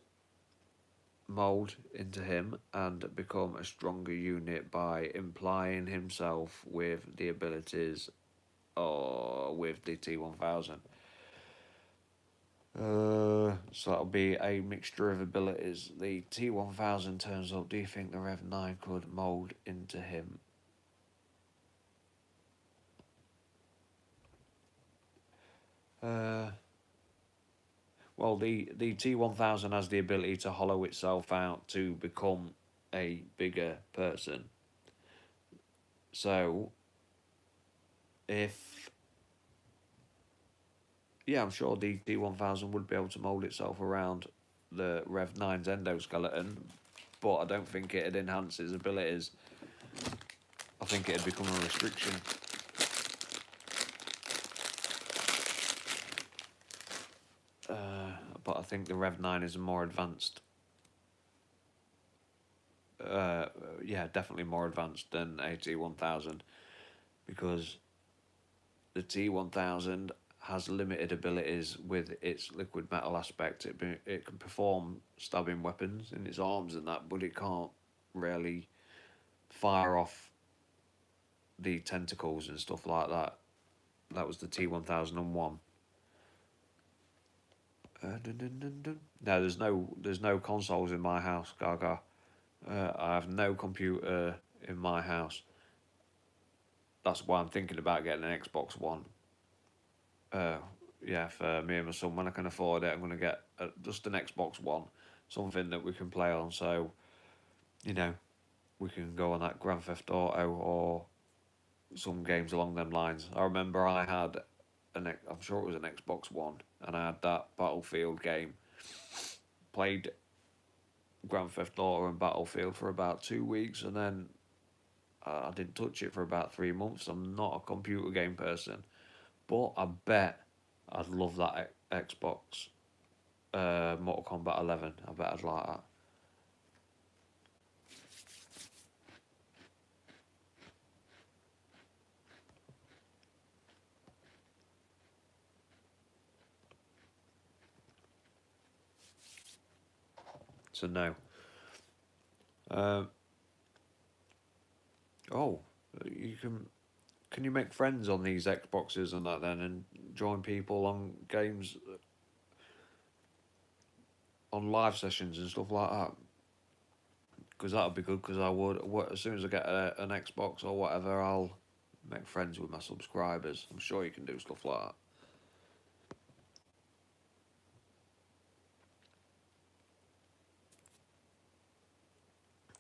mould into him and become a stronger unit by implying himself with the abilities or with the T1000? So that'll be a mixture of abilities. The T1000 turns up. Do you think the Rev 9 could mould into him? Well, the T1000 has the ability to hollow itself out to become a bigger person. So, if yeah, I'm sure the T1000 would be able to mould itself around the Rev 9's endoskeleton, but I don't think it'd enhance its abilities. I think it'd become a restriction. But I think the Rev 9 is a more advanced. Yeah, definitely more advanced than a T1000 because the T1000 has limited abilities with its liquid metal aspect. It can perform stabbing weapons in its arms and that, but it can't really fire off the tentacles and stuff like that. That was the T1001. No, there's no consoles in my house, Gaga. I have no computer in my house. that's why I'm thinking about getting an Xbox One. Yeah, for me and my son, when I can afford it, I'm going to get just an Xbox One, something that we can play on. So, you know, we can go on that Grand Theft Auto or some games along them lines. I remember I had I'm sure it was an Xbox One, and I had that Battlefield game. Played Grand Theft Auto and Battlefield for about 2 weeks, and then I didn't touch it for about 3 months. I'm not a computer game person, but I bet I'd love that Xbox Mortal Kombat 11. I bet I'd like that. So no. Oh, you can you make friends on these Xboxes and that then, and join people on games, on live sessions and stuff like that? Because that would be good. Because I would, as soon as I get an Xbox or whatever, I'll make friends with my subscribers. I'm sure you can do stuff like that.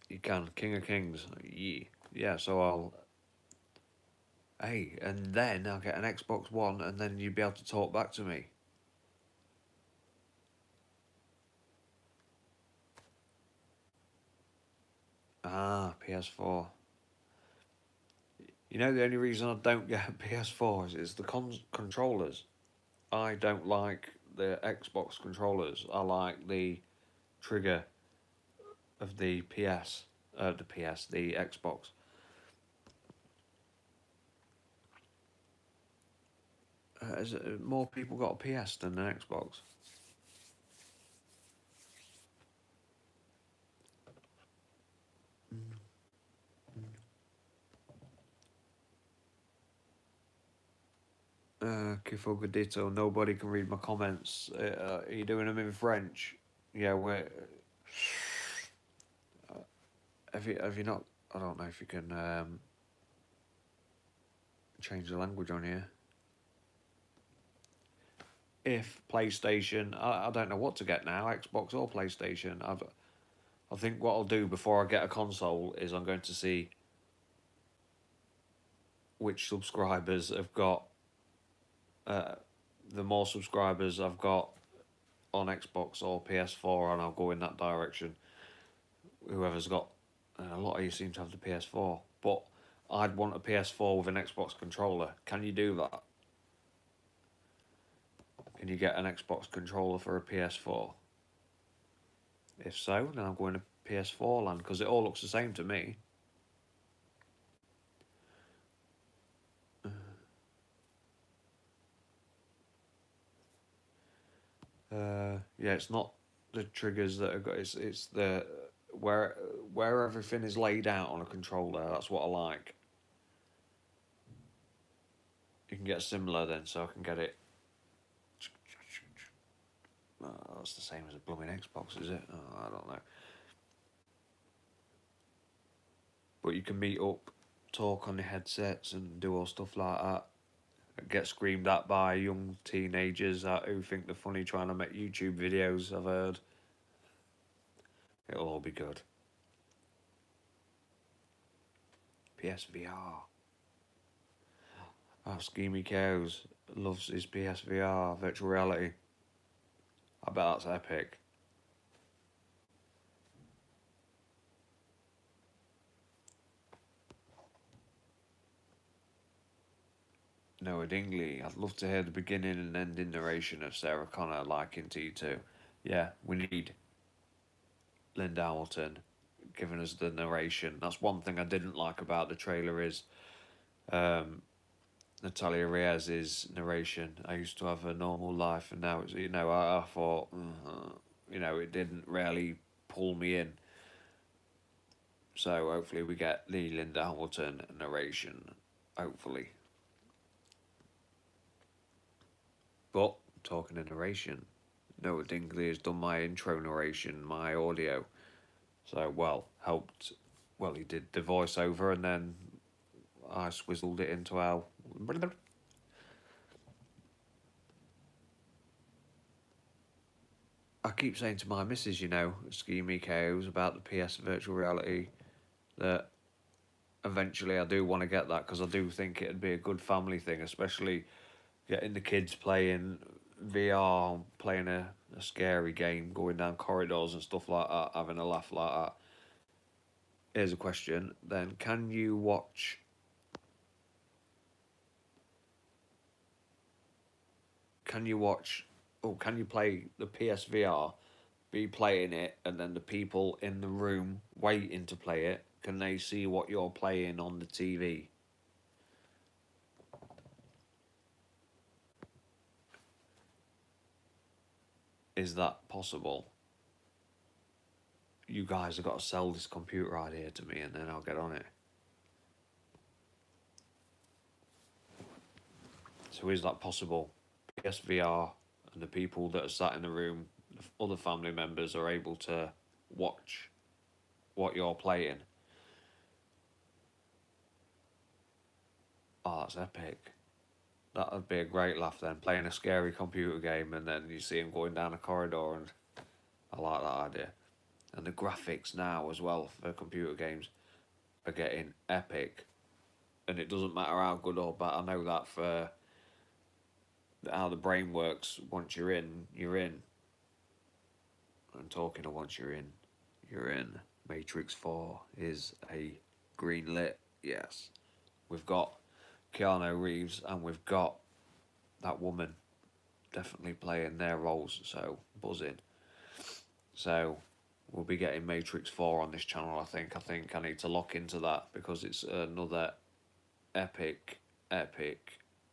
You can. King of Kings. Yeah. Yeah, so I'll. Hey, and then I'll get an Xbox One, and then you'll be able to talk back to me. Ah, PS4. You know, the only reason I don't get a PS4 is the controllers. I don't like the Xbox controllers. I like the trigger of the the Xbox. Has more people got a PS than an Xbox? Kifogadito, nobody can read my comments. Are you doing them in French? Yeah, have you not? I don't know if you can change the language on here. If PlayStation, I don't know what to get now, Xbox or PlayStation. I think what I'll do before I get a console is I'm going to see which subscribers have got. The more subscribers I've got on Xbox or PS4, and I'll go in that direction. Whoever's got, a lot of you seem to have the PS4, but I'd want a PS4 with an Xbox controller. Can you do that? Can you get an Xbox controller for a PS4? If so, then I'm going to PS4 land, because it all looks the same to me. Yeah, it's not the triggers that have got. It's the where everything is laid out on a controller. That's what I like. You can get similar then, so I can get it. Oh, that's the same as a blooming Xbox, is it? Oh, I don't know. But you can meet up, talk on the headsets, and do all stuff like that. Get screamed at by young teenagers who think they're funny trying to make YouTube videos, I've heard. It'll all be good. PSVR. Oh, Schemy Cows loves his PSVR, virtual reality. I bet that's epic. Noah Dingley, I'd love to hear the beginning and ending narration of Sarah Connor like in T2. Yeah, we need Linda Hamilton giving us the narration. That's one thing I didn't like about the trailer is Natalia Reyes's narration. I used to have a normal life, and now it's, I thought, it didn't really pull me in. So hopefully we get the Linda Hamilton narration. Hopefully. But talking of narration, Noah Dingley has done my intro narration, my audio. So he did the voiceover, and then I swizzled it into how. I keep saying to my missus, you know, schemey chaos about the PS virtual reality, that eventually I do want to get that because I do think it'd be a good family thing, especially getting the kids playing VR, playing a scary game, going down corridors and stuff like that, having a laugh like that. Here's a question then. Can you watch can you play the PSVR, be playing it, and then the people in the room waiting to play it, can they see what you're playing on the TV? Is that possible? You guys have got to sell this computer idea to me and then I'll get on it. So is that possible? PSVR and the people that are sat in the room, the other family members, are able to watch what you're playing. Oh, that's epic. That would be a great laugh then, playing a scary computer game and then you see him going down a corridor, and I like that idea. And the graphics now as well for computer games are getting epic. And it doesn't matter how good or bad. I know that for how the brain works, once you're in, you're in. I'm talking of once you're in, you're in. Matrix 4 is a green lit, yes. We've got Keanu Reeves and we've got that woman definitely playing their roles, so buzzing. So we'll be getting Matrix 4 on this channel, I think. I think I need to lock into that because it's another epic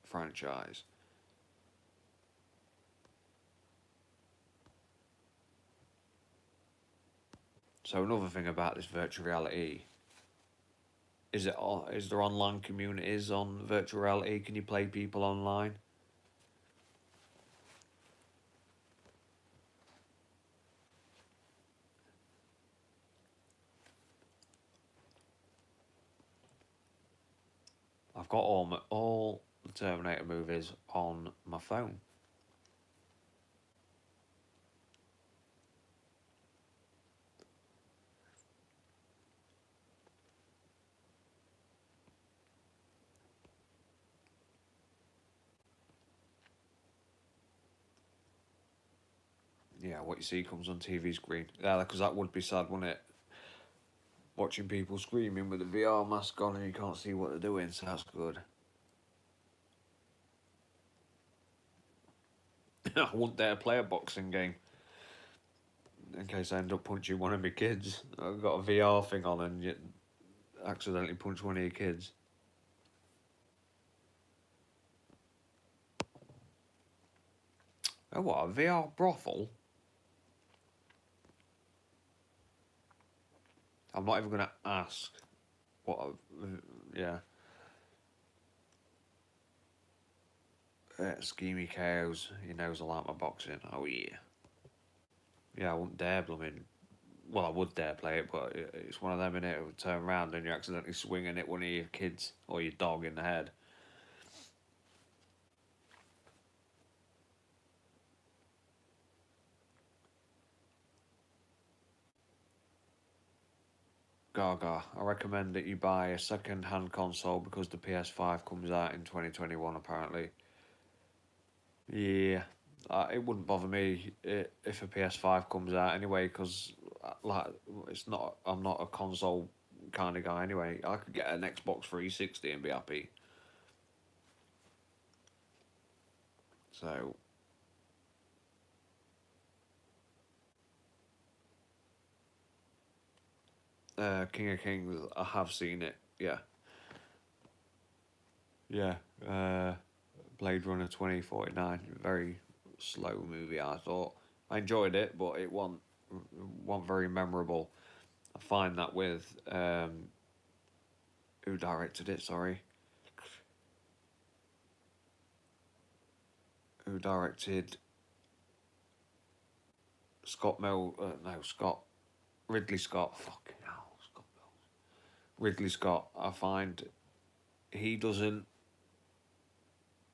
franchise. So another thing about this virtual reality, is there online communities on virtual reality? Can you play people online? I've got all the Terminator movies on my phone. Yeah, what you see comes on TV screen. Yeah, because that would be sad, wouldn't it? Watching people screaming with a VR mask on and you can't see what they're doing, so that's good. I wouldn't dare play a boxing game in case I end up punching one of my kids. I've got a VR thing on and you accidentally punch one of your kids. Oh, what, a VR brothel? I'm not even going to ask what yeah. Schemy cows, he knows I like my boxing. Oh, yeah. Yeah, I wouldn't dare blooming. Well, I would dare play it, but it's one of them in it. It would turn around and you accidentally swing and hit one of your kids or your dog in the head. Gaga, I recommend that you buy a second-hand console because the PS5 comes out in 2021 apparently. Yeah, it wouldn't bother me if a PS5 comes out anyway, because like it's not. I'm not a console kind of guy anyway. I could get an Xbox 360 and be happy. So, King of Kings, I have seen it. Yeah, yeah. Blade Runner 2049, very slow movie. I thought I enjoyed it, but it wasn't very memorable. I find that with who directed it? Sorry, who directed Scott Mel? No, Scott Ridley Scott. Fucking hell, Scott Mel. Ridley Scott. I find he doesn't.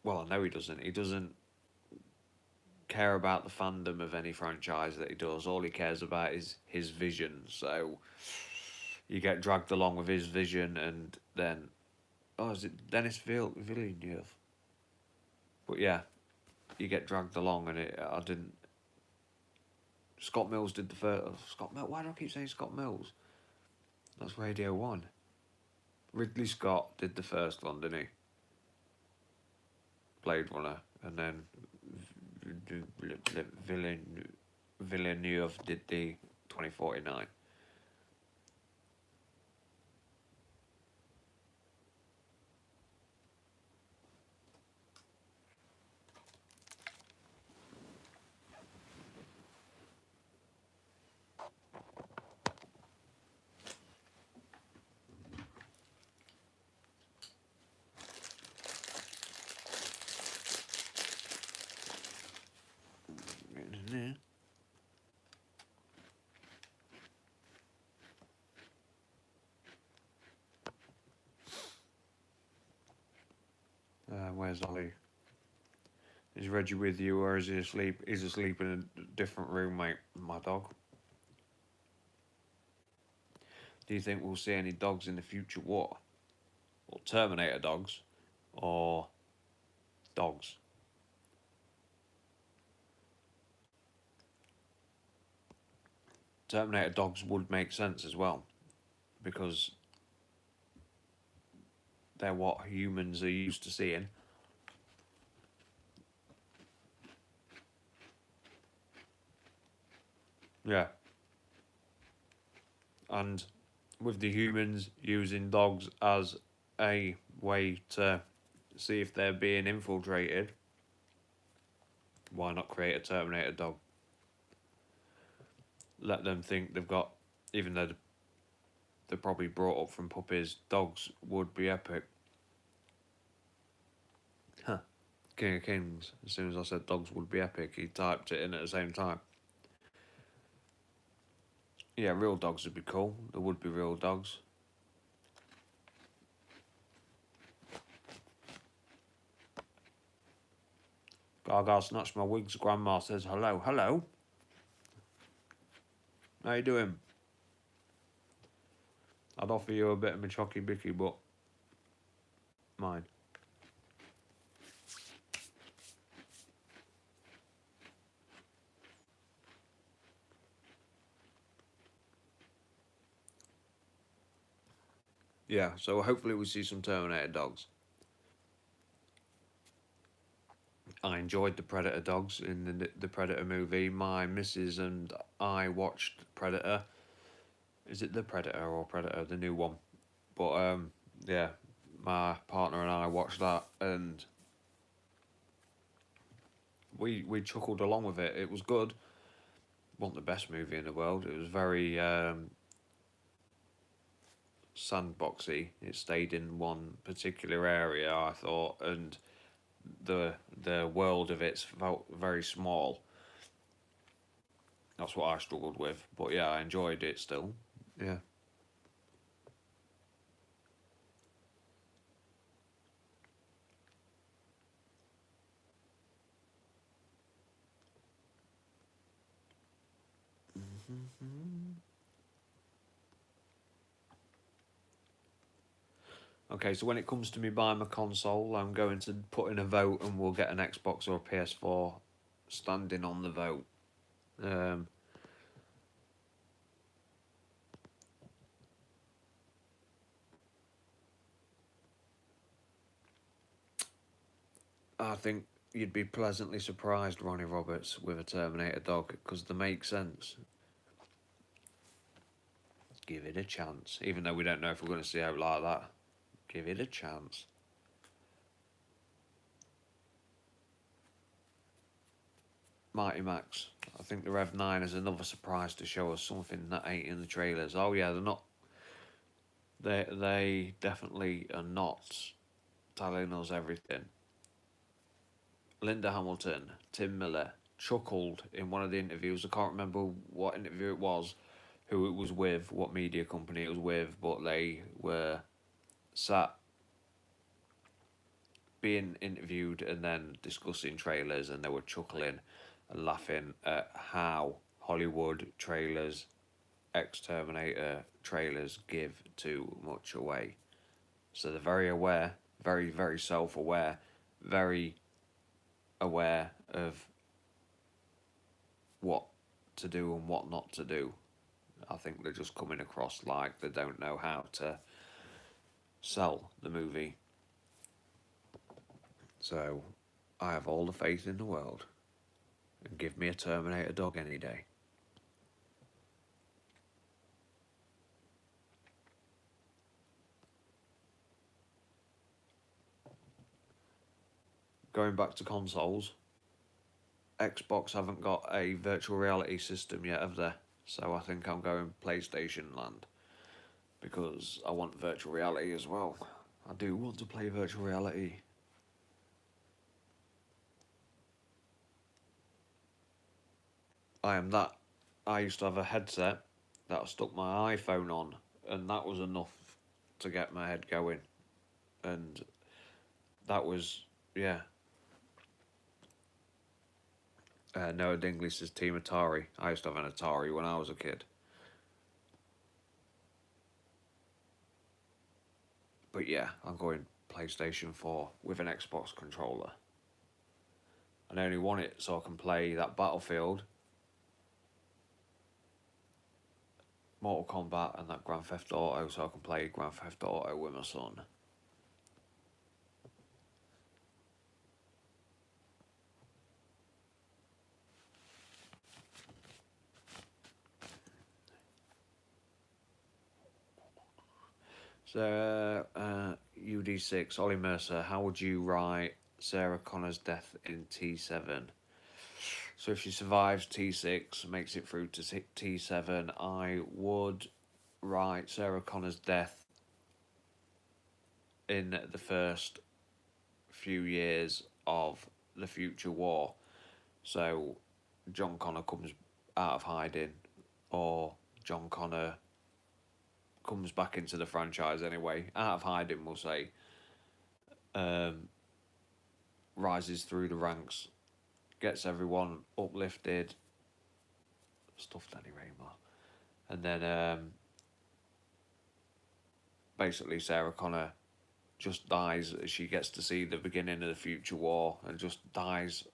Well, I know he doesn't. He doesn't care about the fandom of any franchise that he does. All he cares about is his vision. So you get dragged along with his vision, and then is it Dennis Villeneuve? But yeah, you get dragged along, and I didn't. Scott Mills did the first. Scott Mills. Why do I keep saying Scott Mills? That's Radio One. Ridley Scott did the first one, didn't he? Blade Runner, and then Villeneuve did the 2049. Where's Ollie? Is Reggie with you, or is he asleep? He's asleep in a different room, mate. My dog. Do you think we'll see any dogs in the future war? Or Terminator dogs? Or dogs? Terminator dogs would make sense as well, because they're what humans are used to seeing. Yeah. And with the humans using dogs as a way to see if they're being infiltrated, why not create a Terminator dog? Let them think they've got, even though they're probably brought up from puppies, dogs would be epic. Huh. King of Kings. As soon as I said dogs would be epic, he typed it in at the same time. Yeah, real dogs would be cool. There would be real dogs. Gaga snatched my wigs. Grandma says hello. Hello. How you doing? I'd offer you a bit of my chocky bicky, but mine. Yeah, so hopefully we see some Terminator dogs. I enjoyed the Predator dogs in the Predator movie. My missus and I watched Predator. Is it the Predator or Predator, the new one? But yeah, my partner and I watched that, and we chuckled along with it. It was good. Wasn't the best movie in the world. It was very sandboxy. It stayed in one particular area, I thought, and the world of it felt very small. That's what I struggled with. But yeah, I enjoyed it still. Yeah. Okay, so when it comes to me buying my console, I'm going to put in a vote, and we'll get an Xbox or a PS4 standing on the vote. I think you'd be pleasantly surprised, Ronnie Roberts, with a Terminator dog, because they make sense. Give it a chance, even though we don't know if we're going to see out like that. Give it a chance. Mighty Max. I think the Rev 9 is another surprise to show us something that ain't in the trailers. Oh yeah, they're not. They definitely are not telling us everything. Linda Hamilton, Tim Miller, chuckled in one of the interviews. I can't remember what interview it was, who it was with, what media company it was with, but they were sat being interviewed and then discussing trailers, and they were chuckling and laughing at how Hollywood trailers, ex-Terminator trailers, give too much away. So they're very aware, very, very self-aware, very aware of what to do and what not to do. I think they're just coming across like they don't know how to sell the movie. So I have all the faith in the world, and give me a Terminator dog any day. Going back to consoles, Xbox haven't got a virtual reality system yet, have they? So I think I'm going PlayStation land, because I want virtual reality as well. I do want to play virtual reality. I used to have a headset that I stuck my iPhone on, and that was enough to get my head going. And that was, yeah. Noah Dingley says Team Atari. I used to have an Atari when I was a kid. But yeah, I'm going PlayStation 4 with an Xbox controller. And I only want it so I can play that Battlefield, Mortal Kombat, and that Grand Theft Auto, so I can play Grand Theft Auto with my son. So, UD6, Ollie Mercer, how would you write Sarah Connor's death in T7? So if she survives T6, makes it through to T7, I would write Sarah Connor's death in the first few years of the future war. So John Connor comes out of hiding, or John Connor comes back into the franchise anyway, out of hiding, we'll say, rises through the ranks, gets everyone uplifted, stuffed Danny Raymer, and then basically Sarah Connor just dies as she gets to see the beginning of the future war, and just dies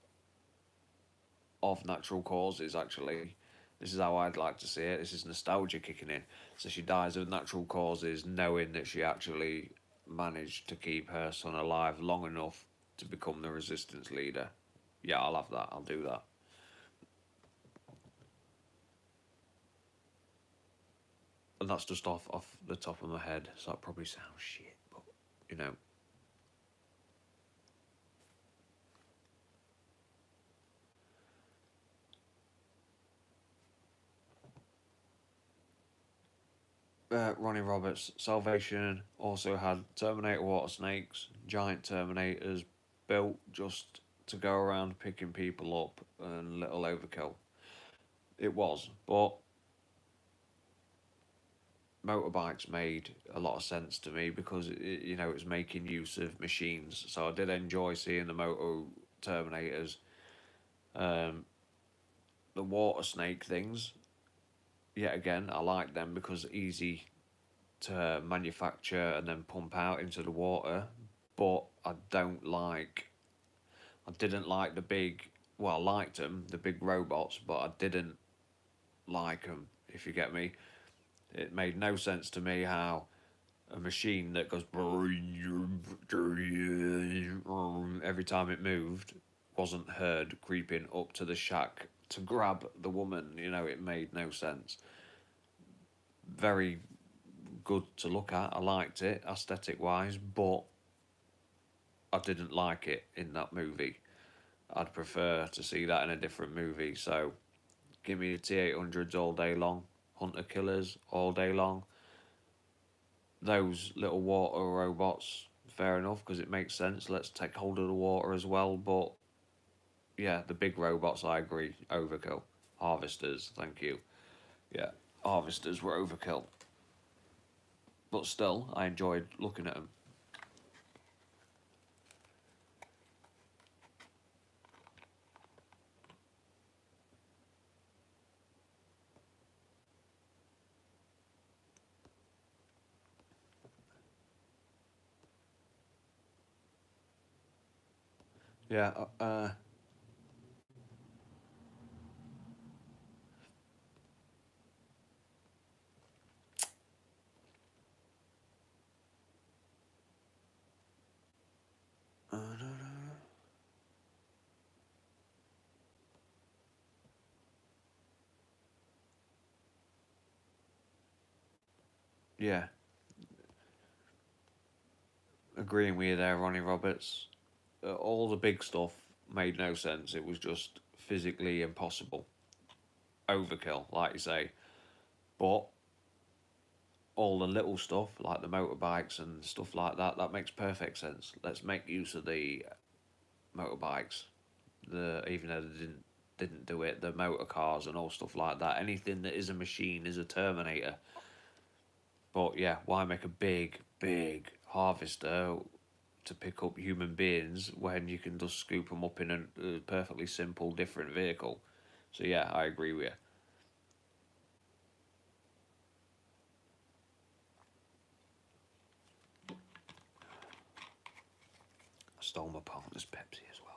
of natural causes, actually. This is how I'd like to see it. This is nostalgia kicking in. So she dies of natural causes, knowing that she actually managed to keep her son alive long enough to become the resistance leader. Yeah, I'll have that. I'll do that. And that's just off the top of my head, so that probably sounds shit, but, you know. Ronnie Roberts, Salvation also had Terminator water snakes, giant Terminators built just to go around picking people up, and little overkill. It was, but motorbikes made a lot of sense to me, because it was making use of machines. So I did enjoy seeing the moto Terminators. The water snake things, yet again, I like them because easy to manufacture and then pump out into the water. But I didn't like the big, well, I liked them, the big robots, but I didn't like them, if you get me. It made no sense to me how a machine that goes every time it moved wasn't heard creeping up to the shack to grab the woman. It made no sense. Very good to look at. I liked it aesthetic wise, but I didn't like it in that movie. I'd prefer to see that in a different movie. So give me the T-800s all day long, hunter killers all day long. Those little water robots, fair enough, because it makes sense. Let's take hold of the water as well. But yeah, the big robots, I agree, overkill. Harvesters, thank you. Yeah, harvesters were overkill. But still, I enjoyed looking at them. Yeah. Yeah. Agreeing with you there, Ronnie Roberts. All the big stuff made no sense. It was just physically impossible. Overkill, like you say. But all the little stuff, like the motorbikes and stuff like that, that makes perfect sense. Let's make use of the motorbikes. Even though they didn't do it, the motor cars and all stuff like that. Anything that is a machine is a Terminator. But yeah, why make a big harvester to pick up human beings when you can just scoop them up in a perfectly simple, different vehicle? So yeah, I agree with you. I stole my partner's Pepsi as well.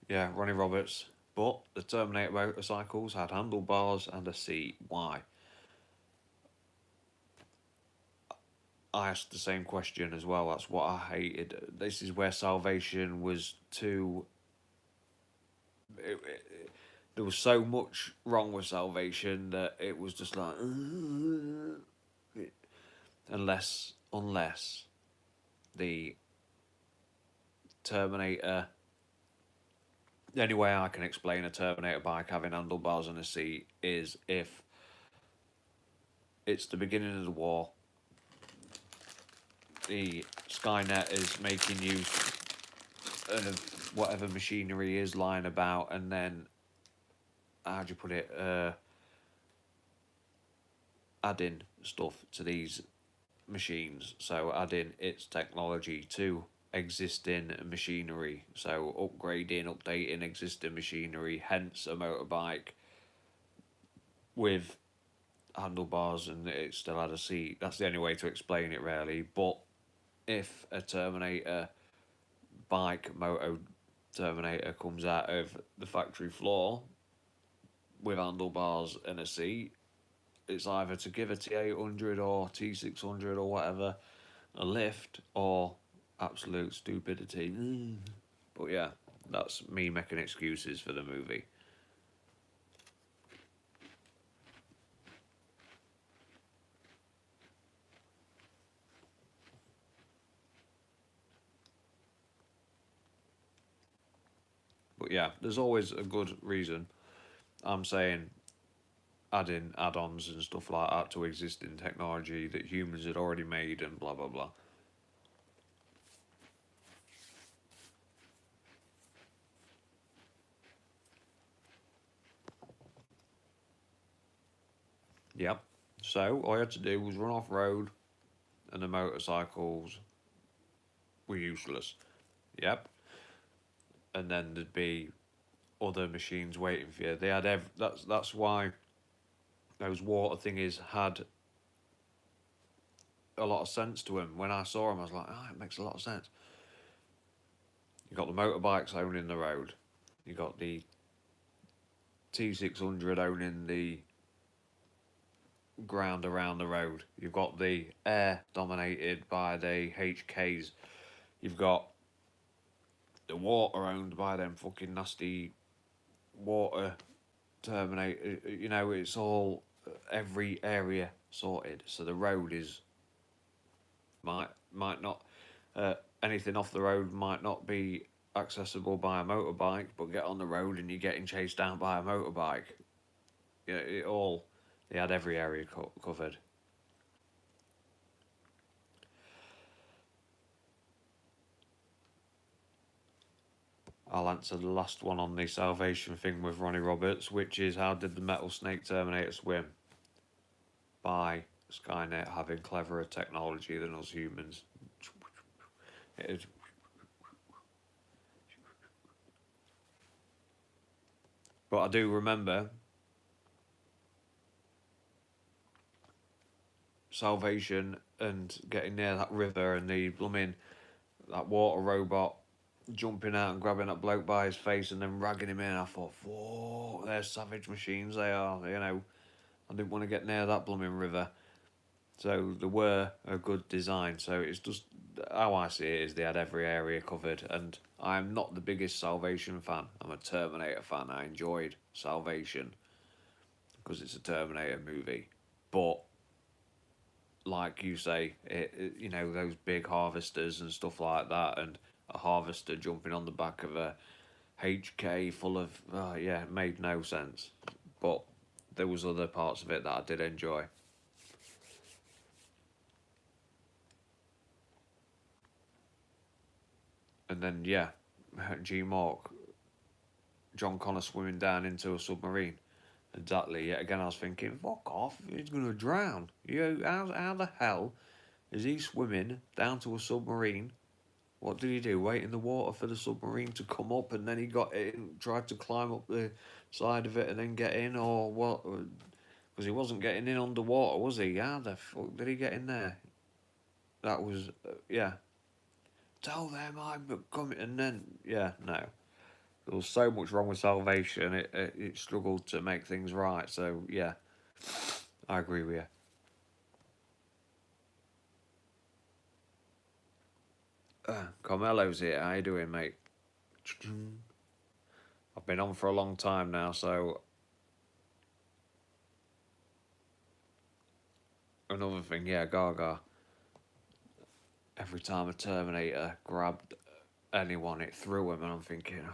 Yeah, Ronnie Roberts. But the Terminator motorcycles had handlebars and a seat. Why? I asked the same question as well. That's what I hated. This is where Salvation was too. There was so much wrong with Salvation that it was just like, unless the Terminator. The only way I can explain a Terminator bike having handlebars and a seat is if it's the beginning of the war. The Skynet is making use of whatever machinery is lying about, and then how do you put it? Adding stuff to these machines. So adding its technology to existing machinery. So upgrading, updating existing machinery. Hence a motorbike with handlebars and it still had a seat. That's the only way to explain it, really. But if a Terminator bike, Moto Terminator, comes out of the factory floor with handlebars and a seat, it's either to give a T800 or T600 or whatever a lift or absolute stupidity. But yeah, that's me making excuses for the movie. But yeah, there's always a good reason. I'm saying adding add-ons and stuff like that to existing technology that humans had already made and blah blah blah. Yep. So all I had to do was run off road, and the motorcycles were useless. Yep. And then there'd be other machines waiting for you. They had that's why those water thingies had a lot of sense to him. When I saw him, I was like, oh, it makes a lot of sense. You got the motorbikes owning the road. You got the T600 owning the ground around the road. You've got the air dominated by the HKs. You've got the water owned by them fucking nasty water Terminator. You know, it's all every area sorted. So the road is might not anything off the road might not be accessible by a motorbike, but get on the road and you're getting chased down by a motorbike. Yeah, it all they had every area covered. I'll answer the last one on the Salvation thing with Ronnie Roberts, which is how did the Metal Snake Terminator swim? By Skynet having cleverer technology than us humans. It is. But I do remember Salvation and getting near that river and the blooming that water robot jumping out and grabbing that bloke by his face and then ragging him in. I thought, whoa, they're savage machines, they are. You know, I didn't want to get near that blooming river. So they were a good design. So it's just how I see it is they had every area covered. And I'm not the biggest Salvation fan. I'm a Terminator fan. I enjoyed Salvation because it's a Terminator movie. But like you say, you know, those big harvesters and stuff like that, and a harvester jumping on the back of a HK full of, yeah, it made no sense. But there was other parts of it that I did enjoy. And then, yeah, G-Mark, John Connor swimming down into a submarine. Exactly. Yet again, I was thinking, fuck off, he's going to drown. You know, how the hell is he swimming down to a submarine? What did he do? Wait in the water for the submarine to come up, and then he got in, tried to climb up the side of it and then get in, or what? Because he wasn't getting in underwater, was he? How the fuck did he get in there? That was, yeah. Tell them I'm coming, and then, yeah, no. There was so much wrong with Salvation, it struggled to make things right, so, yeah. I agree with you. Carmelo's here. How you doing, mate? I've been on for a long time now, so another thing, yeah, Gaga. Every time a Terminator grabbed anyone, it threw him, and I'm thinking,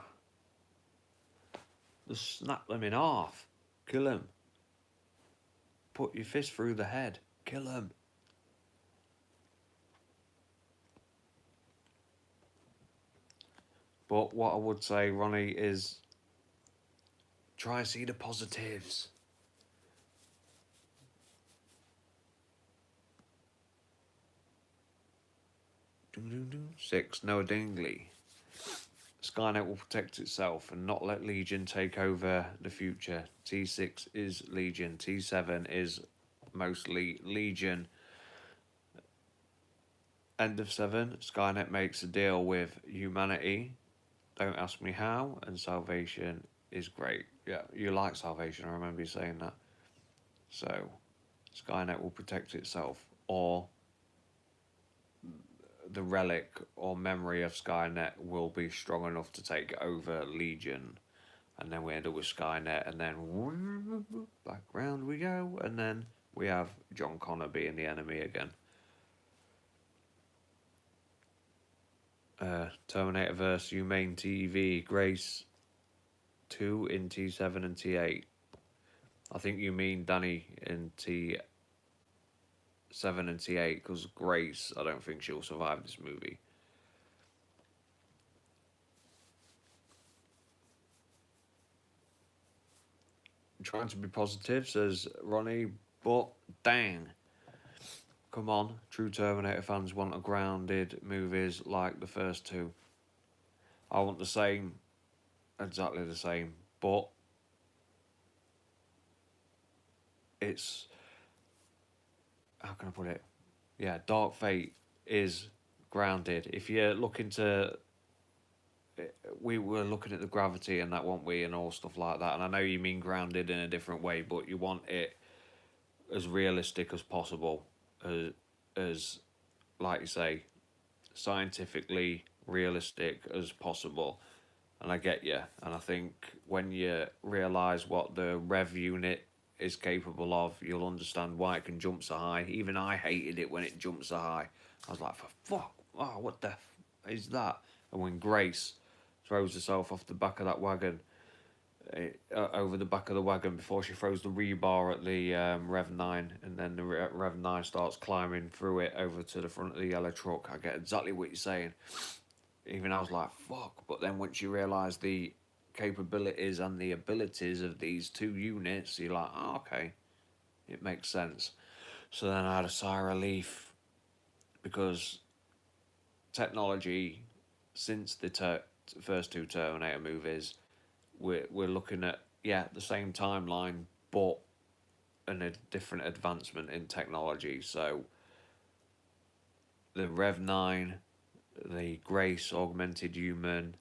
just snap them in half, kill him. Put your fist through the head, kill him. But what I would say, Ronnie, is try and see the positives. Six, Noah Dingley. Skynet will protect itself and not let Legion take over the future. T6 is Legion. T7 is mostly Legion. End of 7, Skynet makes a deal with humanity. Don't ask me how. And Salvation is great. Yeah, you like Salvation, I remember you saying that. So, Skynet will protect itself. Or the relic or memory of Skynet will be strong enough to take over Legion. And then we end up with Skynet, and then back round we go, and then we have John Connor being the enemy again. Terminator vs. Humane TV, Grace 2 in T7 and T8. I think you mean Danny in T7 and T8, because Grace, I don't think she'll survive this movie. I'm trying to be positive, says Ronnie, but dang. Come on, true Terminator fans want a grounded movies like the first two. I want the same, exactly the same, but it's, how can I put it? Yeah, Dark Fate is grounded. If you're looking to, we were looking at the gravity and that, weren't we, and all stuff like that. And I know you mean grounded in a different way, but you want it as realistic as possible, as like you say, scientifically realistic as possible. And I get you. And I think when you realise what the rev unit is capable of, you'll understand why it can jump so high. Even I hated it when it jumped so high. I was like, for fuck, oh, what the is that? And when Grace throws herself off the back of that wagon, over the back of the wagon before she throws the rebar at the Rev 9, and then the Rev 9 starts climbing through it over to the front of the yellow truck. I get exactly what you're saying. Even I was like, fuck. But then once you realise the capabilities and the abilities of these two units, you're like, oh, okay, it makes sense. So then I had a sigh of relief, because technology, since the first two Terminator movies, we're looking at yeah, the same timeline, but a different advancement in technology. So the Rev 9, the Grace augmented human,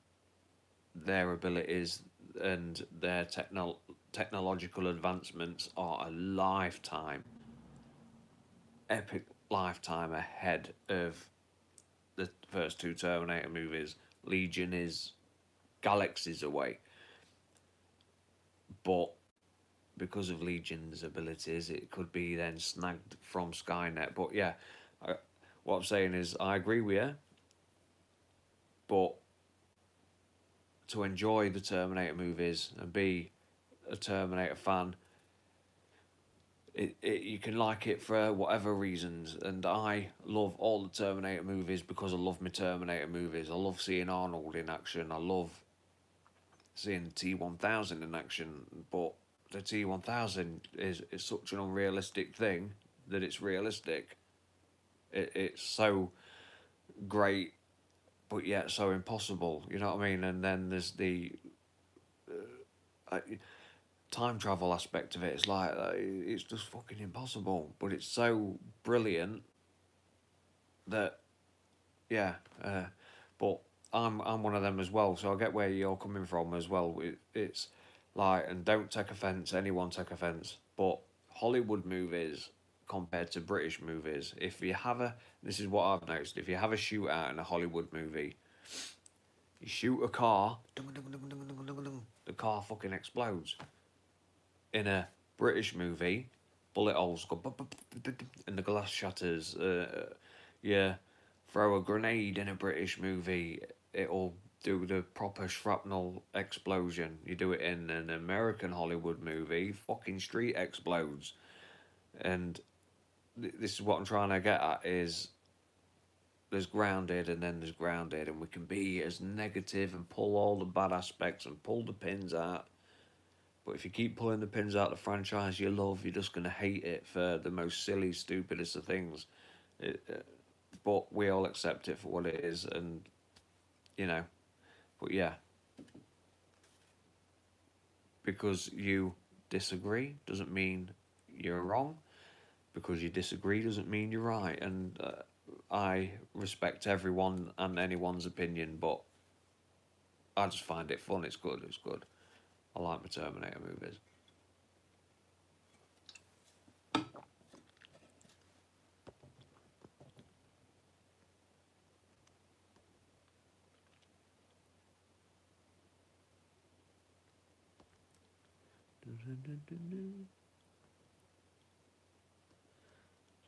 their abilities and their technological advancements are a lifetime, epic lifetime ahead of the first two Terminator movies. Legion is galaxies away, but because of Legion's abilities, it could be then snagged from Skynet. But yeah, what I'm saying is, I agree with you, but to enjoy the Terminator movies and be a Terminator fan, you can like it for whatever reasons. And I love all the Terminator movies because I love my Terminator movies. I love seeing Arnold in action. I love seeing T-1000 in action. But the T-1000 is such an unrealistic thing that it's realistic. It's so great, but yet so impossible. You know what I mean? And then there's the time travel aspect of it. It's like it's just fucking impossible, but it's so brilliant that yeah. But I'm one of them as well, so I get where you're coming from as well. It's like, and don't take offence. Anyone take offence, but Hollywood movies compared to British movies, if you have a, this is what I've noticed, if you have a shootout in a Hollywood movie, you shoot a car, the car fucking explodes. In a British movie, bullet holes go and the glass shatters. Yeah, throw a grenade in a British movie, it'll do the proper shrapnel explosion. You do it in an American Hollywood movie, fucking street explodes. And this is what I'm trying to get at is there's grounded and then there's grounded, and we can be as negative and pull all the bad aspects and pull the pins out. But if you keep pulling the pins out of the franchise you love, you're just going to hate it for the most silly, stupidest of things. But we all accept it for what it is, and, you know, but yeah. Because you disagree doesn't mean you're wrong. Because you disagree doesn't mean you're right. And I respect everyone and anyone's opinion, but I just find it fun. It's good. It's good. I like my Terminator movies.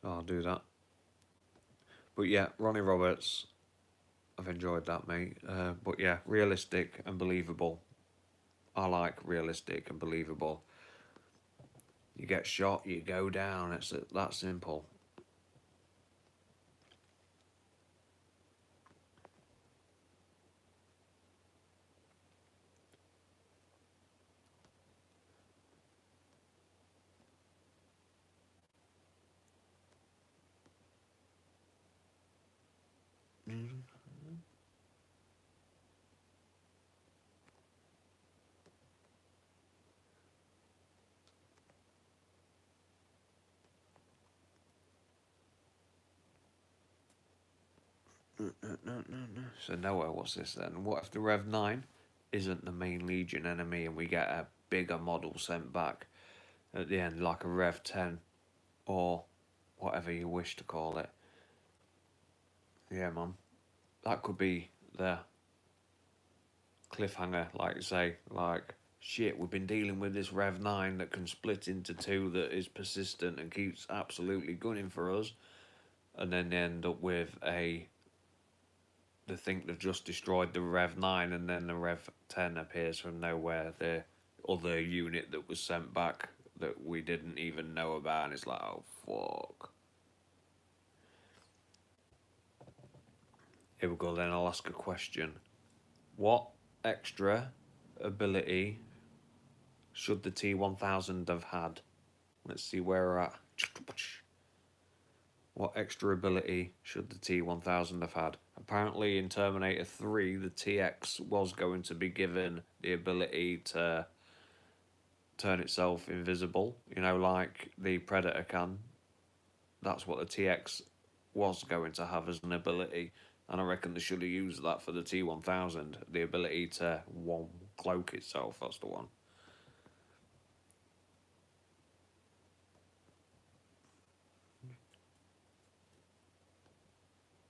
So I'll do that. But yeah, Ronnie Roberts, I've enjoyed that, mate. But yeah, realistic and believable. I like realistic and believable. You get shot, you go down. It's that simple. So Noah, what's this then? What if the Rev 9 isn't the main Legion enemy and we get a bigger model sent back at the end, like a Rev 10 or whatever you wish to call it? Yeah, man. That could be the cliffhanger, like you say, like, shit, we've been dealing with this Rev 9 that can split into two, that is persistent and keeps absolutely gunning for us, and then they end up with they think they've just destroyed the Rev 9, and then the Rev 10 appears from nowhere, the other unit that was sent back that we didn't even know about, and it's like, oh, fuck. Here we go then, I'll ask a question. What extra ability should the T-1000 have had? Let's see where we're at. What extra ability should the T-1000 have had? Apparently in Terminator 3, the TX was going to be given the ability to turn itself invisible, you know, like the Predator can. That's what the TX was going to have as an ability, and I reckon they should have used that for the T1000, the ability to one cloak itself. That's the one.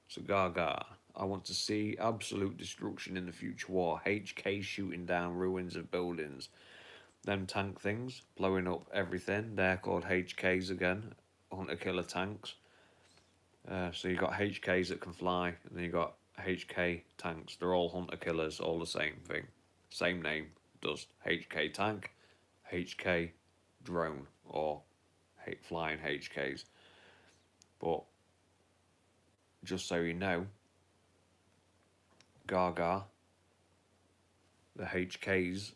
So Gaga, I want to see absolute destruction in the future war. HK shooting down ruins of buildings. Them tank things, blowing up everything. They're called HKs again, hunter killer tanks. So you got HKs that can fly, and then you got HK tanks. They're all hunter killers, all the same thing. Same name, just HK tank, HK drone, or flying HKs. But just so you know, Gaga, the HKs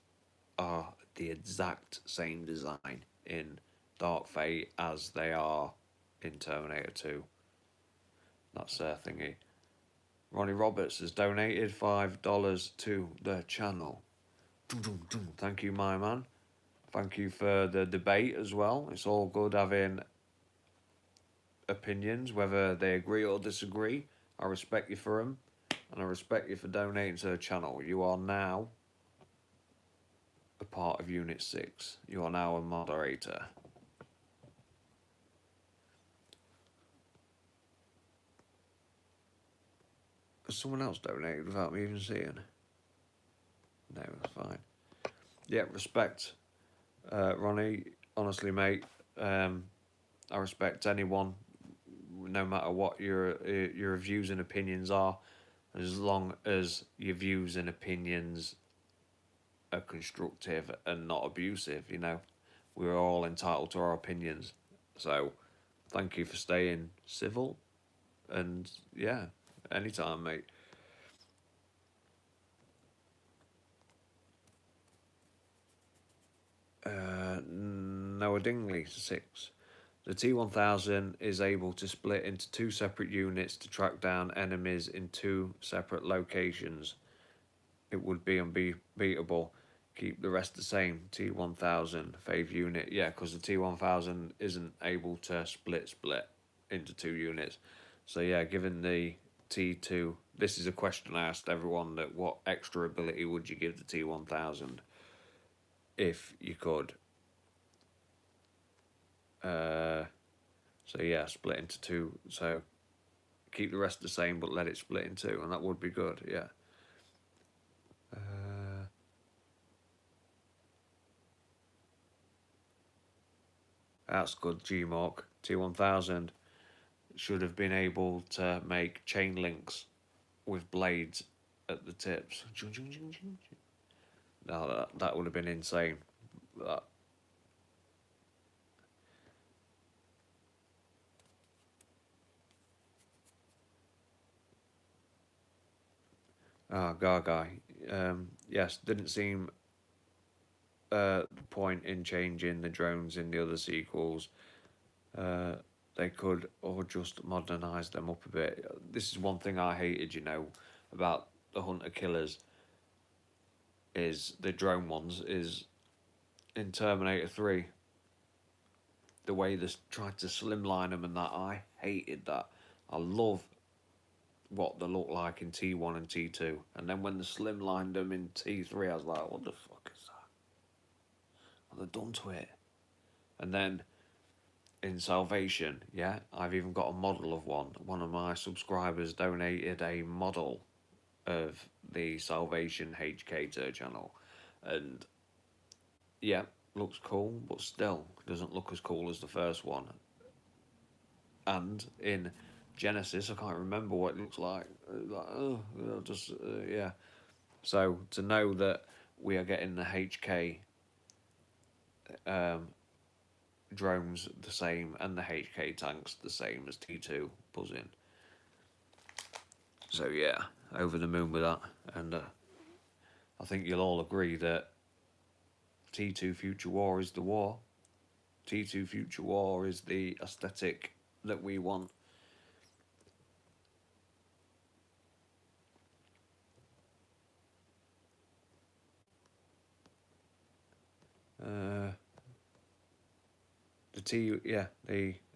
are the exact same design in Dark Fate as they are in Terminator 2. That's their thingy. Ronnie Roberts has donated $5 to the channel. Thank you, my man. Thank you for the debate as well. It's all good having opinions, whether they agree or disagree. I respect you for them, and I respect you for donating to the channel. You are now a part of Unit 6. You are now a moderator. Has someone else donated without me even seeing? No, it's fine. Yeah, respect, Ronnie. Honestly, mate, I respect anyone, no matter what your views and opinions are, as long as your views and opinions are constructive and not abusive. You know, we're all entitled to our opinions. So, thank you for staying civil, and yeah, anytime, mate. Noah Dingley, 6. The T1000 is able to split into 2 separate units to track down enemies in 2 separate locations. It would be unbeatable. Keep the rest the same. T1000, fave unit. Yeah, because the T1000 isn't able to split into 2 units. So yeah, given the T2, this is a question I asked everyone, that what extra ability would you give the T1000 if you could? So yeah, split into 2. So keep the rest the same, but let it split in 2, and that would be good. Yeah. That's good, G-Mark. T1000 should have been able to make chain links with blades at the tips. No, that would have been insane. That. Gaga. Yes, didn't seem the point in changing the drones in the other sequels. They could, or just modernise them up a bit. This is one thing I hated, you know, about the hunter killers, is the drone ones, is in Terminator 3, the way they tried to slimline them and that, I hated that. I love what they look like in T1 and T2, and then when they slimlined them in T3, I was like, what the fuck is that? What have they done to it? And then in Salvation, yeah, I've even got a model of one. One of my subscribers donated a model of the Salvation HK to channel, and yeah, looks cool, but still doesn't look as cool as the first one. And in Genesis, I can't remember what it looks like. Yeah. So to know that we are getting the HK drones the same and the HK tanks the same as T2, buzzing. So yeah, over the moon with that, and I think you'll all agree that T2 Future War is the war. T2 Future War is the aesthetic that we want. the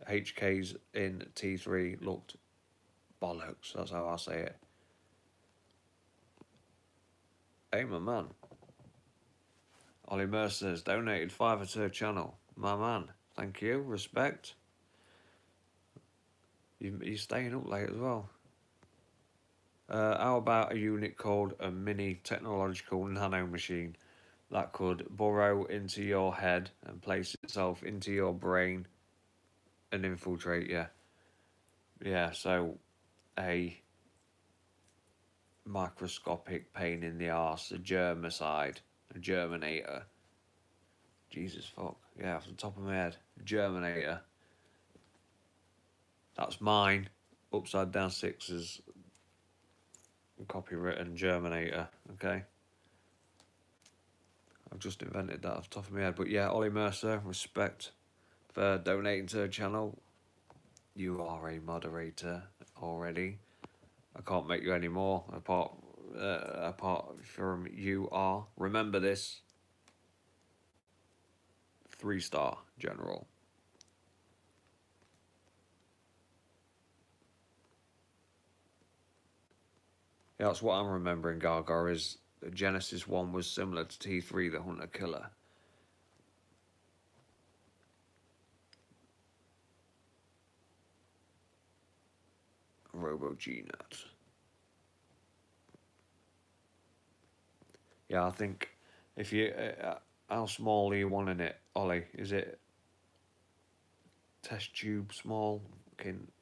HKs in T3 looked bollocks. That's how I say it. Hey, my man. Ollie Mercer's donated $5 to her channel. My man, thank you, respect. You're staying up late as well. How about a unit called a mini technological nano machine that could burrow into your head and place itself into your brain and infiltrate you? Yeah, so a microscopic pain in the arse, a germicide, a germinator. Jesus fuck. Yeah, off the top of my head. Germinator. That's mine. Upside down sixes. Copywritten Germinator. Okay. I've just invented that off the top of my head. But yeah, Ollie Mercer, respect for donating to the channel. You are a moderator already. I can't make you any more apart from you are. Remember this. 3-star general. Yeah, that's what I'm remembering, Gaga, is the Genesis 1 was similar to T3, the Hunter Killer. Robo-G-Nut. Yeah, I think if you... how small are you wanting it, Ollie? Is it test tube small?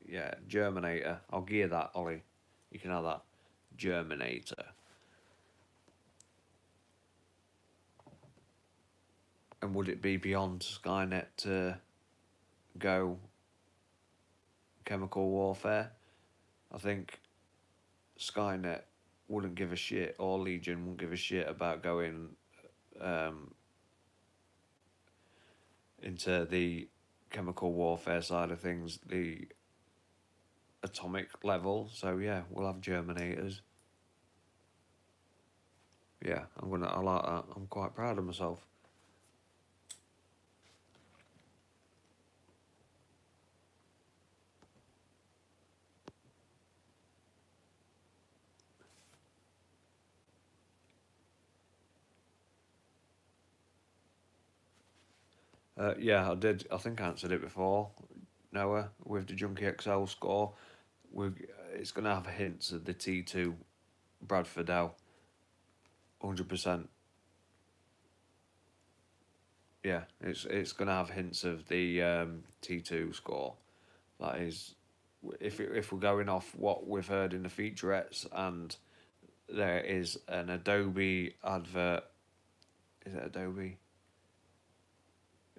Yeah, Germinator. I'll gear that, Ollie. You can have that. Germinator. And would it be beyond Skynet to go chemical warfare? I think Skynet wouldn't give a shit, or Legion wouldn't give a shit about going into the chemical warfare side of things, the atomic level. So yeah, we'll have Germinators. Yeah, I like that. I'm quite proud of myself. Yeah, I did. I think I answered it before, Noah, with the Junkie XL score. It's going to have hints of the T2 Bradford L. 100%. Yeah, it's going to have hints of the T2 score. That is, if we're going off what we've heard in the featurettes, and there is an Adobe advert. Is it Adobe?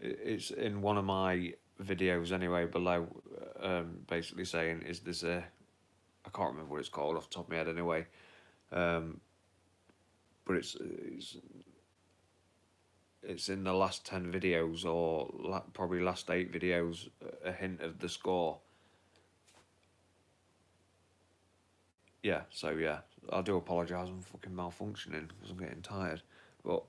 It's in one of my videos anyway below, basically saying, is this a... I can't remember what it's called off the top of my head anyway. But it's in the last 10 videos, or probably last 8 videos, a hint of the score. Yeah, so yeah, I do apologise, I'm fucking malfunctioning because I'm getting tired. But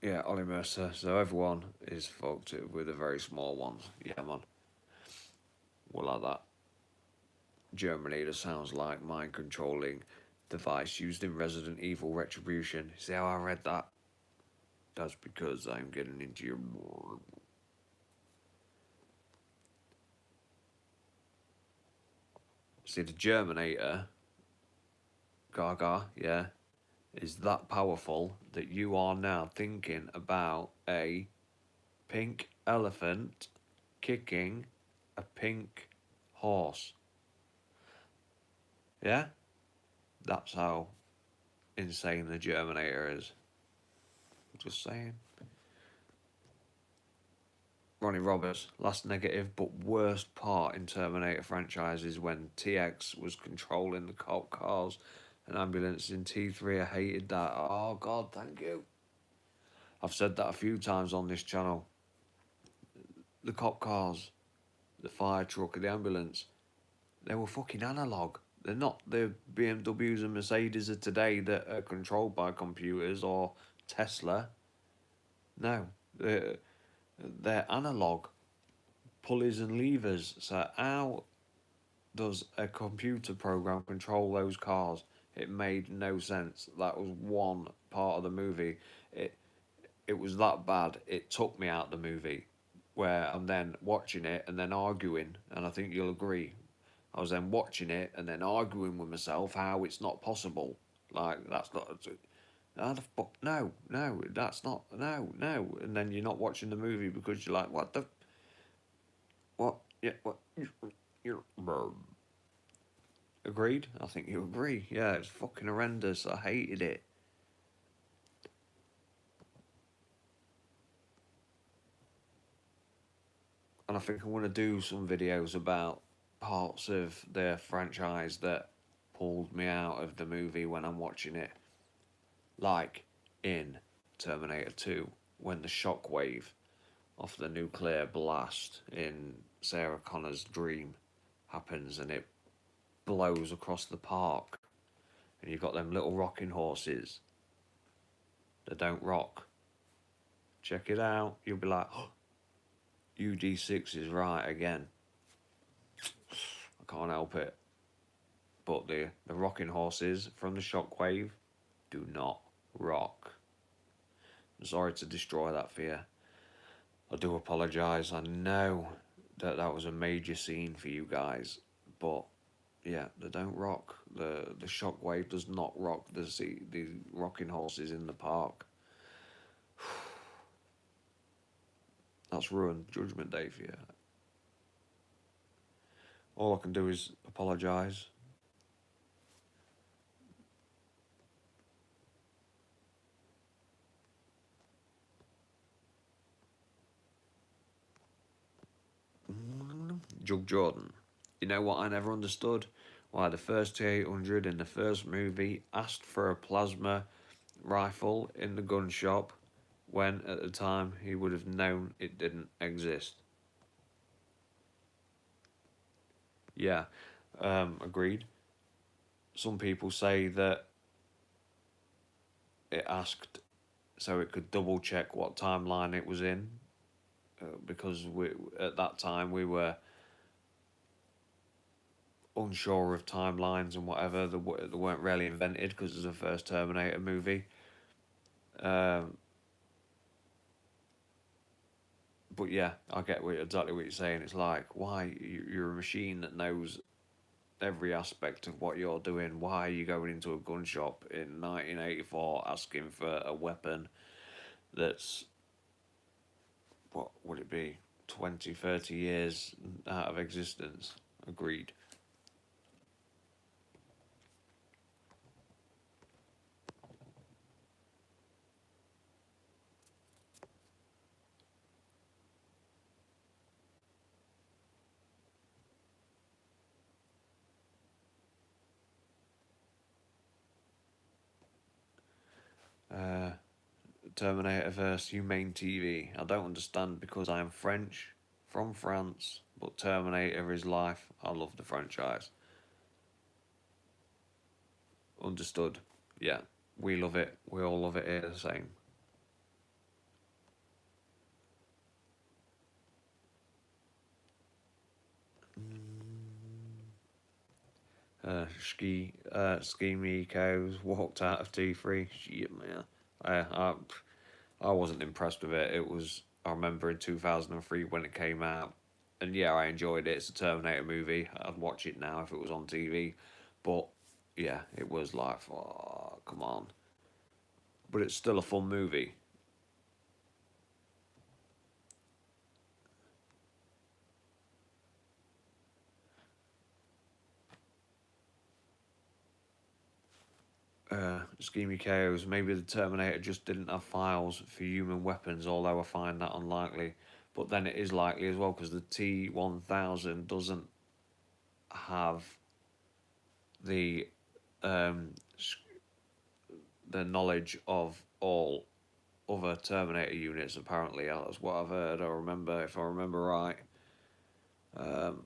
yeah, Ollie Mercer. So everyone is fucked with the very small ones. Yeah, man. We'll have that. Germinator sounds like mind-controlling device used in Resident Evil Retribution. See how I read that? That's because I'm getting into your... See, the Germinator, Gaga, yeah, is that powerful that you are now thinking about a pink elephant kicking a pink horse. Yeah? That's how insane the Germinator is. Just saying. Ronnie Roberts, last negative but worst part in Terminator franchise is when TX was controlling the cop cars and ambulance in T3. I hated that. Oh God, thank you. I've said that a few times on this channel. The cop cars, the fire truck, and the ambulance, they were fucking analog. They're not the BMWs and Mercedes of today that are controlled by computers or Tesla. No, they're analog pulleys and levers. So how does a computer program control those cars? It made no sense. That was one part of the movie. It it was that bad. It took me out the movie, where I'm then watching it and then arguing, and I think you'll agree. I was then watching it and then arguing with myself how it's not possible. Like that's not. How the fuck? No, no, that's not. No, no. And then you're not watching the movie because you're like, what the? What? Yeah, what? You're. Agreed? I think you agree. Yeah, it's fucking horrendous. I hated it. And I think I want to do some videos about parts of the franchise that pulled me out of the movie when I'm watching it. Like in Terminator 2, when the shockwave off the nuclear blast in Sarah Connor's dream happens and it blows across the park. And you've got them little rocking horses that don't rock. Check it out. You'll be like, oh, UD6 is right again. I can't help it. But the rocking horses from the shockwave do not rock. I'm sorry to destroy that for you. I do apologise. I know that that was a major scene for you guys, but yeah, they don't rock. The shockwave does not rock the rocking horses in the park. That's ruined Judgment Day for you. All I can do is apologise. Jug Jordan. You know what I never understood? Why the first T-800 in the first movie asked for a plasma rifle in the gun shop when at the time he would have known it didn't exist. Yeah, agreed. Some people say that it asked so it could double check what timeline it was in, because at that time we were unsure of timelines and whatever. They weren't really invented because it was the first Terminator movie. Um, but yeah, I get exactly what you're saying. It's like, why you're a machine that knows every aspect of what you're doing. Why are you going into a gun shop in 1984 asking for a weapon that's, what would it be, 20, 30 years out of existence? Agreed. Uh, Terminator versus Humane TV. I don't understand because I am French, from France, but Terminator is life. I love the franchise. Understood. Yeah, we love it. We all love it here the same. Ski Mikos walked out of T3. Shit, man. I wasn't impressed with it. It was, I remember in 2003 when it came out, and yeah, I enjoyed it. It's a Terminator movie. I'd watch it now if it was on TV, but yeah, it was like, oh, come on. But it's still a fun movie. Schemey KOs. Maybe the Terminator just didn't have files for human weapons, although I find that unlikely. But then it is likely as well because the T1000 doesn't have the um, the knowledge of all other Terminator units. Apparently, that's what I've heard. I remember, if I remember right. Um,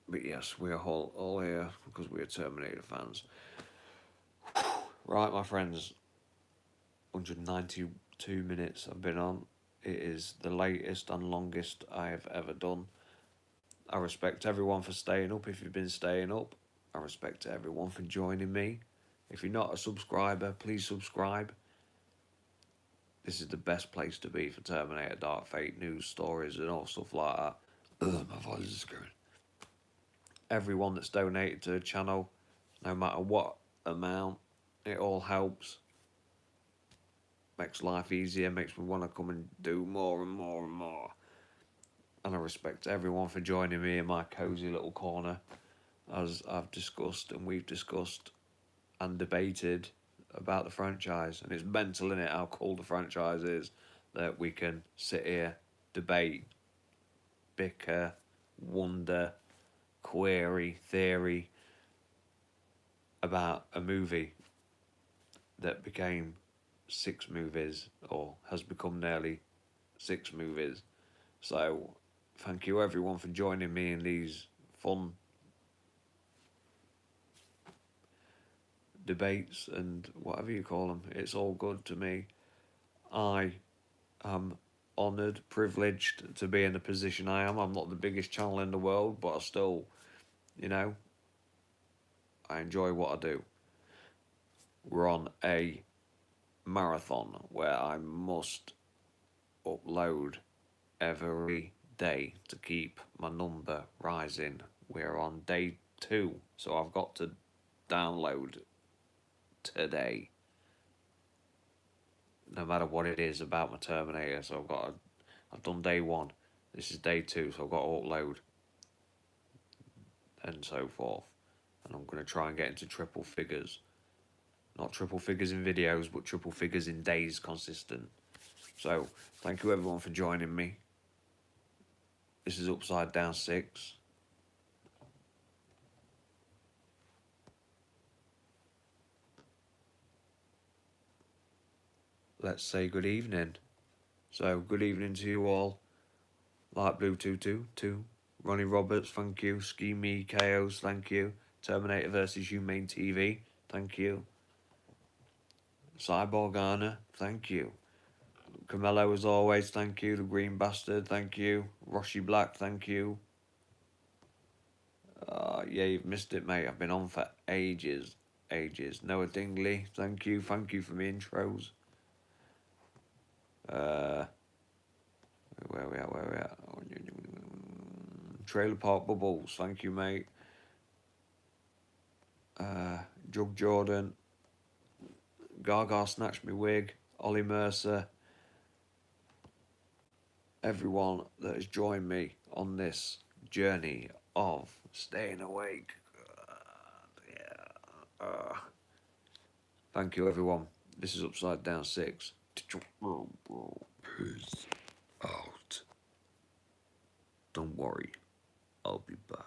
But yes, we're all here because we're Terminator fans. Right, my friends, 192 minutes I've been on. It is the latest and longest I have ever done. I respect everyone for staying up if you've been staying up. I respect everyone for joining me. If you're not a subscriber, please subscribe. This is the best place to be for Terminator Dark Fate news stories and all stuff like that. Ugh, my voice is going. Everyone that's donated to the channel, no matter what amount, it all helps. Makes life easier, makes me want to come and do more and more and more. And I respect everyone for joining me in my cosy little corner, as I've discussed and we've discussed and debated about the franchise. And it's mental, innit, how cool the franchise is, that we can sit here, debate, bicker, wonder, query, theory about a movie that became 6 movies, or has become nearly 6 movies. So thank you everyone for joining me in these fun debates and whatever you call them. It's all good to me. I am honoured, privileged to be in the position I am. I'm not the biggest channel in the world, but I still, you know, I enjoy what I do. We're on a marathon where I must upload every day to keep my number rising. We're on day 2, so I've got to download today, no matter what it is about my Terminator. So I've done day 1, this is day 2, so I've got to upload and so forth. And I'm going to try and get into triple figures. Not triple figures in videos, but triple figures in days consistent. So thank you everyone for joining me. This is Upside Down 6. Let's say good evening. So good evening to you all. Light Blue 222, Ronnie Roberts, thank you. Ski Me Chaos, thank you. Terminator vs Humane TV, thank you. Cyborg Anna, thank you. Camelo as always, thank you. The Green Bastard, thank you. Roshi Black, thank you. Yeah, you've missed it, mate. I've been on for ages. Noah Dingley, thank you. Thank you for the intros. Where we at? Trailer Park Bubbles, thank you, mate. Jug Jordan, Gaga Snatched Me Wig, Ollie Mercer, everyone that has joined me on this journey of staying awake. Thank you, everyone. This is Upside Down 6. Peace out. Don't worry, I'll be back.